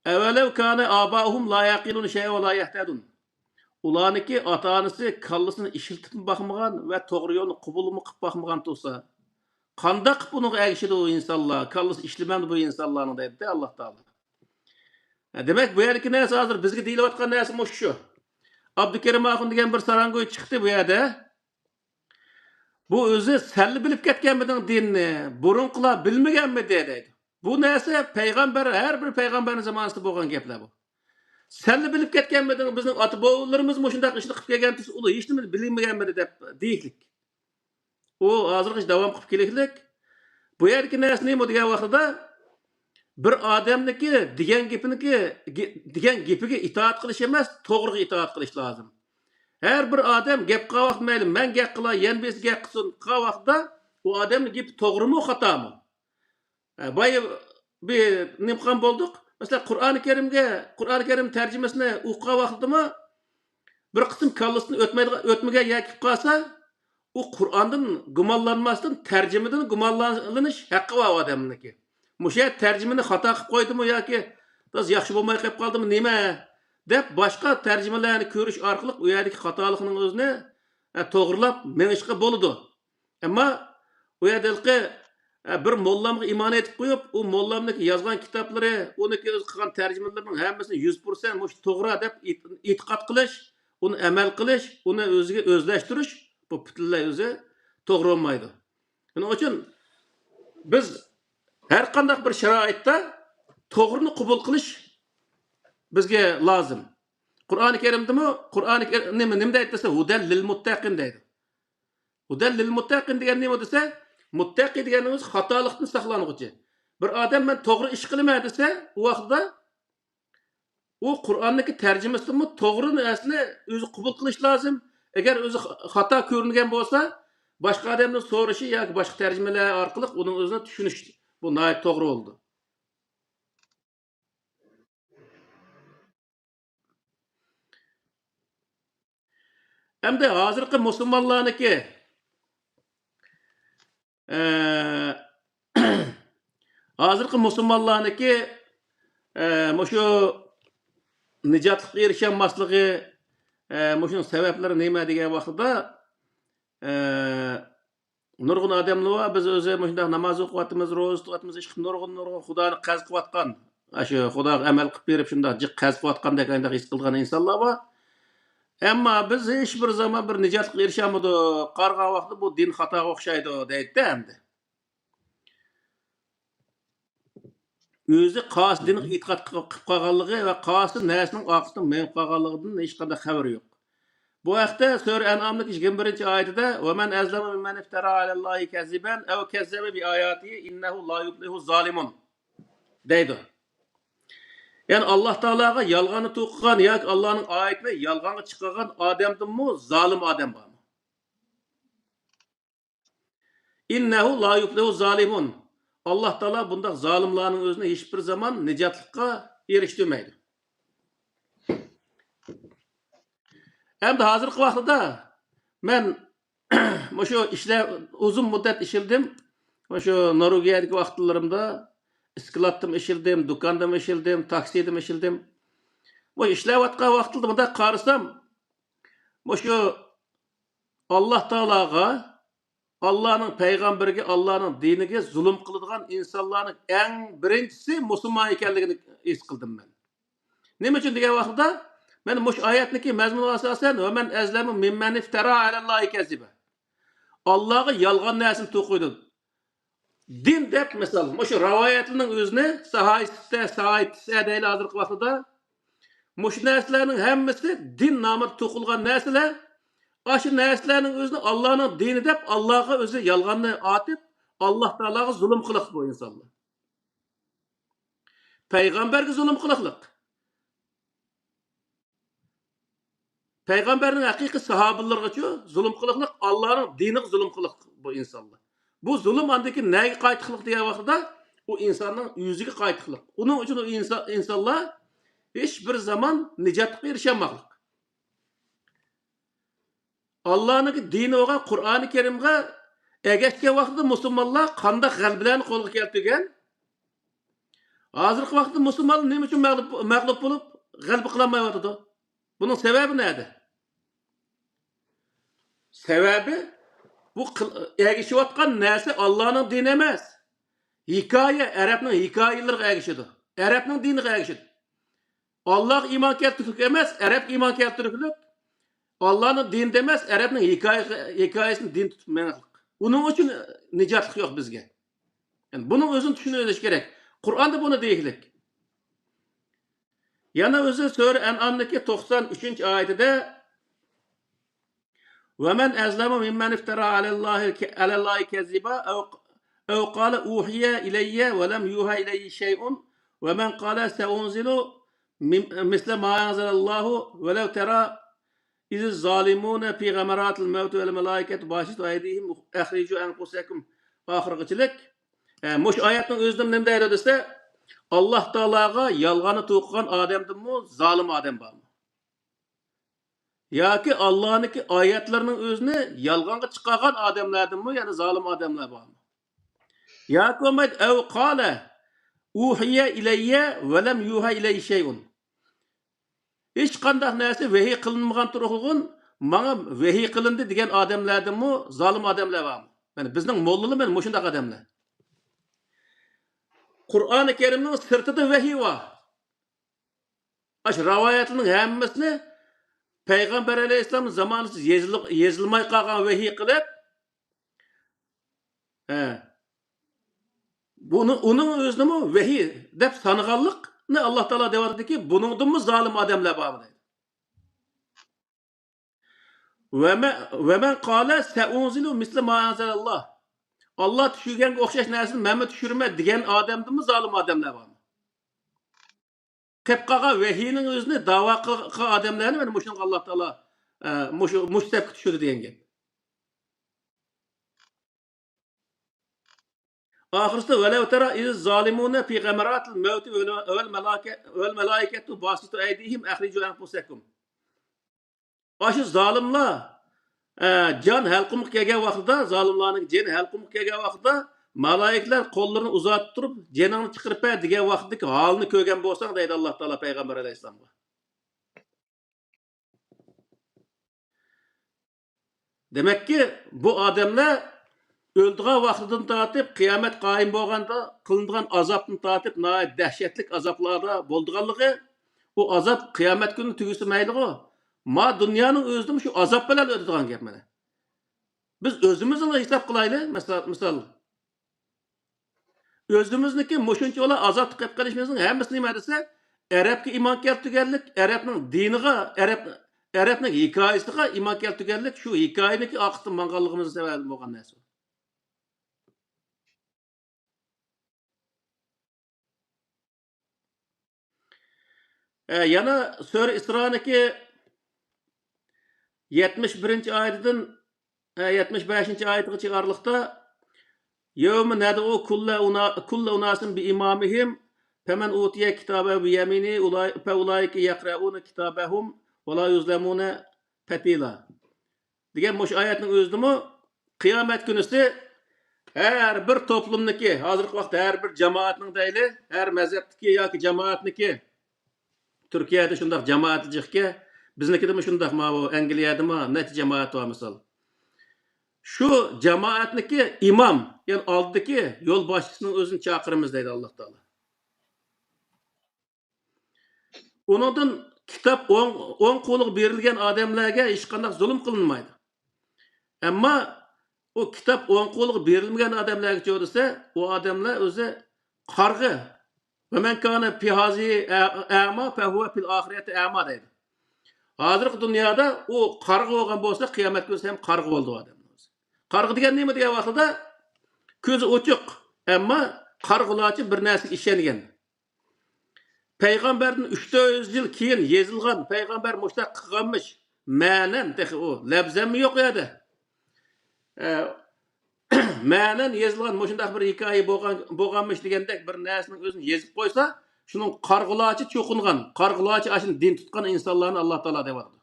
[SPEAKER 2] Evvelev kâne âbâuhum lâ yâqilûn şey'en ve lâ yehtedûn. Ularniki ata-anası kallısını işiltip bakmagan ve toğru yolunu kubulumu qıp bakmagan olsa qandaq bunu ergişidi o insanlar kallısı işlemem bu insanların deydi Allah Teala. Demek bu yerdeki neyse hazır bizge deyilayotgan neyse muş şu. Abdükerim Akun degan bir sarangoy çıktı bu yerde. Bu özü selli bilip ketkenmedin dinini, burunqılar bilmegenmi deydi. Bu neyse peygamber, her bir peygamberin zamanında bolgan gepler bu. Selli bilip ketkenmedin bizning ata-bobolarimiz mushundaq ishni qilib kelgan ulu hech nima bilmaganmidi deb deyiklik. O hozirgi davom qilib keliklik. Bu yerdagi narsa nima degan vaqtida bir odamniki degan gapiga itoat qilish emas, to'g'riga itoat qilish lozim. Her bir odam gap qilgan vaqt mayli, men gap qilay, yana birisi gap qilsin, qilgan vaqtda u odamning gapi to'g'rimi, xatomi? Boya bir nima qilgan bo'ldik? Mesela Kur'an-ı Kerim tercümesine uqa vaqtida bir qism kallasini o'tmagan yakib qolsa, u Qur'ondan gumonlanmasdan tercümeden gumonlanish haqqi bor odamniki. Musha tercümeni xato qilib qo'ydimi yoki biz yaxshi bo'lmay qolib qoldimi nima deb boshqa tercümelarni ko'rish orqali u yerdagi xatolikning o'zini to'g'rilab menishga bo'ladi. Ammo u yerdagi bir mollamga iymon etib qo'yib, u mollamniki yozgan kitoblari, uniki o'z qilgan terjimalarimning hammasini 100% mush to'g'ri deb e'tiqod qilish, uni amal qilish, uni o'ziga o'zlashtirish bu butunlay o'zi to'g'ri bo'lmaydi. Shuning uchun biz har qanday bir sharoitda to'g'rini qabul qilish bizga lozim. Qur'oni Karimdami nima deydi desa, hudal lil muttaqin deydi. Hudal lil muttaqin degan nima desa, muttaqi deganimiz xatolikdan saqlanuvchi. Bir odam men to'g'ri ish qilaman desa, u vaqtda u Qur'onniki tarjimasini to'g'rini asli o'zi qabul qilish lozim. Agar o'zi xato ko'ringan bo'lsa, boshqa odamning so'rashi yoki boshqa tarjimalar orqali uning o'zini tushunish bu noyat to'g'ri bo'ldi. Hamda hozirgi musulmonlarniki hozirgi musulmonlarniki mushu nijotga erishamasligi mushu sabablari nima degan vaqtda nurg'un odamlar bor, biz o'zi shunday namoz o'qiyotimiz, ro'za tutamiz, hech nurg'un Xudoni qaz qilayotgan, shu Xudoga amal qilib berib shunday jiq qaz qilayotgandek his qilgan insonlar bor. Ammo biz hech bir zaman bir nijotga erishamidik, qarg'an vaqtda bu din xatoga o'xshaydi deydi endi. O'zi qos dinga e'tiqod qilib qolganligi va qosi narsaning oqisidan men qolganligidan hech qanday xabari yo'q. Bu haqda Sura An'amning 21-oyatida "Va man azlamu mimman iftara alallohi kaziban aw kazzaba bi ayatihi innahu la yuflihu zalimun" deydi. Yani Allah Teala'ga yalganı to'qigan yoki Allohning oyatini yalganga chiqargan odamdanmi zolim odam bormi? Innahu la yuflihu zalimun. Allah Teala bunday zolimlarning o'zini hech bir zaman nijotlikqa erishtirmaydi. Endi hozirgi vaqtda men shu ishlar uzun muddat ishildim. Shu Norvegiyadagi vaqtlarimda isklatdim ishildim, do'kondan ishildim, taksidan ishildim. Bu ishlayotgan vaqtda bunda qarasam, shu Allah Teala'ga Allah'ın peygamberiga, Allah'ın diniga zulm qiladigan insonlarning eng birinchisi musulmon ekanligini his qildim men. Nima uchun degan vaqtda men mush oyatniki mazmuni asosan va man azlamu mimman iftara alallohi kaziba. Allah'a yolg'on narsani to'qiydi. Din deb misol, mush rivoyatlarning o'zini sahihda deyli hozirgi vaqtda mush narsalarning hammasi din nomida to'qilgan narsalar. Aşı narsalarning o'zini Allah'ın dini deb Allah'a o'zi yolg'onni atib, Allah Taolaga zulm qiliq bu insonlar. Payg'ambarga zulm qiliqliq. Payg'ambarning haqiqiy sahobalarga zulm qiliqliq, Allah'ın diniga zulm qiliq bu insonlar. Bu zulm andaki nega qaytiqliq degan vaqtda u insonning yuziga qaytiqliq. Uning uchun o insonlar hech bir zaman nijotga erishamamoqliq. Allah'ın dini olan Kur'an-ı Kerim'e ergeçken vaxtda Müslümanlar qandaq g'albilarni qo'lga keltirgan. Hozirgi vaqtda Müslümanlar nima uchun mag'lub bo'lib g'alba qilolmayotdi? Buning sababi neda? Sababi bu ergishayotgan narsa Allah'ın dini emas. Hikoya, Arabning hikoyalariga ergishadi. Arabning diniga ergishadi. Allah iman keltirib emas, Arab iman keltirib. Allah'ın din demez, Arap'ın hikayesini din tutmayanlık. Onun için nicatlık yok bizge. Yani bunun özünü düşünülmesi gerek. Kur'an'da bunu değilik. Yana özü Sure En'am'daki 93. ayetinde وَمَنْ أَزْلَمُ مِمَّنْ اِفْتَرَى عَلَى اللّٰهِ كَذِّبًا اَوْ قَالَ اُوحِيَ اِلَيَّ وَلَمْ يُوحَ اِلَيَّ شَيْءٌ وَمَنْ قَالَ سَأُنْزِلُ مِثْلَ مَا أَنْزَلَ اللّٰهُ وَلَوْ تَرَى İz zalimune fi gamaratil mevt vel melaiket basitu aydihim ahriju anfusakum ahirqichilik. Mush oyatning o'zidan nima deydi desa, Alloh taolaga yolg'onni to'qigan odamdimi, zolim odam bormi? Yoki Allohniki oyatlarining o'zini yolg'onga chiqargan odamlardimi, ya'ni zolim odamlar bormi? Yoki umayt aw qala uhiya ilayya ve lam yuha ilayya shay'un. Hiç qandaq narsa vahiy qilinmagan turug'un, mana vahiy qilindi degan odamlardanmi, zolim odamlar bormi? Yani bizning mollalar men mushundaq odamlar. Qur'oni Karimning sirtida vahiy bor. Ash rivoyatlarning hammasini Payg'ambar alayhisalom zamonida yezilmay qolgan vahiy qilib, uning o'zini vahiy deb sanganlikni Alloh taolo deyaptiki, buningdanmi zolim odamlar bor deydi. Ve men qala sa'unzilu misli ma anzalalloh. Allah tushirganga o'xshash narsani men tushirma degan odamdimi zolim odamlar bormi? Qilib qolgan vahiyning o'zini da'vo qilgan odamlarni mana mushunga Alloh taolo mustabga tushirdi degan gap. Oxirida velav tara iz zalimuna fi gamaratil mevt vel malaiketu basitu aydihim akhriju anfusakum. Aşı zalimlar can halqımıq kelgan vaqtida, zalimlarning jani halqımıq kelgan vaqtida malaiklar qo'llarini uzatib turib, janingni chiqirib ber degan vaqtdagi holni ko'rgan bo'lsang deydi Alloh taolo payg'ambar alayhisalomga. Demakki, bu odamlar o'ldigan vaqtidan tortib, qiyomat qoyim bo'lganda qilingan azobni tortib, nihoyat dahshatli azoblarda bo'lganligi, u azob qiyomat kuni tugisa mayli-ku. Ma dunyoning o'zida shu azob bilan o'tadigan gap mana. Biz o'zimizni hisob qilaylik, misol. O'zimizniki mushuncha ola azob qilib qilishimizning hammasi nima desa, Arabga iymon keltirganlik, Arabning diniga, Arabning hikoyasiga iymon keltirganlik, shu hikoyaniki oqitib manganligimizning sababi bo'lgan narsa. Yana Sure İsra'niki 71. ayetidan 75. ayetigacha araliqda yevme nad'u kullu unasin bi imamihim femen utiya kitabe bi yamini fa ulaika yaqra'una kitabahum ve la yuzlamuna fatila. Degan mush oyatning o'zidimi qiyomat kunisi her bir toplumniki, hozirgi vaqtda her bir jamoatning deyli, her mazhabniki yoki jamoatniki Türkiye'de şundaq jamoatchilikka, biznikida shundaq, ma bu Angliyadami necha jamoat bor misol. Şu cemaatniki imam, yani aldıki yol başçısının özünü çakırımız deydi Allah Teala. Onundan kitap 10 qoluq berilgen adamlarga hech qanday zulm qilinmaydi. Ammo o kitap 10 qoluq berilmagan adamlarga cho'risa, o adamlar o'zi qarg'i. Ve men kana fi hazi a'ma fa huwa fil ahireti a'ma deydi. Hozirgi dunyoda o qarg'i bo'lgan bo'lsa, qiyomat kunida ham qarg'i bo'ldi o odam. Qarg'i degan nima degan vaqtida ko'zi ochiq, ammo qarg'ularchi bir narsaga ishongan. Peygamberden 300 yıl keyin yezilgan peygamber muşta qilganmish. Ma'nan texi o labzami yo'q edi. Ma'nan yezilgan mushundaq bir hikoya bo'lganmish degandek bir narsaning o'zini yezib qo'ysa, shuning qarg'ularchi cho'qingan, qarg'ularchi ashuni din tutgan insonlarni Alloh taolo deyapti.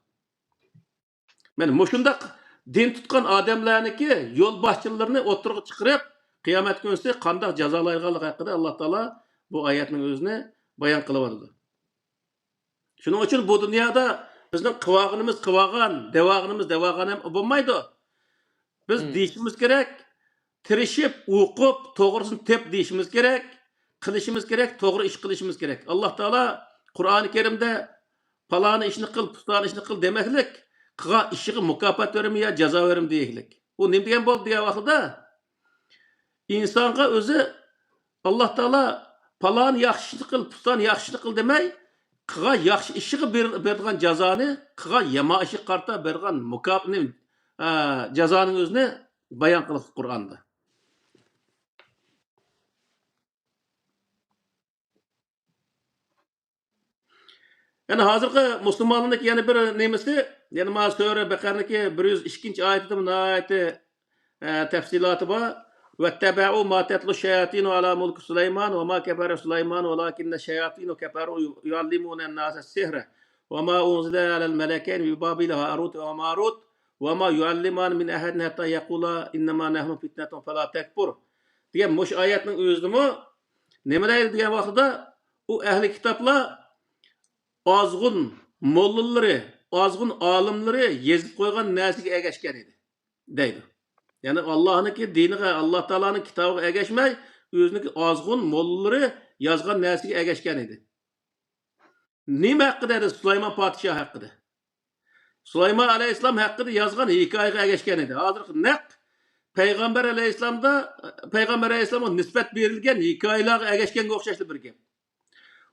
[SPEAKER 2] Mana mushundaq din tutgan odamlarniki yo'l boshchilarini o'tirg'i chiqarib, qiyomat kunisi qanday jazolaydiganligi haqida Alloh taolo bu oyatning o'zini bayon qilyapti. Shuning uchun bu dunyoda bizning qilgan, devag'inimiz ham bo'lmaydi. Biz deyishimiz kerak, tirishib, o'qib, to'g'risini tep deyishimiz kerak, qilishimiz kerak, to'g'ri ish qilishimiz kerak. Alloh taolo Qur'oni Karimda faloni ishni qil, pustani ishni qil demaklik, qilgan ishiga mukofot verim yo jazo verim deylik. U nima degan bo'ldi degan vaqtida insonga o'zi Alloh taolo faloni yaxshi ishni qil, pustani yaxshi ishni qil demay, qilgan yaxshi ishiga bergan jazoni qilgan yomon ishga qarta bergan mukofotni jazoning o'zini bayon qildi Qur'onda. Yani hozirgi musulmonlarning yana bir nemasi, yani ma sura Baqarniki 102-oyatida bunayati tafsiloti bor. وَاتَّبَعُوا مَا تَتْلُو الشَّيَاطِينُ عَلَى مُلْكِ سُلَيْمَانَ وَمَا كَفَرَ سُلَيْمَانُ وَلَكِنَّ الشَّيَاطِينَ كَفَرُوا يُعَلِّمُونَ النَّاسَ السِّحْرَ وَمَا أُنزِلَ عَلَى الْمَلَكَيْنِ بِبَابِلَ هَارُوتَ وَمَارُوتَ وَمَا يُعَلِّمَانِ مِنْ أَحَدٍ حَتَّى يَقُولَا إِنَّمَا نَحْنُ فِتْنَةٌ فَلَا تَكْفُرْ degan mush oyatning o'zimi nima deydi degan vaqtida u ahli kitoblar ozg'un mollallari, ozg'un olimlari yezib qo'ygan narsaga ergashgan edi deydi. Yani Allah'nınki diniga, Allah Teala'nın kitabıga ergashmay, o'ziniki ozg'un mollallari yozgan narsaga ergashgan edi. Nima haqida edi? Sulaymon podshoh haqida. Sulaymon alayhissalom haqida yozgan hikoyaga ergashgan edi. Hozir naq Peygamber aleyhisselam'a nisbat berilgan hikoyalarga ergashganga o'xshashli bir gap.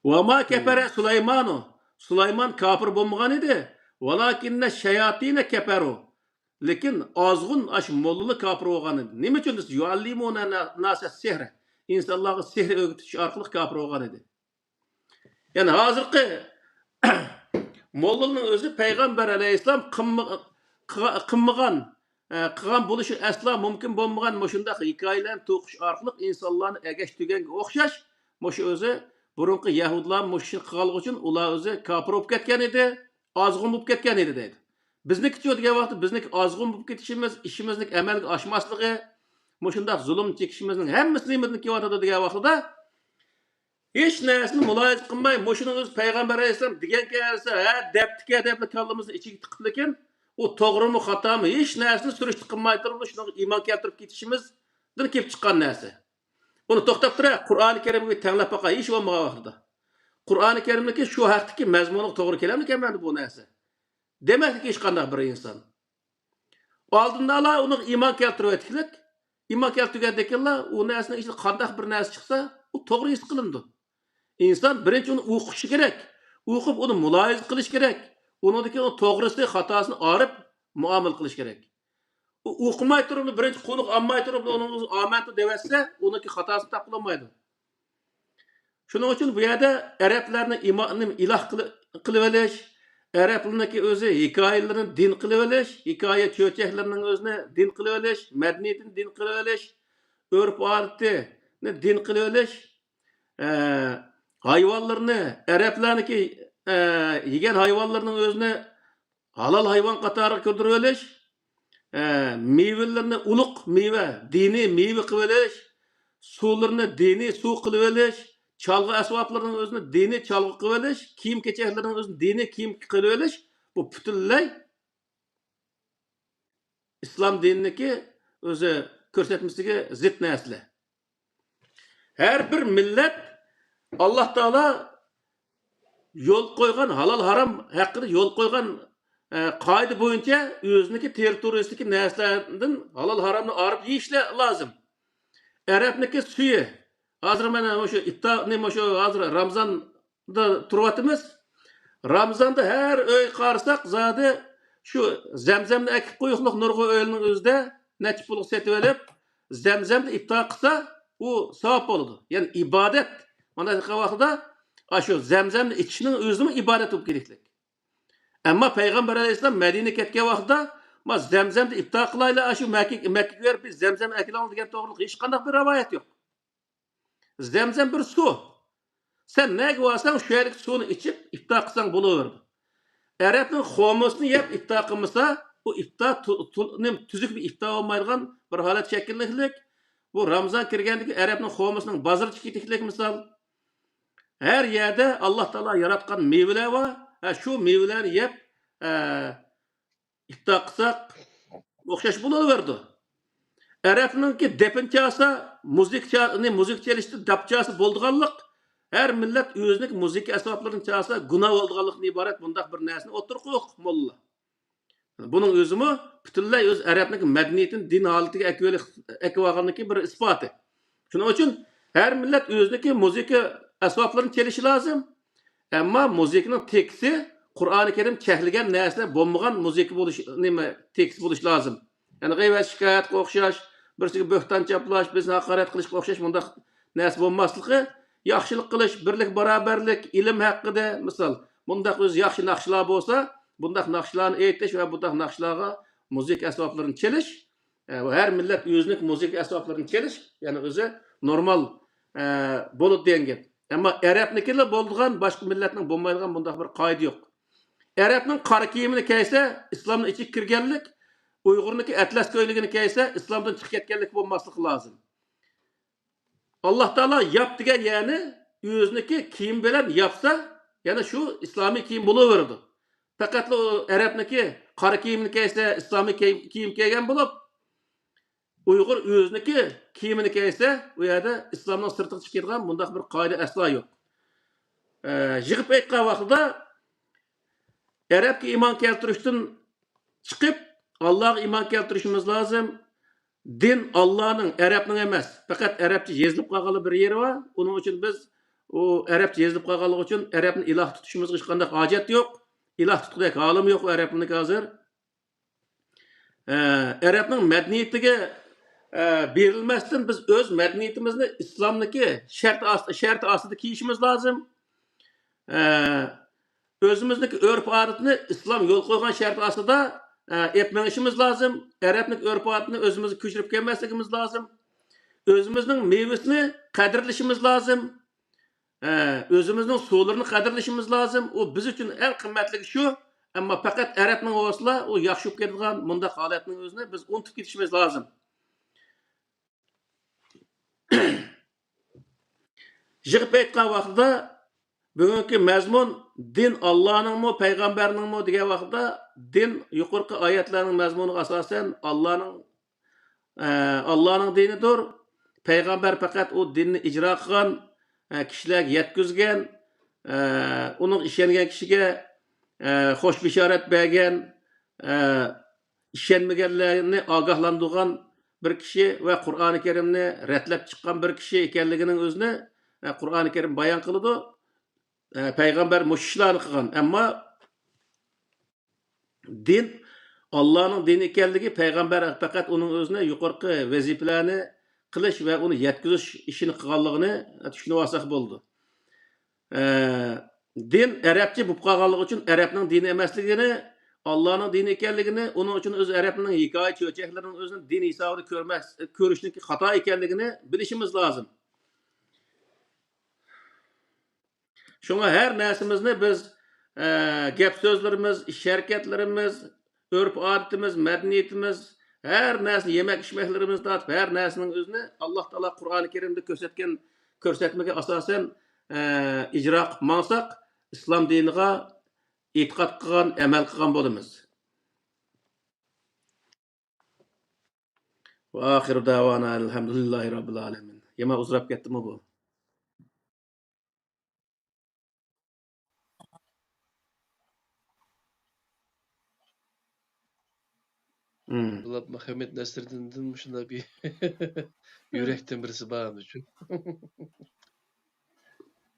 [SPEAKER 2] Wa ma kafara Sulaymanu. Sulaymon kafir bo'lmagan edi. Walakinna shayatina kafaru. Lekin ozg'un ash mollali kafir bo'lgan edi. Nima uchun desa, yuallimuna nasa sihra. İnsanlarga sehr o'rgatish orqali kafir bo'lgan edi. Yani hozirgi mollaning o'zi Peygamber aleyhisselam qilmagan qilgan bo'lishi asla mumkin bo'lmagan mushundaq hikoyalarni to'qish orqali insonlarni ergashtuganga o'xshash, mush o'zi burunqi yahudlar mushni qilganligi uchun ular o'zi kafir bo'lib ketgan edi, ozg'un bo'lib ketgan edi deydi. Bizniki degan vaqtda bizniki ozg'un bo'lib ketishimiz, ishimizning amalga oshmasligi, mushundaq zulm chekishimizning hammasi nimadan kelyotadi degan vaqtda hech narsani muloyiz qilmay, mushuni o'zi Payg'ambar alayhisalom degan kelsa, debtga deb kallamizni ichiga tiqib lekin u to'g'rimi, xatomi hech narsani surishti qilmay turib, shuni iymon keltirib ketishimizdan kelib chiqqan narsa. Buni to'xtab turib, Qur'oni Karimga tanlab baqa ish bo'lmagan vaqtida. Qur'oni Karimniki shu haqdagi mazmuniga to'g'ri kelarmikan mana bu narsa? Demakki hech qanday bir inson. Oldindan ala uni iymon keltirib etdik. Iymon keltirgandakilar u narsaning ichida qanday bir narsa chiqsa, u to'g'ri his qilindi. İnsan birinchi uni o'qishi kerak. O'qib uni muloyiz qilish kerak. Unidagi to'g'risi, xatosini olib muomala qilish kerak. U o'qimay turib, birinchi quliq olmay turib, uni omanti devatsa, uniki xatosini topolmaydi. Shuning uchun bu yerda arablarni iymonni iloh qilib olish, arablarniki o'zi hikoyalarini din qilib olish, hikoya cho'chaklarining o'zini din qilib olish, madaniyatini din qilib olish, urf-odatini din qilib olish, hayvanlarni, arablarniki yegan hayvanlarning o'zini halol hayvon qatoriga kirdirib olish, meyvelarni ulug' meyve, diniy meyve qilib olish, suvlarni diniy suv qilib olish, chalg'i asboblarning o'zini diniy chalg'i qilib olish, kiyim-kechaklarning o'zini diniy kiyim qilib olish, bu butunlay islom dinidagi o'zi ko'rsatmasiga zid narsalar. Her bir millet Allah Teala yol koygan halal haram hakkında yol koygan kaydı boyunca özüneki teritoriyasidagi narsalardan halal haramni arıp yeyishlar lazım. Arapniki suyu. Hazır mana o'sha nima o'sha hazır Ramzonda turyapmiz. Ramzonda her öy qarsak zodi shu zamzamni akib qo'yiqliq nurg'a o'ylining o'zida necha pulga setib olib, zamzamni iftor qilsa, u savob bo'ladi. Ya'ni ibodat. Mana shu vaqtda shu zamzamni ichishning o'zimi ibodat bo'lib keraklik. Ammo payg'ambar alayhisalom Madinaga ketgan vaqtda ma zamzamni iftor qilaylar, shu Makkaga berib biz zamzam akilamiz degan to'g'riliq hech qanday bir rivoyat yo'q. Zamzam bir su. Sen nega olsang shu yerlik suvni ichib iftor qilsang bo'laveradi. Arabning xomusini yeb iftor qilmasa, bu iftor tuzuk bir iftor olmaydigan bir holat shakllanlik. Bu Ramazon kirgandagi Arabning xomusining bozorga ketiklik misol. Her yerde Allah Teala yaratgan meyveler var. Şu meyveleri yeb iftor qilsak o'xshash bo'laverdi. Arabninki depinchasi, muzik chelishdi dapchasi bo'lganlik. Her millet özünük müzik asbablarının çalsa günah olduğanlıktan ibaret bundaq bir narsani o'tirib qo'yuq molla. Bunun özümü bütünlay öz Arabning medeniyetin din halatiga ekvaganligi bir isboti. Shuning uchun her millet özünük müzik asbablarını çelishi lazım. Ama müzikning teksti Qur'oni Karim chekilgan narsalar bo'lmagan müzik bo'lish, nima tekst bo'lish lazım. Yani g'iybat shikoyatga o'xshash, birsiga bo'xton chaplash, bizni haqorat qilishga o'xshash bundaq narsa bo'lmasligi yaxshilik qilish, birlik, barobarlik, ilm haqida misol, bundaq o'z yaxshi naqshlar bo'lsa, bundaq naqshlarni aytish va bundaq naqshlarga müzik asboblarini chelish, her millet o'zining müzik asboblarini chelish, ya'ni o'zi normal bo'ladi degan gap. Ammo Arabnikilar bo'lgan, boshqa millatning bo'lmaydigan bundaq bir qoida yo'q. Arabning qora kiyimini kiysa, islomning ichiga kirganlik, Uyg'urniki atlas ko'yligini kiysa, islomdan chiqib ketganlik bo'lmasligi lozim. Allah Teala yap degan yani o'ziniki kiyim bilan yapsa, yana shu islomiy kiyim bo'laveradi. Faqat o Arabniki qora kiyimni kiysa, islomiy kiyim kiygan bo'lib, Uyg'ur o'ziniki kiyimini kiysa, u yerda islomdan sirtiga chiqib ketgan bundaq bir qoida aslo yo'q. Yig'ib aytgan vaqtida Arabga iymon keltirishdan chiqib, Allohga iymon keltirishimiz lozim. Din Allah'ның, Arapның emas. Faqat Arapça yazılıp qolgan bir yeri var. Onun için biz o Arapça yazılıp qolganligi uchun Arapni iloh tutishimizga hech qanday hojat yo'q. Iloh tutqidek holim yo'q Arapning hozir. Arapning madaniyatiga berilmasdan biz o'z madaniyatimizni islomniki shart ostida kiyishimiz lozim. O'zimizniki urf-odatni islom yo'l qo'ygan shart ostida etmeyişimiz lazım. Arapning örf-odatini özümüzü köçürüp gelmesligimiz lazım. Özümüzün meyvesini kadirlişimiz lazım. Özümüzün sularını kadirlişimiz lazım. O biz için en kıymetlisi şu. Ama fakat Arapning olsa o yaxshi bo'lib ketgan bunda holatning o'zini biz unutib ketishimiz lazım. Yig'ib aytgan vaqtida bugungi mazmun din Allah'ningmi, payg'ambarningmi degan vaqtda din yuqorqi oyatlarning mazmuniga asosan Allah'ning dinidir. Payg'ambar faqat o dinni ijro qilgan, kishilarga yetkazgan, uning ishongan kishiga xo'sh bishorat bergan, ishonmaganlarni ogohlantirgan bir kishi va Qur'oni Karimni ratlab chiqqan bir kishi ekanligining o'zini Qur'oni Karim bayon qiladi. Peygamber muşişlerini kılgan. Ama din Allah'ın dini ekanligi peygamber fakat onun özüne yukarı vazifelerini kılış ve onu yetkizish işini kılganlığını düşünüp alsak bo'ldi. Din Arapça bo'lib qolganligi uchun Arapning dini emasligini, Allah'ın dini ekanligini, onun için öz Arapning hikoya cho'chaklarining o'zini din hisobida ko'rishniki xato ekanligini bilishimiz lazım. Şuna her nersimizni biz gap so'zlarimiz, ish harakatlarimiz, urf-odatimiz, madaniyatimiz, her narsani yemek içmeklerimiz tortib, her narsning o'zini Alloh taolo Qur'oni Karimda ko'rsatgan ko'rsatmaga asosan ijro qilib maqsaq, islom diniga e'tiqod qilgan, amal qilgan bo'lamiz. Ve ahiru davana elhamdülillahi rabbil alemin. Yema uzrap gitti mi bu?
[SPEAKER 1] Bular Muhammed Nasriddin'den şunda bir yürekten birisi bağım için.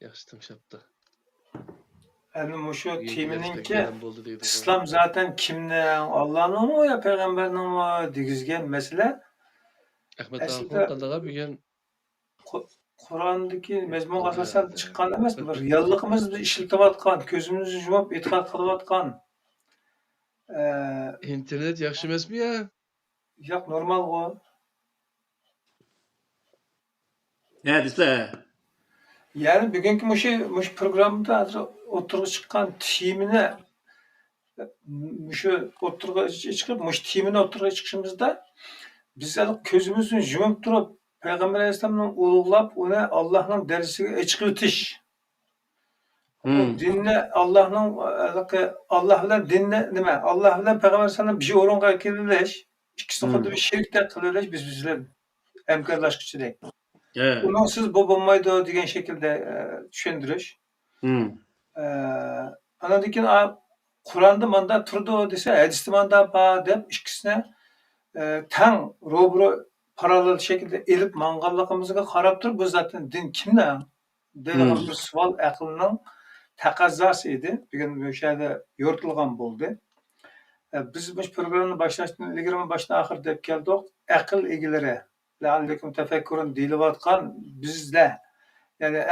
[SPEAKER 1] Yaxşı tınşaptı.
[SPEAKER 3] Yani şu
[SPEAKER 1] Yengilerimiz pek
[SPEAKER 3] timininki
[SPEAKER 1] gelen boldu deydi.
[SPEAKER 3] İslam zaten kimden? Allah'ın mı ya peygamberin mi digizgen mesele.
[SPEAKER 1] Ahmet
[SPEAKER 3] Aslında
[SPEAKER 1] Ağaoğlu kandağa büyüyen
[SPEAKER 3] Kur'an'daki mezmun
[SPEAKER 1] o
[SPEAKER 3] asasen
[SPEAKER 1] da.
[SPEAKER 3] çıkan emas mı? Reallıkımız biz işiltibatkan, gözümüzü yumup itikat kılıbatkan.
[SPEAKER 1] İnternet yaxşı emas mı ya?
[SPEAKER 3] Yok normal o.
[SPEAKER 2] He dese.
[SPEAKER 3] Yani bugünkü muş programda hazır oturuğa çıkan timine şu oturuğa çıkıp muş timine oturuğa çıkışımızda biz gözümüzün yumup durup Peygamber Aleyhisselam'ın ululap ona Allah'ın dersine çıkırtış. O dinle Allah bilen dinle nime? Allah bilen Peygamber Aleyhisselam bir şey orunga kirlileş. İkisi xuddi bir şirkte kılırleş biz bizler emkarlaşkıçı değil.
[SPEAKER 2] He.
[SPEAKER 3] Unansız bu bulmaydı degan şekilde düşündürüş. Anadikin Kur'an'da manda turdu dese, hadiste manda ba dep ikisine tang robro paralel şekilde elip mangallıkımızga qarab turib bu zaten din kimden? Deyilgan bir sual aqlının taqazzası idi. Bugün bu şeyde yoritılgan boldu. Biz bu programni başlashdan ilgari başdan ahir deb keldik. Aql egileri, la'allekum tefekkurun deyilayotgan bizlar yani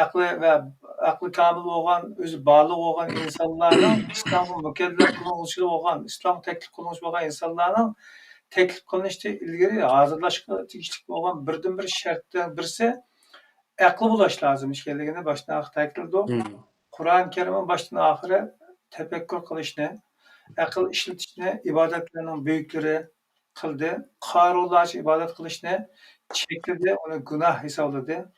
[SPEAKER 3] aklı kamil olan, özü bağlı olan insanların İslam'ı mükellef kılınışı olan, İslam teklif kılınışı olan insanların teklif kılınışta ilgili hazırlaşma tegishli olan birden bir şartdan birisi aklı bulaş lazım işkelligini baştan ahir ta'kidladik. Kur'an-ı Kerim'in baştan ahire tefekkür kılışını, akıl işletişini ibadetlerinin büyükleri kıldı. Qarulaş ibadet kılışını çekledi, onu günah hesapladı.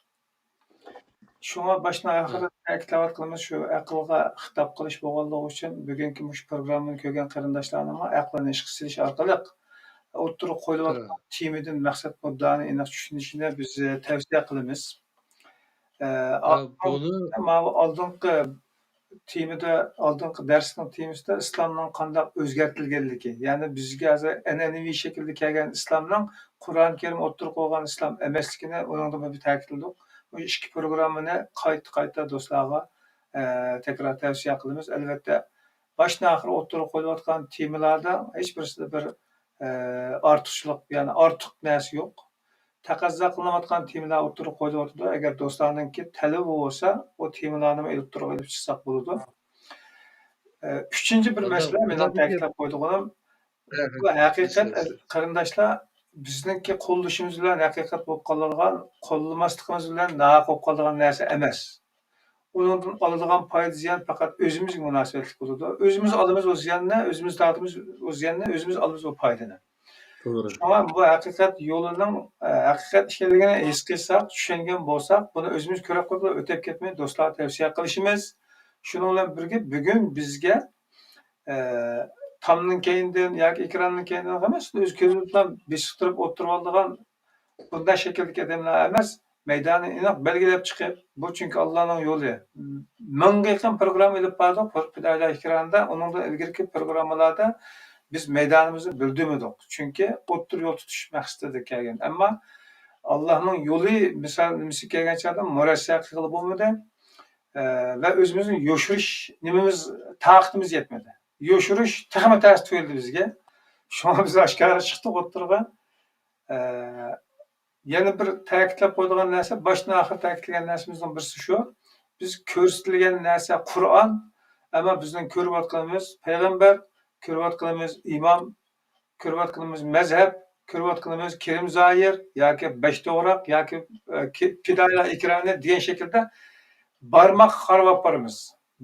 [SPEAKER 3] Şuna başına ahire ta'kidlab qilamiz shu aqlga xitob qilish bo'lganligi uchun bugungi mush programmani ko'rgan qarindoshlarimiz aqlini ishga solish orqali o'ttirib qo'yilayotgan temadan maqsad muddani aniq tushunishini biz tavsiya qilamiz.
[SPEAKER 1] Bunu
[SPEAKER 3] Oldingi temada, oldingi darsning temasida islomning qanday o'zgartirilganligi, ya'ni bizga hozir an'anaviy shaklda kelgan islomning Qur'oni Karim o'ttirib qo'ygan islom emasligini uningda bir ta'kidladik. Bu ikki programmani qayta do'stlarga tekrar tavsiya qilamiz. Albatta boshdan oxir o'ttirib qo'yilayotgan temalarda hech birisida bir ortiqchilik, ya'ni ortiq narsa yo'q. Taqozo qilinayotgan temalar o'ttirib qo'yilyapti. Agar do'stlarningki talabi bo'lsa, o temalarni olib turib olib chiqsak bo'ladi. Uchinchi bir masala men ta'kidlab qo'ydim. Bu haqiqat qarindoshlar bizningki qo'llashimiz bilan haqiqat bo'lib qolgan, qo'llamasligimiz bilan naq bo'lib qolgan narsa emas. Undan oladigan foyda ziyon faqat o'zimizga munosabatli bo'ladi. O'zimiz olamiz o ziyonni, o'zimiz tortamiz o ziyonni, o'zimiz olamiz o foydani.
[SPEAKER 2] To'g'ri.
[SPEAKER 3] Shunga bu haqiqat yo'lining haqiqat ekanligini his qilsak, tushungan bo'lsak, buni o'zimiz ko'rib qo'yib o'tib ketmay do'stlarga tavsiya qilishimiz. Shuning bilan birga bugun bizga tomning keyindan yoki ekranning keyindan emas, o'z ko'zimiz bilan besiqtirib o'tirib oladigan bunday shakldagi odamlar emas, maydonni aniq belgilab chiqib, bu chunki Allohning yo'li. Mingga yaqin programma olib bordik, Fidoylar ekranda, uningdan ilgirki programmalarda biz maydonimizni bildirmadik. Chunki o'ttir yo'l tutish maqsadida kelgan. Ammo Allohning yo'li misol kelgan chog'da murassa qilib bo'lmadi va o'zimizni yo'shirish nimamiz taqatimiz yetmadi. Yo'shirish taxma tars tuyuldi bizga. Shunga biz oshkora chiqdik o'ttirga. Yana bir ta'kidlab qo'yadigan narsa, boshdan oxir ta'kidlagan narsamizdan birisi shu. Biz ko'rsatilgan narsa Qur'on, ammo bizning ko'rayotganimiz payg'ambar, ko'rayotganimiz imom, ko'rayotganimiz mazhab, ko'rayotganimiz Kerim Zoir yoki Beshto'g'roq yoki Fidoylar ekrani degan shaklda barmoq qarab boramiz.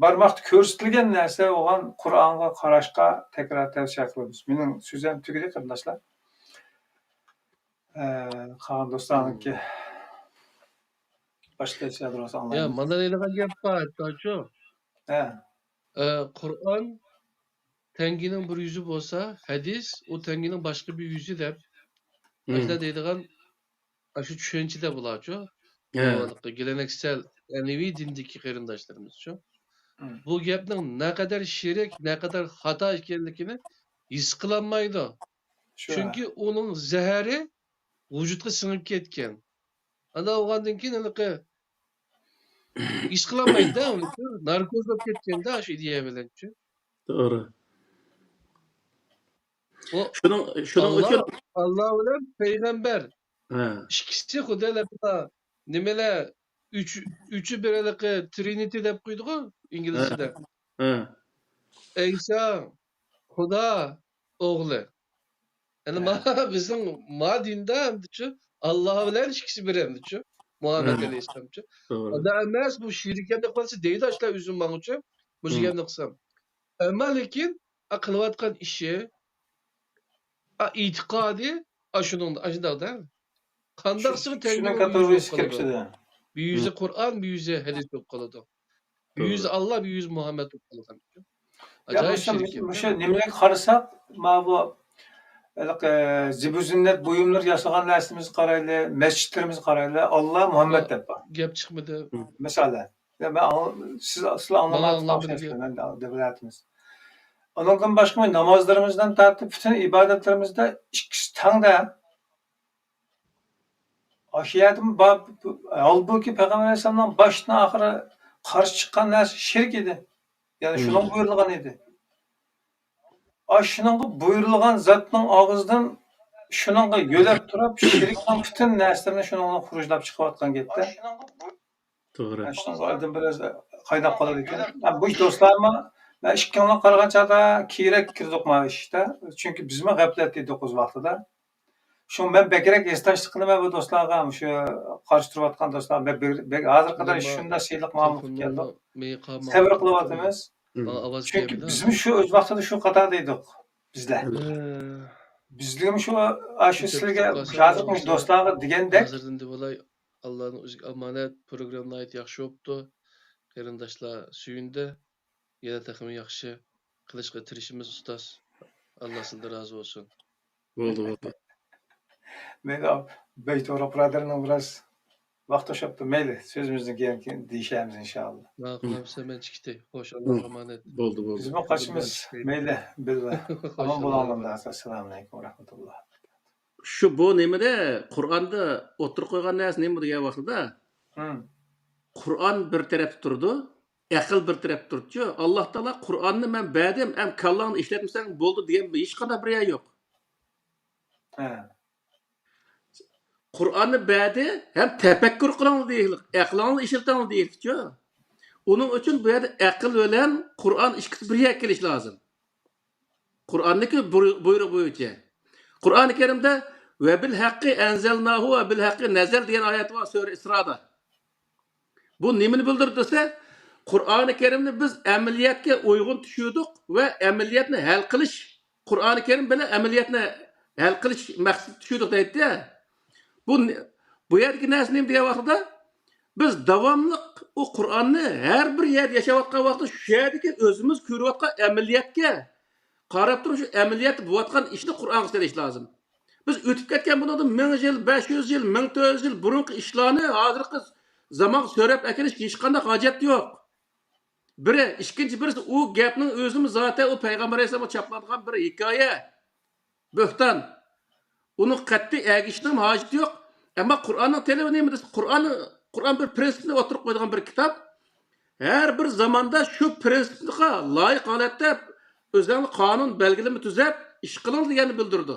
[SPEAKER 3] Barmoqda ko'rsatilgan narsa o'g'an Qur'onga qarashga tekrar tavsiya qilamiz. Mening so'zim tugadi qarindoshlar. Qolgan do'stlarniki boshqa ishlardir olsa
[SPEAKER 1] Ya mandalinaga gap bor, Tojo. Qur'on tengining bir yuzi bo'lsa, hadis o tengining boshqa bir yuzi deb Aşılar deydiğen aşı düşünceler bularço.
[SPEAKER 2] He.
[SPEAKER 1] Geleneksel Enevi dindeki kırındaşlarımız şu.
[SPEAKER 3] Hı.
[SPEAKER 1] Bu gapning ne kadar şirik, ne kadar hata ekanligini his qilolmaydi.
[SPEAKER 3] Şu.
[SPEAKER 1] Chunki onun zehri vücutga singib ketgan. Ana o'gandan keyin anaqa ish qilolmaydi-da uni. Narkoz bo'lib ketganda shu ideya bilan-chi.
[SPEAKER 2] Doğru.
[SPEAKER 1] O
[SPEAKER 2] Şunun için
[SPEAKER 1] Allah bilan payg'ambar
[SPEAKER 2] he.
[SPEAKER 1] ikkisi xudolar bilan nimalar üçü bir anaqa Trinity deb qo'ydi-ku inglizchada.
[SPEAKER 2] He.
[SPEAKER 1] İsa Xudo o'g'li. Yani bizim dinde Allah bilan ikkisi bir emdi-chi. Muhammed Aleyhisselam-chi.
[SPEAKER 2] Doğru.
[SPEAKER 1] Ada emas bu şirkatda qilsa deydi ashlar o'zim ma'ncha. Bu yerga qilsam. Ammo lekin qilayotgan ishi e'tiqodi ashundoqda. Qandaqsini
[SPEAKER 3] Şuna kategorisi kiripsidi.
[SPEAKER 1] Bir yüzü Kur'an, bir yüzü hadis bo'lib qoladi. Bir yüzü Allah, bir yüzü Muhammed bo'lib qoladi. Acayip şirket.
[SPEAKER 3] Şu nimaga qarasak, ma bu zibu-zinnat buyumlar yasagan narsamiz qarayli, masjidlarimiz qarayli, Allah Muhammed deb bor.
[SPEAKER 1] Gap chiqmadi.
[SPEAKER 3] Masalan, sizlar anlamayapsizlar devletimiz. Ondan başka namazlarımızdan tartib bütün ibadetlerimizde ikkisi tangda. Ahiyetim halbuki Peygamber Aleyhisselam'dan başına ahire karşı çıkan narsa şirk idi. Yani şunun buyurulgan idi. Şunun buyurulgan zatның ağızdan şunun yölep turab şirkten bütün narsalarni şunun xurujlab chiqayotgan gapda.
[SPEAKER 2] Doğru.
[SPEAKER 3] Şunun oldin biraz qaynab qoladi ekan. Bu do'stlarmi ben ikkinga qaragan chaqda kerak kirdik ma ishda. Chunki bizmi g'aflat edik o'z vaqtida. Şu ben bekerek esdaşlık qilman bu do'stlarga, şu qarshi turayotgan do'stlar hozir qadar shunda siyliq ma'lumot keldi. Sabr qilyapmiz. Chunki bizim şu o'z vaqtida shu qatorda edik bizlar. Bizligim shu sizlarga hozirgi do'stlarga degandek
[SPEAKER 1] hozirdan deb olay Allohning o'ziga omonat programma yaxshi bo'pti. Qarindoshlar suyundi. Yana taxmin yaxshi qilishga tirishimiz ustoz. Alloh sizdan rozi bo'lsin.
[SPEAKER 2] Bo'ldi.
[SPEAKER 3] Meyli Beytora Prader'ın biraz vaqt to'shapti. Meyli so'zimizdan keyin deyishamiz inshaalloh.
[SPEAKER 1] Ma'qulmsa men chiqdi. Xo'sh, Alloh omonat.
[SPEAKER 2] Bo'ldi.
[SPEAKER 3] Bizmi qaçimiz. Meyli billah. Aman bo'lalım. Assalomu alaykum va rahmatulloh.
[SPEAKER 2] Şu bu nimada Qur'onda o'tirib qo'ygan narsa nima degan vaqtida? Qur'on bir tarafda turdi, aql bir tarafda turdi-ku. Alloh taolo Qur'onni men berdim, ham kallangni ishlatmasang bo'ldi degan hech qanday bir yer yo'q. Qur'onni berdi, ham tafakkur qiling deylik, aqlingni ishlating deylik-ku. Uning uchun bu yerda aql bilan Qur'on ikkisi bir yerga kelish lozim. Qur'onniki buyruq bo'yicha. Qur'oni Karimda ve bil haqqi enzelnahu ve bil haqqi nazal degan oyat var Sure İsra'da. Bu nimani bildirdi? Qur'oni Karimni biz amaliyotga uyg'un tushirdik va amaliyotni hal qilish, Qur'oni Karim bilan amaliyotni hal qilish maqsad tushirdik deydi. Bu yergi narsa nima degan vaqtda biz davomli o Qur'onni har bir yerda yashayotgan vaqtda shu yerdagi o'zimiz ko'rayotgan amaliyotga qarab turib shu amaliyot bo'layotgan ishni Qur'onga solish lozim. Biz o'tib ketgan bundan 1000 yil, 500 yil, 1400 yil burungi ishlarni hozirgi zaman so'rab akilish hech qanday hojat yo'q. Biri, ikkinchi birisi u gapning o'zini zaten o payg'ambar alayhisalom chaplangan bir hikoya. Bo'xton. Uni qat'iy agishning hojati yo'q. Ammo Qur'onning talabi nima desa, Qur'on bir prinsipni o'tirib qo'ygan bir kitob. Har bir zamonda shu prinsipga loyiq holatda o'zini qonun belgilama tuzab ish qiling deganini bildirdi.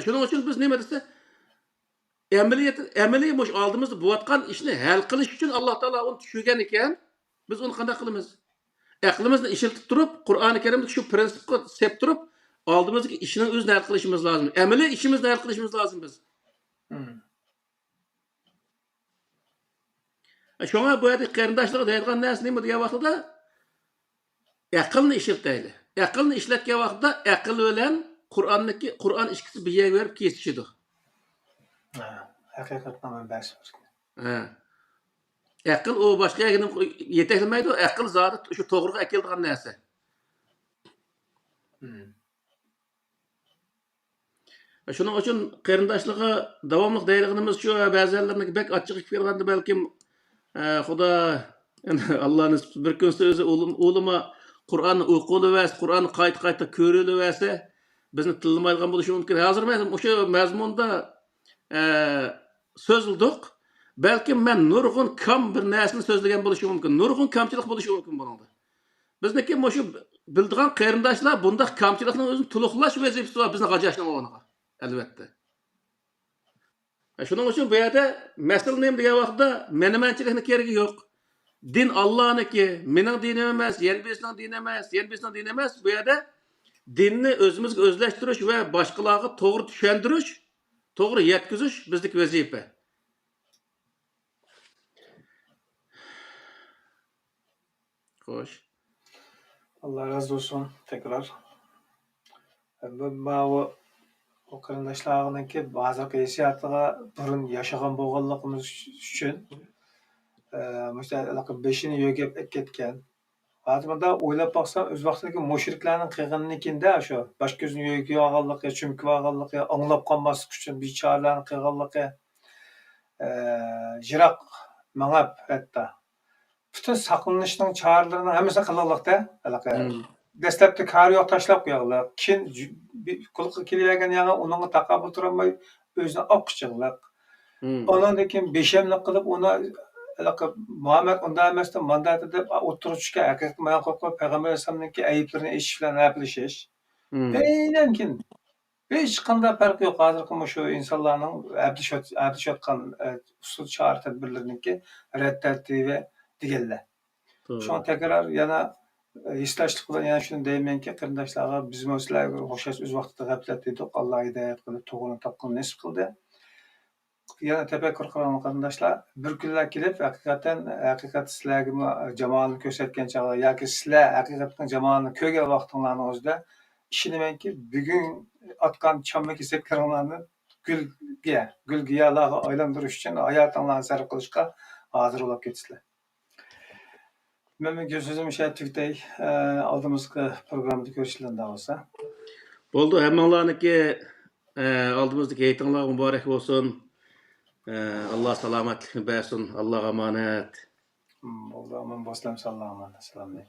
[SPEAKER 2] Shuning uchun biz nima desa, amaliy mush oldimizda bo'layotgan ishni hal qilish uchun Alloh taolo uni tushirgan ekan, biz uni qanday qilamiz? Aqlimizni ishlatib turib, Qur'oni Karimda shu prinsipga sep turib, oldimizdagi ishni o'zini hal qilishimiz lozim. Amaliy ishimizni hal qilishimiz lozim biz. Shunga bu yerda qarindoshlar deydigan narsa nima degan vaqtida aqlni ishlatayli. Aqlni ishlatgan vaqtda aql bilan Qur'on ikkisi bir yerga berib kesishidi.
[SPEAKER 3] Haqiqatdan manbasi bor.
[SPEAKER 2] Aql o boshqa yerga yetaklamaydi. Aql zoti shu to'g'riga keladigan narsa. Şunun üçün qeyrindaşlığa davamlıq deyilğimiz şu, bəzilərinin bək açıq fikirləndi bəlkim Xuda Allah'ın bir gün sözü uluma Kur'an okulyverse, Kur'an qayta körülüverse bizni tılmayalgan buluşu mümkün. Hazır mı? Şu mezmunda sözüldük. Belki men nurgun kam bir näsini sözlegen buluşu mümkün. Nurgun kamçılık buluşu mümkün bununda. Bizniki şu bildiğin qeyrindaşlar bunda kamçılıkның özünü tuluqlaş vazifesi var bizni qajaşlamagyna. Elbette. Şunun için bu yerde mesele neyim diye vakti menemençilikne keregi yok. Din Allah'ınki, menin dinim emas, yen birisinin dini emas, yen birisinin dini emas. Bu yerde dinni özümüzge özleştiriş ve başkalarına doğru düşendiriş, doğru yetkiziş bizlik vazife. Hoş.
[SPEAKER 3] Allah razı olsun tekrar. O qarindaşlarınınki bazı hissiyatlara burun yaşagan bolganlygymız üçün mesela 5'ini yögep ketken. Adımda oylap baksam öz vaqtidagi müşriklarning qilganliginde şu baş gözünü yögüp alganlygy, çümküp alganlygy, anglap qalmaslyk üçün biçaralarning qilganlygy jirak mangap hatta. Bütün saqlanışning çaralaryny hemmesi qılanlıqda. Deslepte kar yok taşlap qo'yarlar. Kin qulqi kelgan yaga onunga taqabul turamay özüne oqçıqlaq. Ondan keyin beşemlik qilib uni Muhammed unda emasdan mandat edip oturuşga haqiqat men qo'rqib payg'ambar alayhisolamningki ayıplarını eşish bilan gaplashish. Aynan kin hech qanday farq yo'q hozirgi shu insonlarning ablashayotgan usul chora tadbirlariniki raddattivi deganlar. Şuna tekrar yana eslashlik bilan yana shuni deymanki, qarindoshlarga biz sizlarga o'xshash o'z vaqtida g'aflat edik. Alloh hidoyat qilib, to'g'rini topqan nasib qildi. Yana tefekkür qilgan qarindoshlar bir kunlar kelib, haqiqat sizlarga jamoani ko'rsatgan chog'da yoki sizlar haqiqatdan jamoani ko'rgan vaqtinglarning o'zida ishonamanki, bugun otgan chamma kesaklaringlarni gulgiyalarga aylantirish uchun hayotinglarni sarf qilishga hozir bo'lib ketasizlar. Benim sözüm tüktey aldığımızki programda görüşlerinde olsa.
[SPEAKER 2] Oldu. Hemmanlarınki aldığımızdaki eğitimler mübarek olsun. Allah selametlikini versin. Allah emanet.
[SPEAKER 3] Oldu. Aman boslam sallallahu aleyhi ve sellem.